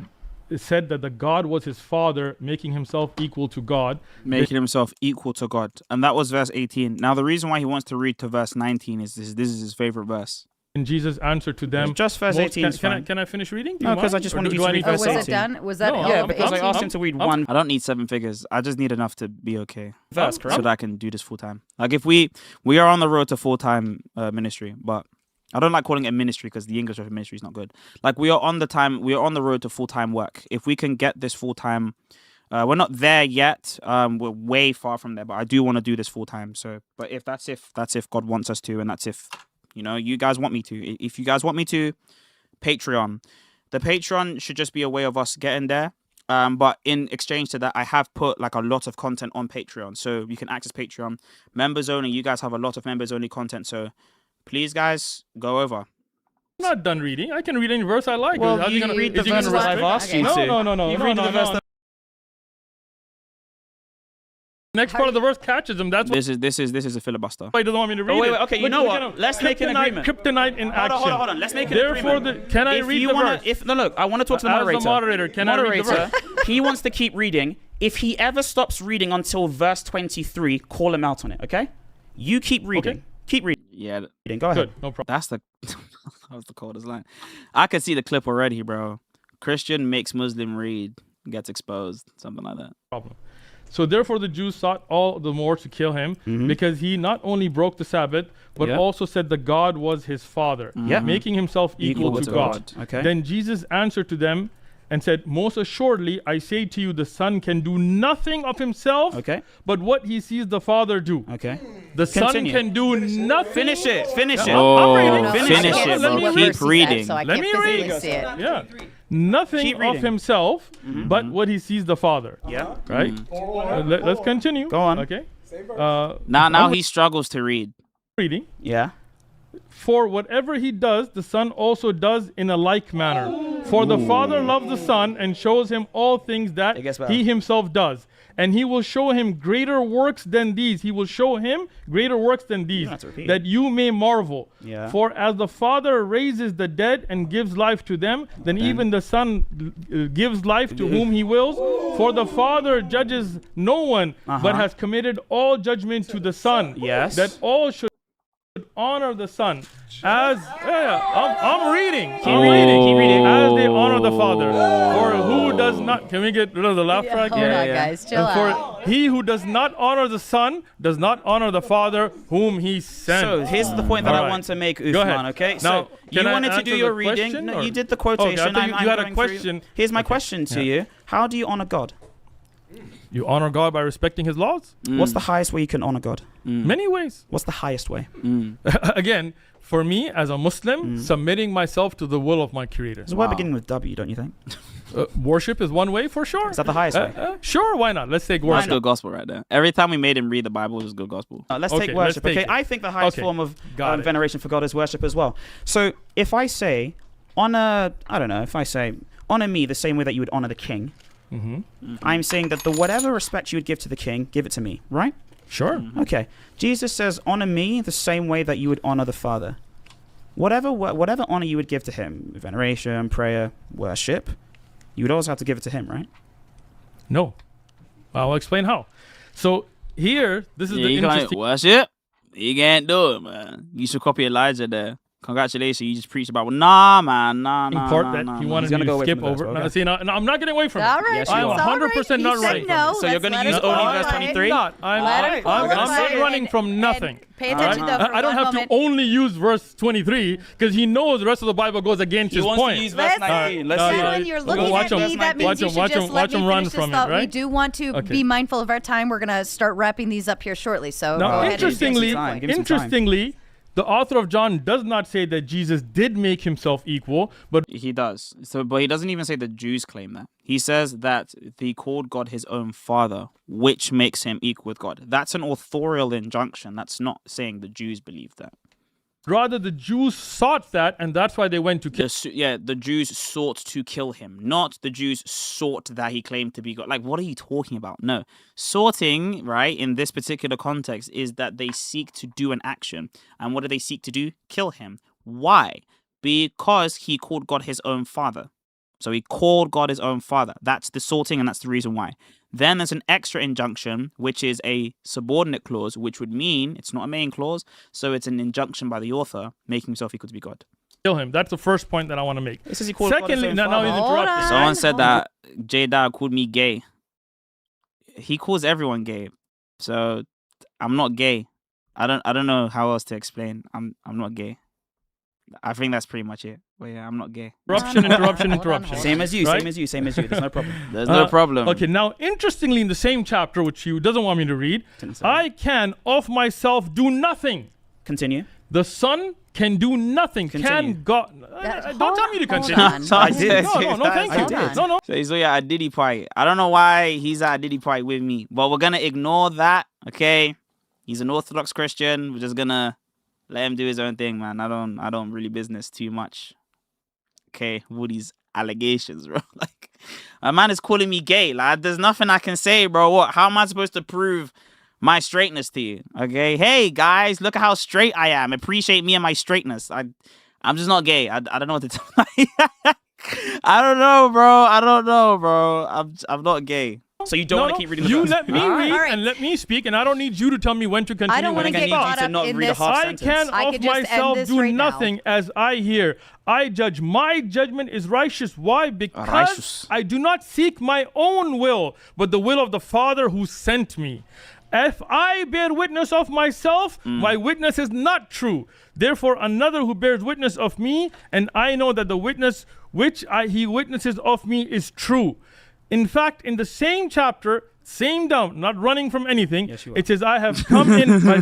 it said that the God was his father, making himself equal to God. Making himself equal to God. And that was verse 18. Now, the reason why he wants to read to verse 19 is this is his favorite verse. And Jesus answered to them. Just verse 18 is fine. Can I finish reading? Do No, you 'cause I mind? just Or wanted do you to I read need Oh, verse was 18. it done? Was that No, all Yeah, of because I 18? asked him to read I'm- one I don't need 7 figures. I just need enough to be okay. verse, correct? So that I can do this full time. Like if we are on the road to full time ministry, but I don't like calling it ministry because the English of ministry is not good. Like we are on the road to full time work. If we can get this full time, we're not there yet. We're way far from there, but I do want to do this full time. So, but if God wants us to, and that's if you guys want me to. If you guys want me to, Patreon. The Patreon should just be a way of us getting there. But in exchange to that, I have put like a lot of content on Patreon, so you can access Patreon members only. You guys have a lot of members only content, so please, guys, go over. I'm not done reading. I can read any verse I like. Well, How's he you gonna- read the is he verse gonna that I've restrict- asked you Okay. to. No. You read the verse that Next part of the verse catches him. That's why This is a filibuster. he doesn't want me to read wait, it. wait, okay, you Look, know look what? at him. Let's make an agreement. Kryptonite in action. Hold on. Let's make an Therefore, agreement. can I If read you the wanna, verse? look, I want to talk to the As the moderator. moderator, can I read the moderator, he wants to keep reading. If he ever stops reading until verse 23, call him out on it, okay? You keep reading. Okay. Keep reading. Yeah, Go ahead. Good, no problem. that's that was the coldest line. I could see the clip already, bro. Christian makes Muslim read, gets exposed, something like that. Problem. So therefore the Jews sought all the more to kill him because he not only broke the Sabbath, but Yeah. also said that God was his father, Yeah. making himself equal to God. Okay. Then Jesus answered to them and said, most assuredly, I say to you, the Son can do nothing of himself, Okay. but what he sees the Father do. Okay. The Continue. Son can do nothing. Finish it. Finish it. Oh, reading. No, finish I can't it, see bro. what Keep verse he's at, reading. so I Let can't me physically read. see it. Yeah. Nothing Keep of reading. himself, but what he sees the Father. Yeah. Right? Let's continue. Go on. Okay. Now he struggles to read. Reading. Yeah. For whatever he does, the Son also does in a like manner. For the Father loves the Son and shows him all things that It gets better. he himself does. And he will show him greater works than these. He will show him greater works than these, don't have to repeat that you may marvel. Yeah. For as the Father raises the dead and gives life to them, then even the Son gives life to whom he wills. For the Father judges no one, but has committed all judgment to the Son. Yes. That all should honor the Son as I'm reading. Keep reading. As they honor the Father. For who does not? Can we get rid of the laugh track? Hold on, guys. Chill And for out. he who does not honor the Son does not honor the Father whom he sent. So here's the point that I Alright. want to make, Go ahead. Uthman, okay? Now, So you can I wanted to do answer your the reading. question, No, or- you did the Okay, I quotation. thought you had a going through- question. Here's my question to you. How do you honor God? You honor God by respecting his laws? What's the highest way you can honor God? Many ways. What's the highest way? Again, for me as a Muslim, submitting myself to the will of my Creator. There's a word beginning with W, don't you think? Worship is one way for sure. Is that the highest way? Sure, why not? Let's take That's worship. good gospel right there. Every time we made him read the Bible, it was good gospel. Let's Okay, take let's worship. take Okay, it. I think the highest Okay, form of got it. veneration for God is worship as well. So if I say honor, I don't know, if I say honor me the same way that you would honor the king, I'm saying that the whatever respect you would give to the king, give it to me, right? Sure. Okay. Jesus says, honor me the same way that you would honor the Father. Whatever honor you would give to him, veneration, prayer, worship, you would also have to give it to him, right? No. I'll explain how. So here, this is the You can't interesting. worship. You can't do it, man. You should copy Elijah there. Congratulations, you just preached about. Nah, man, nah. part that nah, he nah. wanted He's me gonna go to away skip from the verse, over. okay. No, see, no, I'm not getting away from All it. right, Yes, you I'm are. 100% He not said right. no. So you're gonna use let him only qualify verse it. 23? Not. I'm Let him not qualify it running and- from and nothing. Pay attention though. I don't have to only use verse 23 because he knows the rest of the Bible goes against his point. verse Let's- 19. Let's No, see. no, When you're no, looking watch at him. me, that means Watch you him, should watch just him, let watch me him run finish this from it, thought. We right? do want to Okay. be mindful of our time. We're gonna start wrapping these up here shortly. So go Now, ahead and give us some interestingly, time. Give me some time. interestingly, the author of John does not say that Jesus did make himself equal, but He does. So, but he doesn't even say the Jews claim that. He says that he called God his own father, which makes him equal with God. That's an authorial injunction. That's not saying the Jews believe that. rather the Jews sought that, and that's why they went to kill. The Jews sought to kill him, not the Jews sought that he claimed to be God. Like, what are you talking about? No. Sorting, right, in this particular context is that they seek to do an action. And what do they seek to do? Kill him. Why? Because he called God his own father. So he called God his own father. That's the sorting, and that's the reason why. Then there's an extra injunction, which is a subordinate clause, which would mean it's not a main clause. So it's an injunction by the author, making himself equal to be God. Kill him. That's the first point that I want to make. It says he called God his Secondly, own now father. he's Hold interrupting. on. Someone said hold that J Dog called me gay. He calls everyone gay. So I'm not gay. I don't know how else to explain. I'm not gay. I think that's pretty much it. But yeah, I'm not gay. Interruption, Hold on, interruption, hold on, interruption. hold on. Same as you, Right? same as you, same as you. There's no problem. There's no problem. Okay, now interestingly, in the same chapter, which you doesn't want me to read, I can of myself do nothing. Continue. The Son can do nothing. Continue. Can God? Don't tell me to Hold continue. on. I did. No, thank I you. did. No. So he's at a Diddy party. I don't know why he's at a Diddy party with me, but we're gonna ignore that. Okay, he's an Orthodox Christian. We're just gonna let him do his own thing, man. I don't really business too much. Okay, all these allegations, bro. Like, a man is calling me gay. Like, there's nothing I can say, bro. What? How am I supposed to prove my straightness to you? Okay, hey guys, look at how straight I am. Appreciate me and my straightness. I'm just not gay. I don't know what to tell you. I don't know, bro. I'm not gay. So you don't want to keep reading the You verse? let me All read right. and let me speak, and I don't need you to tell me when to continue. I don't when want to to get stop. caught to up not in read a this. half I sentence. can I of could just end myself this do right now. nothing as I hear. I judge. My judgment is righteous. Why? Because Righteous. I do not seek my own will, but the will of the Father who sent me. If I bear witness of myself, my witness is not true. Therefore, another who bears witness of me, and I know that the witness which he witnesses of me is true. In fact, in the same chapter, same down, not running from anything, Yes, you are. it says, I have come in my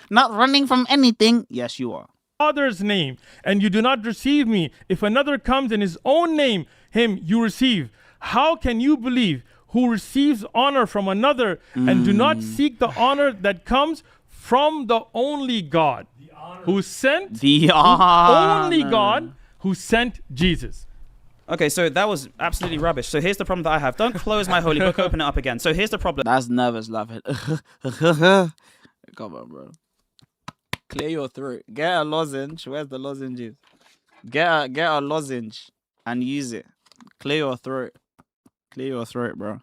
Not running from anything. Yes, you are. Father's name, and you do not receive me. If another comes in his own name, him you receive. How can you believe who receives honor from another, and do not seek the honor that comes from the only God who sent The only God who sent Jesus. Okay, so that was absolutely rubbish. So here's the problem that I have. Don't close my holy book, open it up again. So here's the problem. That's nervous laughing. Come on, bro. Clear your throat. Get a lozenge. Where's the lozenges? Get a lozenge and use it. Clear your throat. Clear your throat, bro.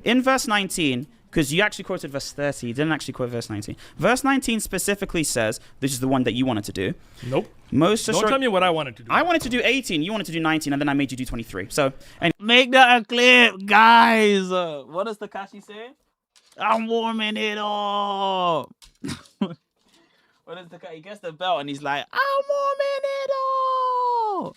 In verse 19, because you actually quoted verse 30, you didn't actually quote verse 19. Verse 19 specifically says, this is the one that you wanted to do. Nope. Most Don't tell me what I wanted to do. I wanted to do 18, you wanted to do 19, and then I made you do 23. So, and Make that a clip, guys. What does Takashi say? I'm warming it up. What does Takashi? He gets the belt and he's like, I'm warming it up.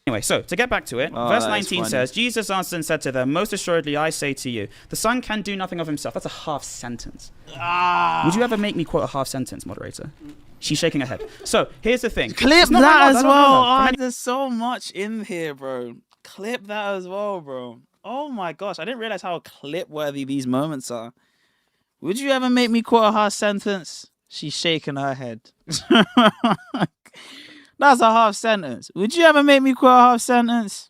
anyway, so to get back to it, Oh, verse that is 19 funny. says, Jesus answered and said to them, most assuredly I say to you, the Son can do nothing of himself. That's a half sentence. Would you ever make me quote a half sentence, moderator? She's shaking her head. So here's the thing. Clip It's not that my as God, I don't well. know. From Oh, there's so much in here, bro. Clip that as well, bro. Oh my gosh, I didn't realize how clip worthy these moments are. Would you ever make me quote a half sentence? She's shaking her head. That's a half sentence. Would you ever make me quote a half sentence?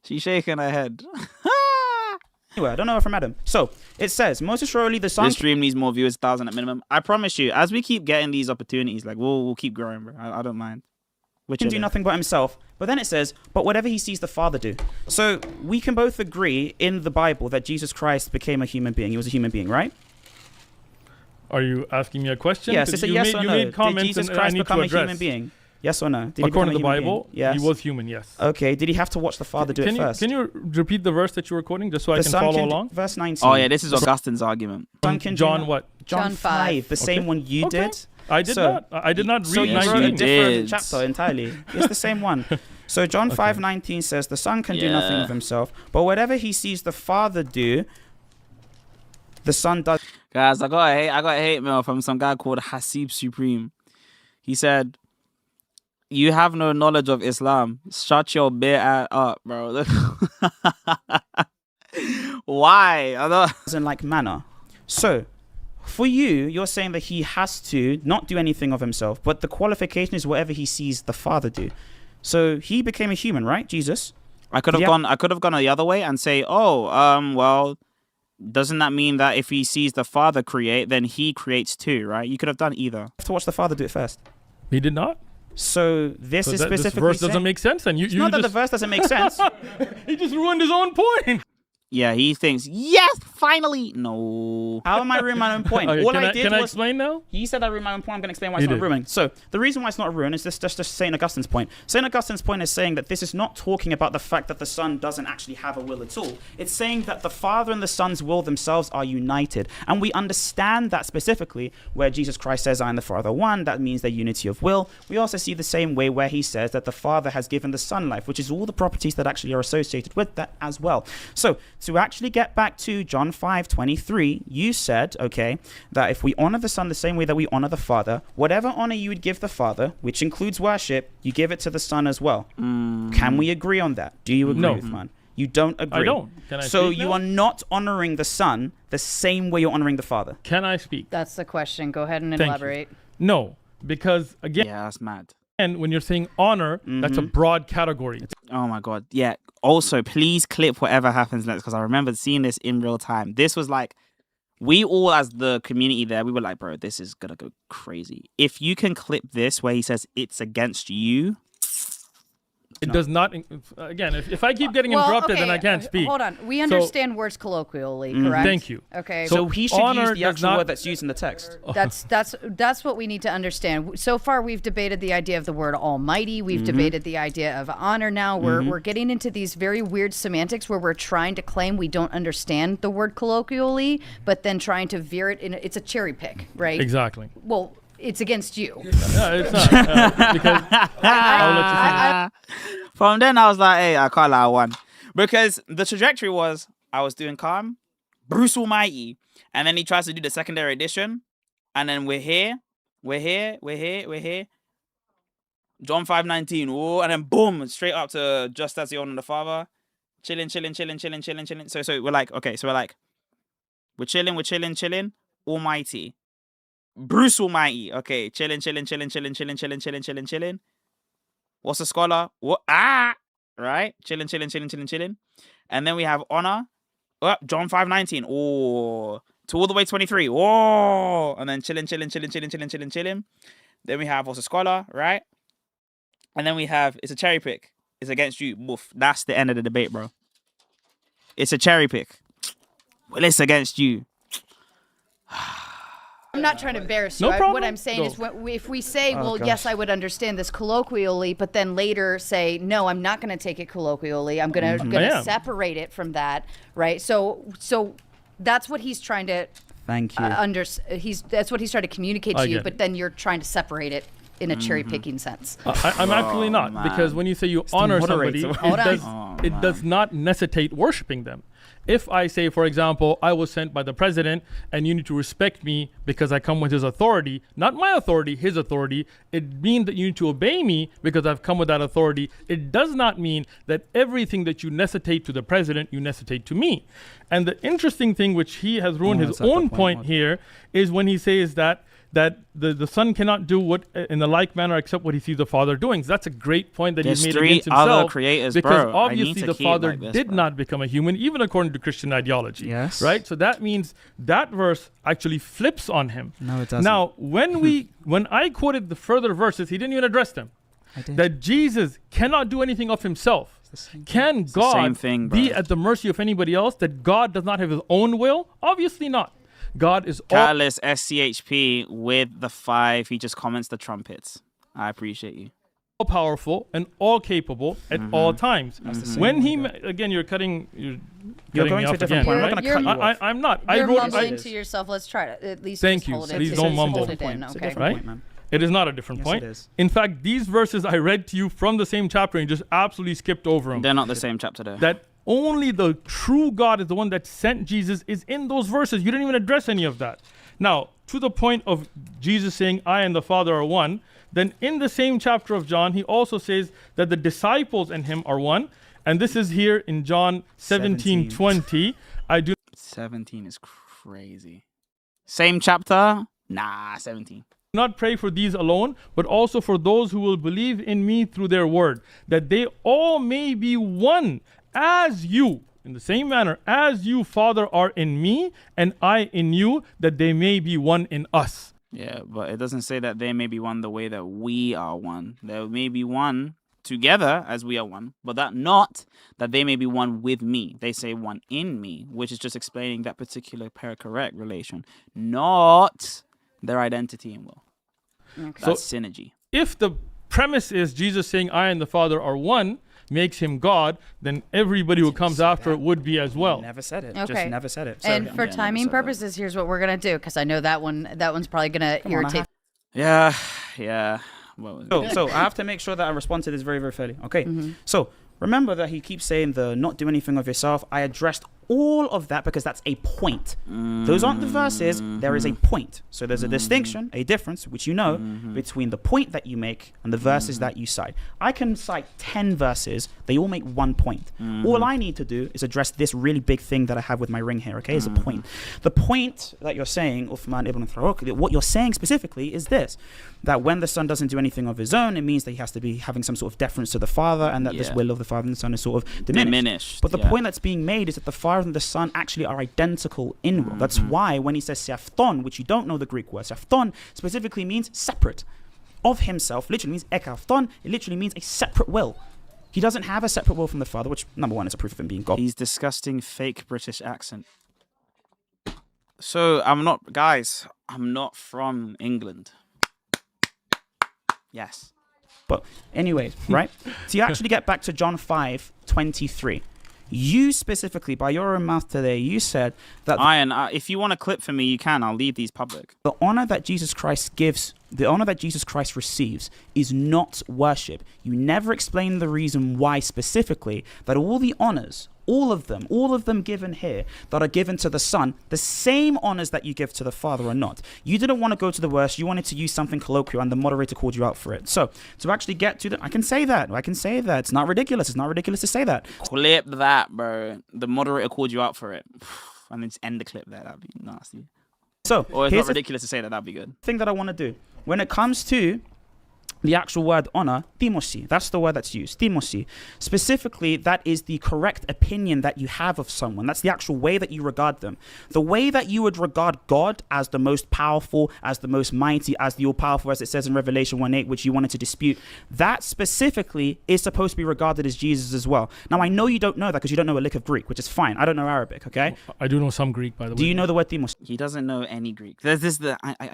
She's shaking her head. Anyway, I don't know from Adam. So it says, most assuredly the Son This stream needs more viewers, 1,000 at minimum. I promise you, as we keep getting these opportunities, like we'll keep growing, bro. I don't mind. can do nothing but himself. But then it says, but whatever he sees the Father do. So we can both agree in the Bible that Jesus Christ became a human being. He was a human being, right? Are you asking me a question? Yes, 'Cause it's a you yes made, or you no. made Did comments Jesus and I Christ need become to a address. human being? Yes or no? Did he According to the become a human Bible, being? Yes. he was human, yes. Okay, did he have to watch the Father do it first? Can you repeat the verse that you were quoting just so I The can Son follow can along? Verse 19. Oh yeah, this is Augustine's argument. Son can do John no- what? John 5, the same Okay. one you Okay. did. I did So- not. I did not So read you Yes, wrote a 19. different did. chapter entirely. It's the same one. So John 5:19 says, the Son can do nothing Yeah. of himself, but whatever he sees the Father do, the Son does. Guys, I got a hate mail from some guy called Hasib Supreme. He said, "You have no knowledge of Islam. Shut your bare ass up, bro." Why? I don't. in like manner. So for you, you're saying that he has to not do anything of himself, but the qualification is whatever he sees the Father do. So he became a human, right? Jesus. I could have Yeah. gone. I could have gone the other way and say, "Oh, well, doesn't that mean that if he sees the Father create, then he creates too, right?" You could have done either. Have to watch the Father do it first. He did not. So this So is that, this specifically verse doesn't saying- make sense. And you It's not that the just, verse doesn't make sense. he just ruined his own point. Yeah, he thinks, yes, finally. No. How am I ruining my own point? Okay, All can I I did was explain now? He said I ruined my own point. I'm going to explain why You it's not did. ruining. So the reason why it's not a ruin is this just St. Augustine's point. St. Augustine's point is saying that this is not talking about the fact that the Son doesn't actually have a will at all. It's saying that the Father and the Son's will themselves are united. And we understand that specifically where Jesus Christ says, I and the Father are one. That means their unity of will. We also see the same way where he says that the Father has given the Son life, which is all the properties that actually are associated with that as well. So to actually get back to John 5:23, you said, okay, that if we honor the Son the same way that we honor the Father, whatever honor you would give the Father, which includes worship, you give it to the Son as well. Can we agree on that? Do you agree, No. Uthman? You don't agree. I don't. Can I So speak you now? are not honoring the Son the same way you're honoring the Father. Can I speak? That's the question. Go ahead and Thank you. elaborate. No, because again, Yeah, that's mad. when you're saying honor, that's a broad category. Oh my god. Yeah. Also, please clip whatever happens next because I remember seeing this in real time. This was like, we all as the community there, we were like, bro, this is gonna go crazy. If you can clip this where he says it's against you. It does not. Again, if I keep getting interrupted, then I can't speak. Hold on. We understand words colloquially, correct? Thank you. Okay. So he should honor use the does actual not- word that's used in the text. That's what we need to understand. So far, we've debated the idea of the word Almighty. We've debated the idea of honor. Now we're getting into these very weird semantics where we're trying to claim we don't understand the word colloquially, but then trying to veer it in. It's a cherry pick, right? Exactly. Well, it's against you. No, it's not. Because I'll let you finish. From then I was like, hey, I can't lie, I won. Because the trajectory was I was doing calm, Bruce Almighty, and then he tries to do the secondary edition, and then we're here. John 5:19, oh, and then boom, straight up to just as you honor the Father. chilling. So we're like, okay, so we're chilling. Almighty. Bruce Almighty. Okay, chilling. What's a scholar? What? Right? Chilling. And then we have honor. Oh, John 5:19. Oh, to all the way 23. Oh, and then chilling. Then we have what's a scholar, right? And then we have it's a cherry pick. It's against you. Woof. That's the end of the debate, bro. It's a cherry pick. Well, it's against you. I'm not trying to embarrass you. No problem. What I'm saying is, if we say, well, gosh. yes, I would understand this colloquially, but then later say, no, I'm not going to take it colloquially. I'm going to Yeah. separate it from that, right? So that's what he's trying to Thank you. that's what he's trying to communicate I to you, get it. but then you're trying to separate it in a cherry picking sense. I'm actually not, because when you say you honor somebody, moderator. it does not necessitate worshiping them. If I say, for example, I was sent by the president and you need to respect me because I come with his authority, not my authority, his authority, it means that you need to obey me because I've come with that authority. It does not mean that everything that you necessitate to the president, you necessitate to me. And the interesting thing, which he has ruined his own point here, is when he says that the son cannot do what in the like manner except what he sees the father doing. So that's a great point that he's made against himself. Other creators, because bro. obviously the father did not become a human, even according to Christian ideology. Yes. Right? So that means that verse actually flips on him. No, it doesn't. Now, when I quoted the further verses, he didn't even address them. I did. That Jesus cannot do anything of himself. Can the God same thing, be bro. at the mercy of anybody else? That God does not have his own will? Obviously not. God is all Catalyst SCHP with the 5. He just comments the trumpets. I appreciate you. powerful and all capable at all times. When he again, you're cutting You're cutting going me to a off different again, point. I'm right? not going to cut you off. I'm not. You're I wrote. mumbling I, to yourself. Let's try to at least Thank just you. hold it. Please Just don't hold mumble. it in, It's a okay? different Right? point, man. it is not a different Yes, point. it is. In fact, these verses I read to you from the same chapter and just absolutely skipped over them. They're not the same chapter though. That only the true God is the one that sent Jesus is in those verses. You didn't even address any of that. Now, to the point of Jesus saying, I and the Father are one, then in the same chapter of John, he also says that the disciples and him are one. And this is here in John 17:20. I do 17 is crazy. Same chapter? Nah, 17. not pray for these alone, but also for those who will believe in me through their word, that they all may be one, as you, in the same manner, as you, Father, are in me, and I in you, that they may be one in us. Yeah, but it doesn't say that they may be one the way that we are one. They may be one together as we are one, but not that they may be one with me. They say one in me, which is just explaining that particular pericorrect relation, not their identity and will. Okay. That's synergy. If the premise is Jesus saying, I and the Father are one, makes him God, then everybody who comes after it would be as well. Never said it. Okay. Just never said it. And So, for yeah, timing never said that. purposes, here's what we're gonna do, because I know that one's probably gonna Come on, I irritate. have- Yeah. What was it? So I have to make sure that I respond to this very, very fairly. Okay. So remember that he keeps saying the not do anything of yourself. I addressed all of that because that's a point. Those aren't the verses. There is a point. So there's a distinction, a difference, which you know, between the point that you make and the verses that you cite. I can cite 10 verses. They all make one point. All I need to do is address this really big thing that I have with my ring here, okay, is a point. The point that you're saying, Uthman ibn Tharok, what you're saying specifically is this, that when the son doesn't do anything of his own, it means that he has to be having some sort of deference to the father, and that this will of the father and the son is sort of diminished. But the point that's being made is that the father and the son actually are identical in will. That's why when he says safton, which you don't know the Greek word, safton specifically means separate. Of himself literally means ekafton. It literally means a separate will. He doesn't have a separate will from the father, which number one is a proof of him being God. He's disgusting fake British accent. So I'm not from England. Yes. But anyways, right? To actually get back to John 5:23, you specifically, by your own mouth today, you said that Iron, if you want a clip for me, you can. I'll leave these public. the honor that Jesus Christ gives, the honor that Jesus Christ receives is not worship. You never explain the reason why specifically that all the honors all of them given here that are given to the Son, the same honors that you give to the Father are not. You didn't want to go to the worst. You wanted to use something colloquial, and the moderator called you out for it. So to actually get to I can say that. It's not ridiculous. It's not ridiculous to say that. Clip that, bro. The moderator called you out for it. And then just end the clip there. That'd be nasty. So Or it's here's not ridiculous to say that. That'd be good. the thing that I want to do. When it comes to the actual word honor, timosi, that's the word that's used, timosi. Specifically, that is the correct opinion that you have of someone. That's the actual way that you regard them. The way that you would regard God as the most powerful, as the most mighty, as the all-powerful, as it says in Revelation 1:8, which you wanted to dispute, that specifically is supposed to be regarded as Jesus as well. Now, I know you don't know that because you don't know a lick of Greek, which is fine. I don't know Arabic, okay? I do know some Greek, by the way. Do you know the word timosi? He doesn't know any Greek. I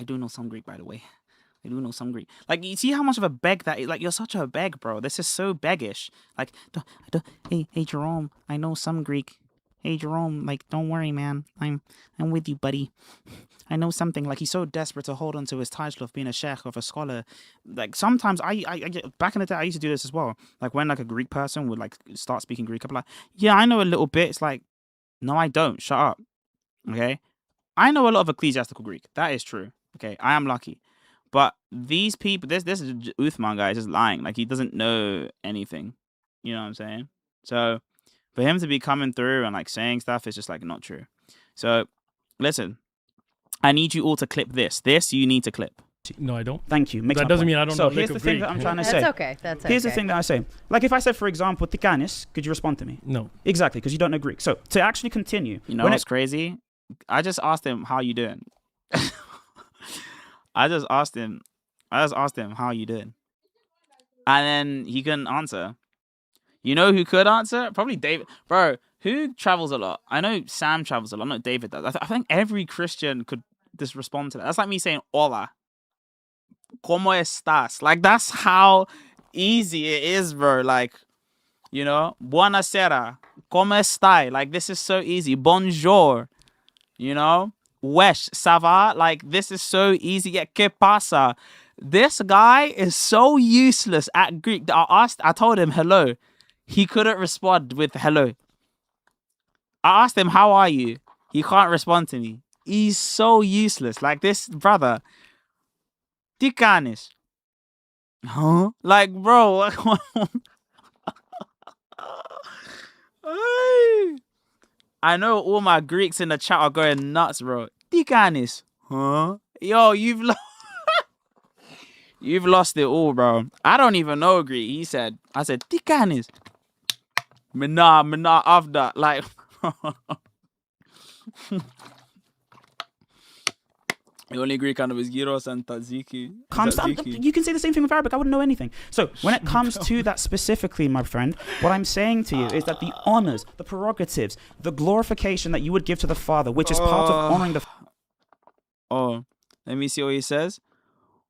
do know some Greek, by the way. I do know some Greek. Like, you see how much of a beg that is? Like, you're such a beg, bro. This is so beggish. Like, hey, Jerome, I know some Greek. Hey, Jerome, like, don't worry, man. I'm with you, buddy. I know something. Like, he's so desperate to hold on to his title of being a sheikh, of a scholar. Like, sometimes I back in the day, I used to do this as well. Like, when, like, a Greek person would, like, start speaking Greek, I'd be like, yeah, I know a little bit. It's like, no, I don't. Shut up. Okay? I know a lot of ecclesiastical Greek. That is true. Okay? I am lucky. But these people, this Uthman guy is just lying. Like, he doesn't know anything. You know what I'm saying? So for him to be coming through and like saying stuff is just like not true. So listen, I need you all to clip this. This you need to clip. No, I don't. Thank you. That doesn't mean I don't know. So here's the thing that I'm trying to say. That's okay. That's okay. Here's the thing that I say. Like, if I said, for example, Tikanis, could you respond to me? No. Exactly, because you don't know Greek. So to actually continue, You know what's crazy? I just asked him, how you doing? I just asked him, how you doing? And then he couldn't answer. You know who could answer? Probably David. Bro, who travels a lot? I know Sam travels a lot. Not David does. I think every Christian could just respond to that. That's like me saying, hola. ¿Cómo estás? Like, that's how easy it is, bro. Like, you know, buonasera. ¿Cómo estás? Like, this is so easy. Bonjour. You know? Wesh, ça va? Like, this is so easy. Yeah, ¿qué pasa? This guy is so useless at Greek. I told him hello. He couldn't respond with hello. I asked him, how are you? He can't respond to me. He's so useless. Like, this brother. Tikanis. Huh? Like, bro. I know all my Greeks in the chat are going nuts, bro. Tikanis. Huh? Yo, you've lost it all, bro. I don't even know Greek. I said, Tikanis. Mina, after. Like, the only Greek I know is Gyros and Tzatziki. You can say the same thing with Arabic. I wouldn't know anything. So when it comes to that specifically, my friend, what I'm saying to you is that the honors, the prerogatives, the glorification that you would give to the Father, which is part of honoring the... Oh, let me see what he says.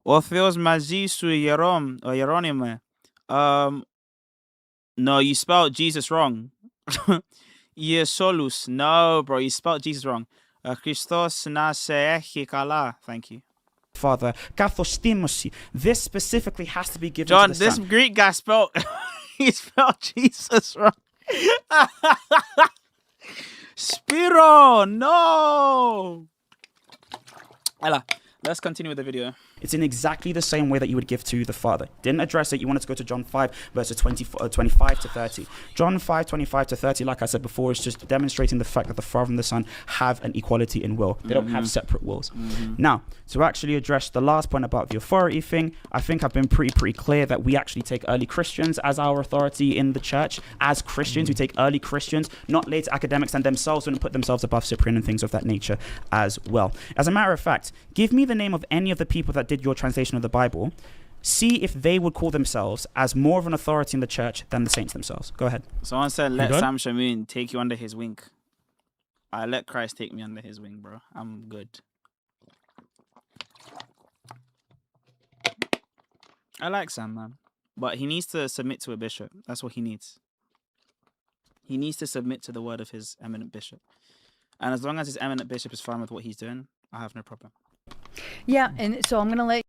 O Theos Magisu Hieronyme. No, you spelled Jesus wrong. Iesolus. No, bro, you spelled Jesus wrong. Christos na seechikala. Thank you. Father, kathostimosi. This specifically has to be given John, to the this Son. Greek guy spelled he spelled Jesus wrong. Spiro, no. Ella, let's continue with the video. It's in exactly the same way that you would give to the Father. Didn't address it. You wanted to go to John 5, verses 25 to 30. John 5, 25 to 30, like I said before, is just demonstrating the fact that the Father and the Son have an equality in will. They don't have separate wills. Now, to actually address the last point about the authority thing, I think I've been pretty clear that we actually take early Christians as our authority in the church. As Christians, we take early Christians, not later academics, and themselves wouldn't put themselves above Cyprian and things of that nature as well. As a matter of fact, give me the name of any of the people that did your translation of the Bible. See if they would call themselves as more of an authority in the church than the saints themselves. Go ahead. Someone said, let Sam Shamoon take you under his wing. I let Christ take me under his wing, bro. I'm good. I like Sam, man. But he needs to submit to a bishop. That's what he needs. He needs to submit to the word of his eminent bishop. And as long as his eminent bishop is fine with what he's doing, I have no problem. Yeah, and so I'm going to let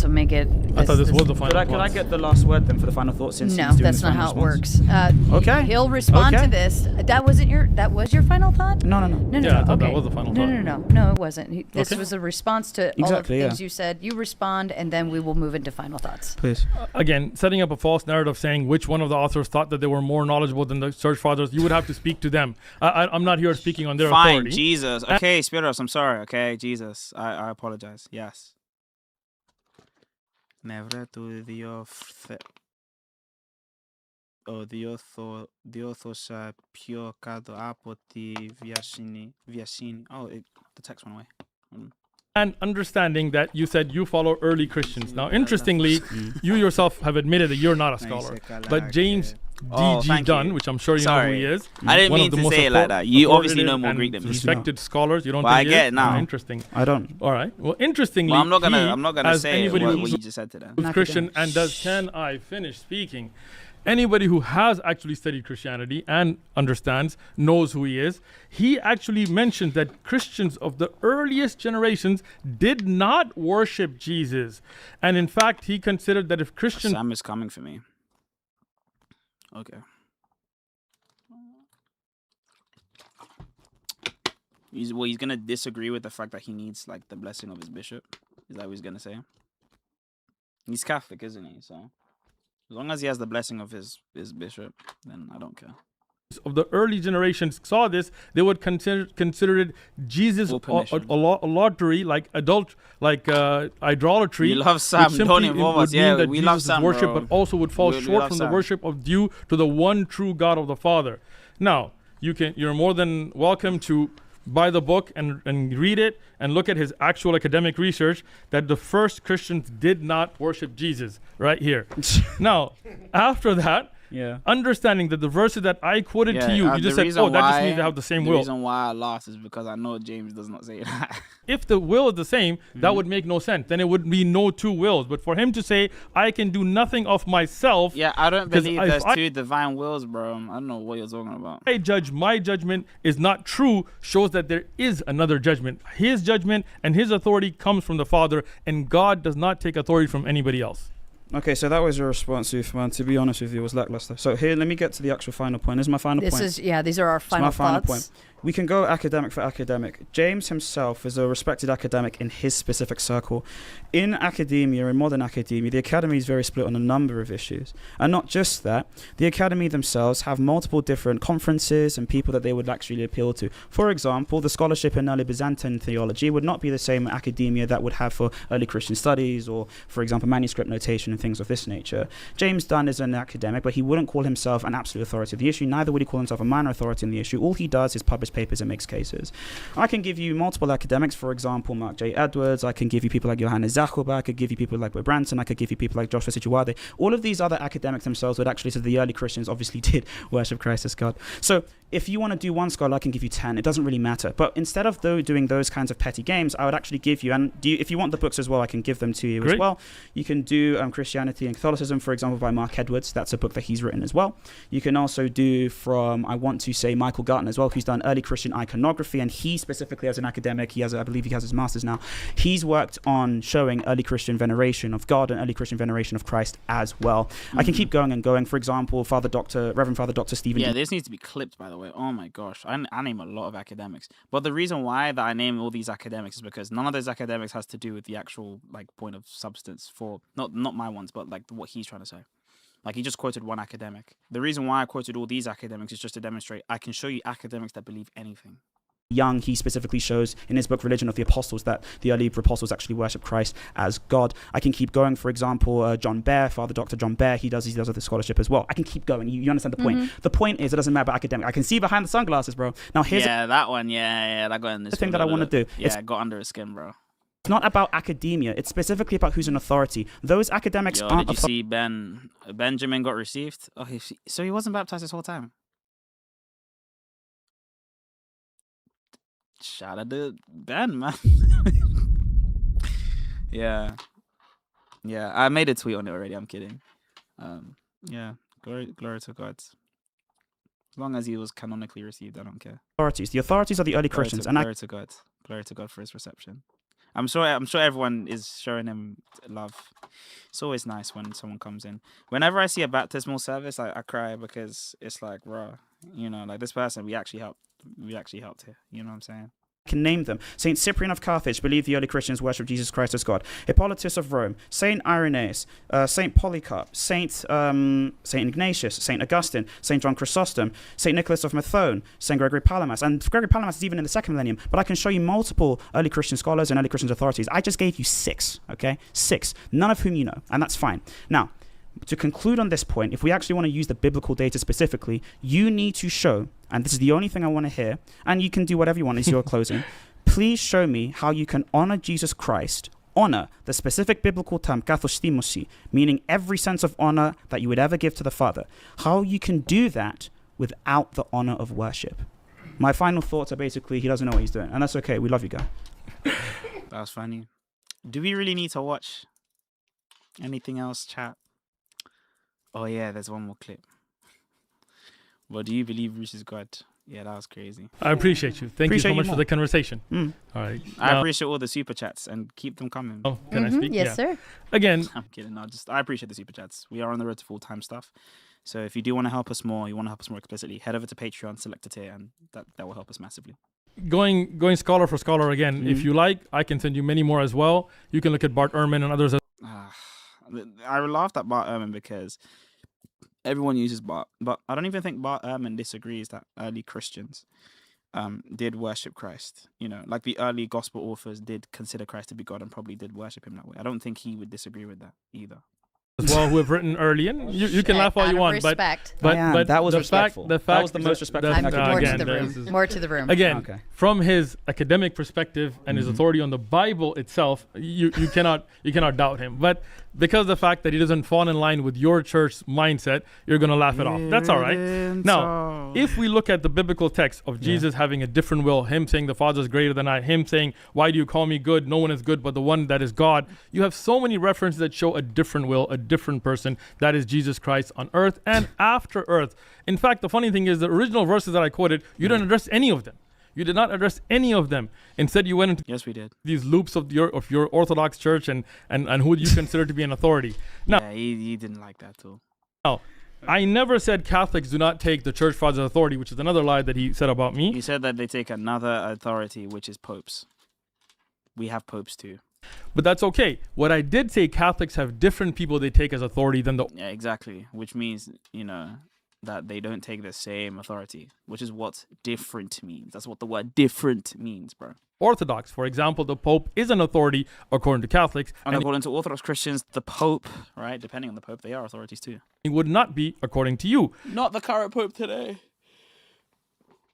So make it. I thought this was the final Could I thoughts. get the last word then for the final thought? Since No, he's doing that's the not final how it response? works. Okay. He'll respond Okay. to this. That wasn't your. That was your final thought. No. No. Yeah, I thought that okay. was the final no, thought. No, it wasn't. This Okay. was a response to all of the Exactly, yeah. things you said. You respond, and then we will move into final thoughts. Please. Again, setting up a false narrative saying which one of the authors thought that they were more knowledgeable than the church fathers, you would have to speak to them. I'm not here speaking on their Fine, authority. Jesus. Okay, Spiros, I'm sorry. Okay, Jesus. I apologize. Yes. Never to the ο διόρθωσα πιο κάτω από τη βιασύνη. Oh, the text went away. And understanding that you said you follow early Christians. Now, interestingly, you yourself have admitted that you're not a scholar. But James D.G. thank Dunn, you. which I'm sure you Sorry. know who he is. I didn't one mean of the to most say it like that. You obviously know authoritative more and Greek than me. respected scholars. You don't Well, think I he get is? it now. Interesting. I don't. All right. Well, interestingly, Well, I'm not he, gonna as say anybody what who's you just said to them. Christian and does can I finish speaking? Anybody who has actually studied Christianity and understands knows who he is. He actually mentioned that Christians of the earliest generations did not worship Jesus. And in fact, he considered that if Christians Sam is coming for me. Okay. He's gonna disagree with the fact that he needs like the blessing of his bishop. Is that what he's gonna say? He's Catholic, isn't he? So as long as he has the blessing of his bishop, then I don't care. of the early generations saw this, they would consider it Jesus Full permission. a lottery, like idolatry. We love Sam, which simply don't involve would us. mean Yeah, that we Jesus love is Sam, worship, bro. but also would fall We short love from Sam. the worship of due to the one true God of the Father. Now, you're more than welcome to buy the book and read it and look at his actual academic research that the first Christians did not worship Jesus right here. Now, after that, Yeah. understanding that the verses that I quoted to you, you just said, oh, that just means they have the same will. The reason why I lost is because I know James does not say that. If the will is the same, that would make no sense. Then it would be no two wills. But for him to say, I can do nothing of myself, Yeah, I don't 'Cause believe if there's I- two divine wills, bro. I don't know what you're talking about. I judge my judgment is not true, shows that there is another judgment. His judgment and his authority comes from the Father, and God does not take authority from anybody else. Okay, so that was your response, Uthman. To be honest with you, it was lackluster. So here, let me get to the actual final point. This is my final This point. is these are our It's my final final thoughts. point. We can go academic for academic. James himself is a respected academic in his specific circle. In academia, in modern academia, the academy is very split on a number of issues. And not just that, the academy themselves have multiple different conferences and people that they would actually appeal to. For example, the scholarship in early Byzantine theology would not be the same academia that would have for early Christian studies or, for example, manuscript notation and things of this nature. James Dunn is an academic, but he wouldn't call himself an absolute authority of the issue. Neither would he call himself a minor authority on the issue. All he does is publish papers and makes cases. I can give you multiple academics, for example, Mark J. Edwards. I can give you people like Johannes Zachoba. I could give you people like Will Branson. I could give you people like Joshua Sichuade. All of these other academics themselves would actually say the early Christians obviously did worship Christ as God. So if you want to do one scholar, I can give you 10. It doesn't really matter. But instead of doing those kinds of petty games, I would actually give you, and if you want the books as well, I can give them to you Great. as well. You can do Christianity and Catholicism, for example, by Mark Edwards. That's a book that he's written as well. You can also do from, I want to say, Michael Gartner as well, who's done early Christian iconography, and he specifically as an academic, I believe he has his master's now. He's worked on showing early Christian veneration of God and early Christian veneration of Christ as well. I can keep going and going. For example, Reverend Father Dr. Stephen. Yeah, this needs to be clipped, by the way. Oh my gosh. I name a lot of academics. But the reason why that I name all these academics is because none of those academics has to do with the actual like point of substance for not my ones, but like what he's trying to say. Like he just quoted one academic. The reason why I quoted all these academics is just to demonstrate I can show you academics that believe anything. Young, he specifically shows in his book Religion of the Apostles that the early apostles actually worship Christ as God. I can keep going. For example, John Bear, Father Dr. John Bear, he does other scholarship as well. I can keep going. You understand the point. The point is it doesn't matter about academic. I can see behind the sunglasses, bro. Now here's that one. Yeah, that got in this. the thing that I want to do. Yeah, it got under his skin, bro. It's not about academia. It's specifically about who's an authority. Those academics Yo, aren't did you see Benjamin got received? Oh, so he wasn't baptized this whole time. Shout out to Ben, man. Yeah. I made a tweet on it already. I'm kidding. Yeah. Glory to God. As long as he was canonically received, I don't care. authorities. The authorities are the early Christians, and glory to God. Glory to God for his reception. I'm sure everyone is showing him love. It's always nice when someone comes in. Whenever I see a baptismal service, I cry because it's like, bro, you know, like this person, we actually helped here. You know what I'm saying? Can name them. Saint Cyprian of Carthage believed the early Christians worshipped Jesus Christ as God. Hippolytus of Rome, Saint Irenaeus, Saint Polycarp, Saint Ignatius, Saint Augustine, Saint John Chrysostom, Saint Nicholas of Methone, Saint Gregory Palamas. And Gregory Palamas is even in the second millennium, but I can show you multiple early Christian scholars and early Christian authorities. I just gave you 6, okay? 6, none of whom you know, and that's fine. Now, to conclude on this point, if we actually want to use the biblical data specifically, you need to show, and this is the only thing I want to hear, and you can do whatever you want as your closing, please show me how you can honor Jesus Christ, honor the specific biblical term, kathostimosi, meaning every sense of honor that you would ever give to the Father, how you can do that without the honor of worship. My final thoughts are basically, he doesn't know what he's doing, and that's okay, we love you, guy. That was funny. Do we really need to watch anything else, chat? Oh yeah, there's one more clip. Well, do you believe Bruce is God? Yeah, that was crazy. I appreciate you. Thank you so much for the conversation. All right. I appreciate all the super chats and keep them coming. Oh, can I speak? Yes, sir. Again, I'm kidding. I appreciate the super chats. We are on the road to full-time stuff. So if you do want to help us more, you want to help us more explicitly, head over to Patreon, select a tier, and that will help us massively. going scholar for scholar again. If you like, I can send you many more as well. You can look at Bart Ehrman and others. I laughed at Bart Ehrman because everyone uses Bart, but I don't even think Bart Ehrman disagrees that early Christians did worship Christ. You know, like the early gospel authors did consider Christ to be God and probably did worship him that way. I don't think he would disagree with that either. As well, who have written early, and you can laugh all you want, but that was respectful. That was the most respectful thing I could do. More to the room. Again, from his academic perspective and his authority on the Bible itself, you cannot doubt him. But because of the fact that he doesn't fall in line with your church's mindset, you're going to laugh it off. That's all right. Now, if we look at the biblical text of Jesus having a different will, him saying the Father is greater than I, him saying, why do you call me good? No one is good but the one that is God. You have so many references that show a different will, a different person, that is Jesus Christ on earth and after earth. In fact, the funny thing is the original verses that I quoted, you didn't address any of them. You did not address any of them. Instead, you went into we did these loops of your Orthodox church and who you consider to be an authority. Now, he didn't like that too. Now, I never said Catholics do not take the church father's authority, which is another lie that he said about me. He said that they take another authority, which is popes. We have popes too. But that's okay. What I did say, Catholics have different people they take as authority than the... Yeah, exactly. Which means, that they don't take the same authority, which is what different means. That's what the word different means, bro. Orthodox, for example, the Pope is an authority according to Catholics. And according to Orthodox Christians, the Pope, right, depending on the Pope, they are authorities too. He would not be according to you. Not the current Pope today.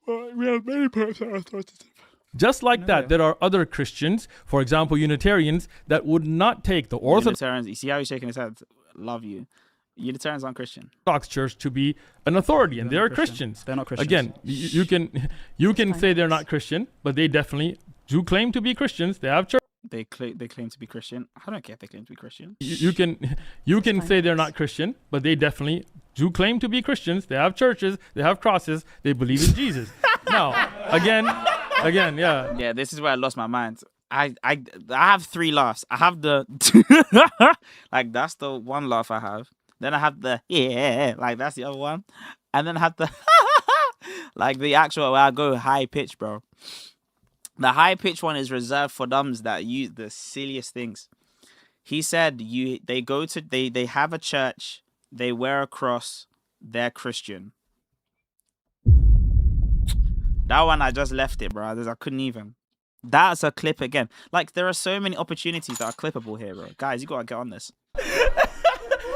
Well, we have many popes that are authoritative. Just like that, there are other Christians, for example, Unitarians, that would not take the Orthodox... Unitarians, you see how he's shaking his head? Love you. Unitarians aren't Christian. Orthodox Church to be an authority, and they are Christians. They're not Christians. Again, you can say they're not Christian, but they definitely do claim to be Christians. They have church. They claim to be Christian. I don't care if they claim to be Christian. You can say they're not Christian, but they definitely do claim to be Christians. They have churches. They have crosses. They believe in Jesus. Now, again, yeah. Yeah, this is where I lost my mind. I have 3 laughs. I have the like that's the one laugh I have. Then I have the like that's the other one, and then I have the like the actual where I go high pitch, bro. The high pitch one is reserved for dumbs that use the silliest things. He said they have a church, they wear a cross, they're Christian. That one I just left it, bro. I couldn't even. That's a clip again. Like there are so many opportunities that are clippable here, bro. Guys, you gotta get on this.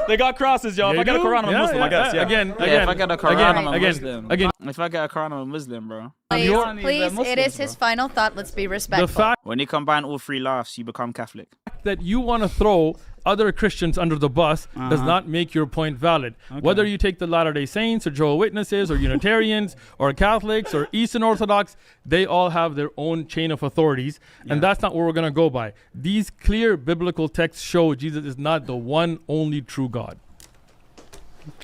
They got crosses, y'all. If I get a Quran, I'm a Muslim, I guess. Yeah. Again, if I get a Quran, I'm a Muslim. Again. If I get a Quran, I'm a Muslim, bro. Please, it is his final thought. Let's be respectful. The fact when you combine all 3 laughs, you become Catholic. that you want to throw other Christians under the bus does not make your point valid. Okay. Whether you take the Latter-day Saints or Jehovah's Witnesses or Unitarians or Catholics or Eastern Orthodox, they all have their own chain of authorities, and that's not what we're going to go by. These clear biblical texts show Jesus is not the one only true God.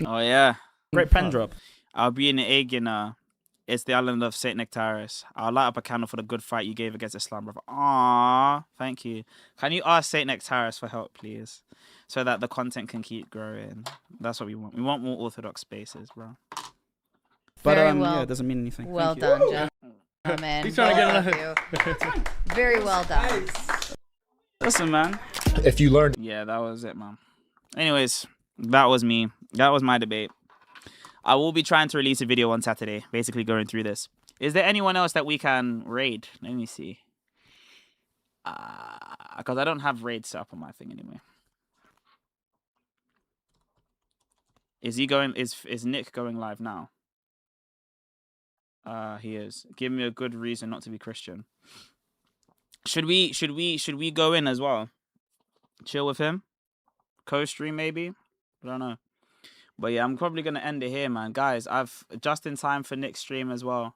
Oh yeah, great pen drop. I'll be in the egg It's the island of Saint Nectaris. I'll light up a candle for the good fight you gave against Islam, brother. Aww, thank you. Can you ask Saint Nectaris for help, please, so that the content can keep growing? That's what we want. We want more orthodox spaces, bro. But Very well. yeah, it doesn't mean anything. Well Thank you. done, gentlemen. He's trying to get Both of you. Very well done. Listen, man. If you learned Yeah, that was it, man. Anyways, that was me. That was my debate. I will be trying to release a video on Saturday, basically going through this. Is there anyone else that we can raid? Let me see. Because I don't have raid set up on my thing anyway. Is he going? Is Nick going live now? He is. Give me a good reason not to be Christian. Should we go in as well? Chill with him? Co-stream maybe? I don't know. But yeah, I'm probably gonna end it here, man. Guys, I've just in time for Nick's stream as well.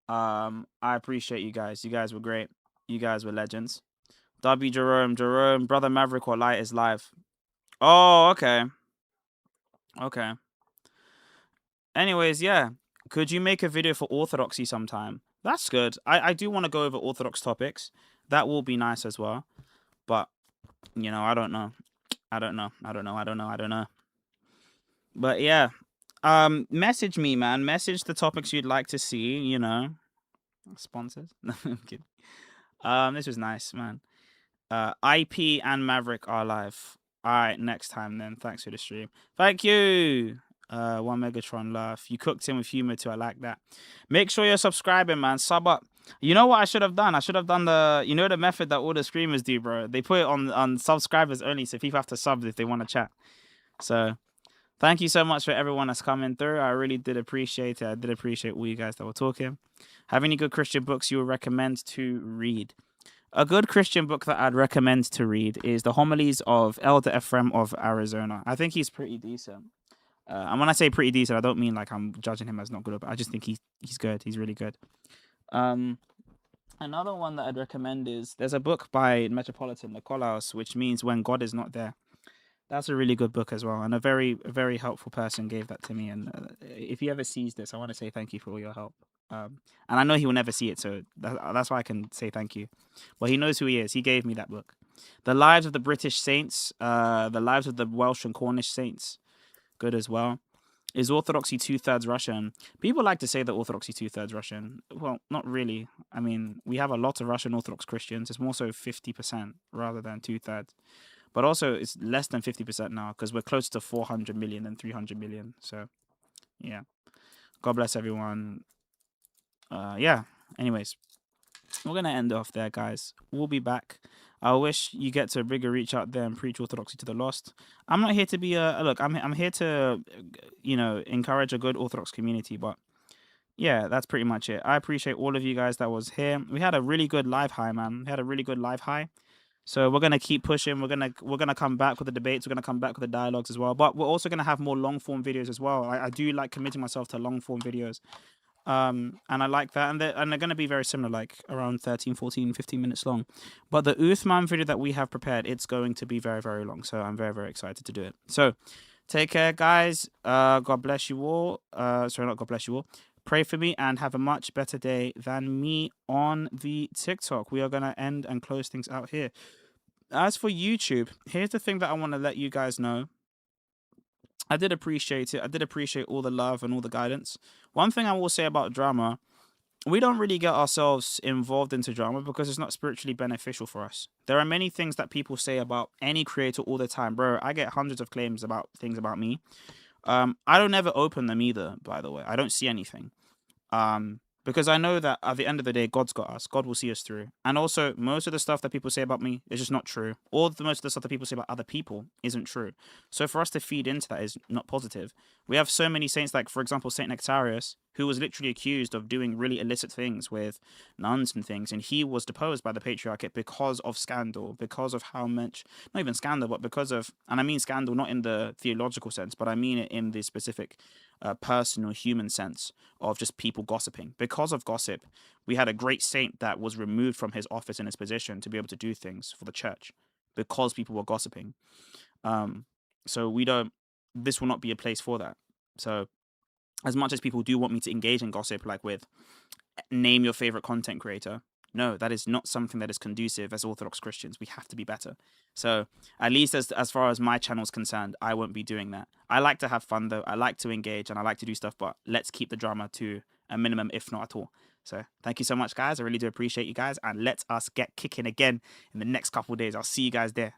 I appreciate you guys. You guys were great. You guys were legends. W Jerome, Brother Maverick or Light is live. Oh, okay. Okay. Anyways, yeah. Could you make a video for orthodoxy sometime? That's good. I do want to go over orthodox topics. That will be nice as well. But, you know, I don't know. I don't know. But yeah. Message me, man. Message the topics you'd like to see, you know. Sponsors? No, I'm kidding. This was nice, man. IP and Maverick are live. Alright, next time then. Thanks for the stream. Thank you. One Megatron laugh. You cooked him with humor too. I like that. Make sure you're subscribing, man. Sub up. You know what I should have done? I should have done the method that all the streamers do, bro. They put it on subscribers only, so people have to sub if they want to chat. So thank you so much for everyone that's coming through. I really did appreciate it. I did appreciate all you guys that were talking. Have any good Christian books you would recommend to read? A good Christian book that I'd recommend to read is the Homilies of Elder Ephraim of Arizona. I think he's pretty decent. And when I say pretty decent, I don't mean like I'm judging him as not good, but I just think he's good. He's really good. Another one that I'd recommend is there's a book by Metropolitan Nikolaos, which means When God Is Not There. That's a really good book as well, and a very helpful person gave that to me. And if he ever sees this, I want to say thank you for all your help. And I know he will never see it, so that's why I can say thank you. But he knows who he is. He gave me that book. The Lives of the British Saints, the Lives of the Welsh and Cornish Saints, good as well. Is Orthodoxy 2/3 Russian? People like to say that Orthodoxy 2/3 Russian. Well, not really. I mean, we have a lot of Russian Orthodox Christians. It's more so 50% rather than 2/3. But also, it's less than 50% now because we're closer to 400 million than 300 million. So, yeah. God bless everyone. Yeah. Anyways, we're going to end off there, guys. We'll be back. I wish you get to bigger reach out there and preach orthodoxy to the lost. I'm not here to be look, I'm here to, you know, encourage a good Orthodox community. But, yeah, that's pretty much it. I appreciate all of you guys that was here. We had a really good live high, man. We had a really good live high. So we're gonna keep pushing. We're gonna come back with the debates. We're gonna come back with the dialogues as well. But we're also gonna have more long form videos as well. I do like committing myself to long form videos, and I like that. And they're gonna be very similar, like around 13, 14, 15 minutes long. But the Uthman video that we have prepared, it's going to be very, very long. So I'm very, very excited to do it. So take care, guys. God bless you all. Sorry, not God bless you all. Pray for me and have a much better day than me on the TikTok. We are going to end and close things out here. As for YouTube, here's the thing that I want to let you guys know. I did appreciate it. I did appreciate all the love and all the guidance. One thing I will say about drama, we don't really get ourselves involved into drama because it's not spiritually beneficial for us. There are many things that people say about any creator all the time. Bro, I get hundreds of claims about things about me. I don't ever open them either, by the way. I don't see anything. Because I know that at the end of the day, God's got us. God will see us through. And also, most of the stuff that people say about me is just not true. Or most of the stuff that people say about other people isn't true. So for us to feed into that is not positive. We have so many saints, like, for example, Saint Nectarius, who was literally accused of doing really illicit things with nuns and things. And he was deposed by the Patriarchate because of scandal, because of how much, not even scandal, but because of, and I mean scandal not in the theological sense, but I mean it in the specific personal human sense of just people gossiping. Because of gossip, we had a great saint that was removed from his office and his position to be able to do things for the church because people were gossiping. So this will not be a place for that. So as much as people do want me to engage in gossip, like with name your favorite content creator, no, that is not something that is conducive as Orthodox Christians. We have to be better. So at least as far as my channel's concerned, I won't be doing that. I like to have fun though. I like to engage and I like to do stuff, but let's keep the drama to a minimum, if not at all. So thank you so much, guys. I really do appreciate you guys. And let us get kicking again in the next couple of days. I'll see you guys there.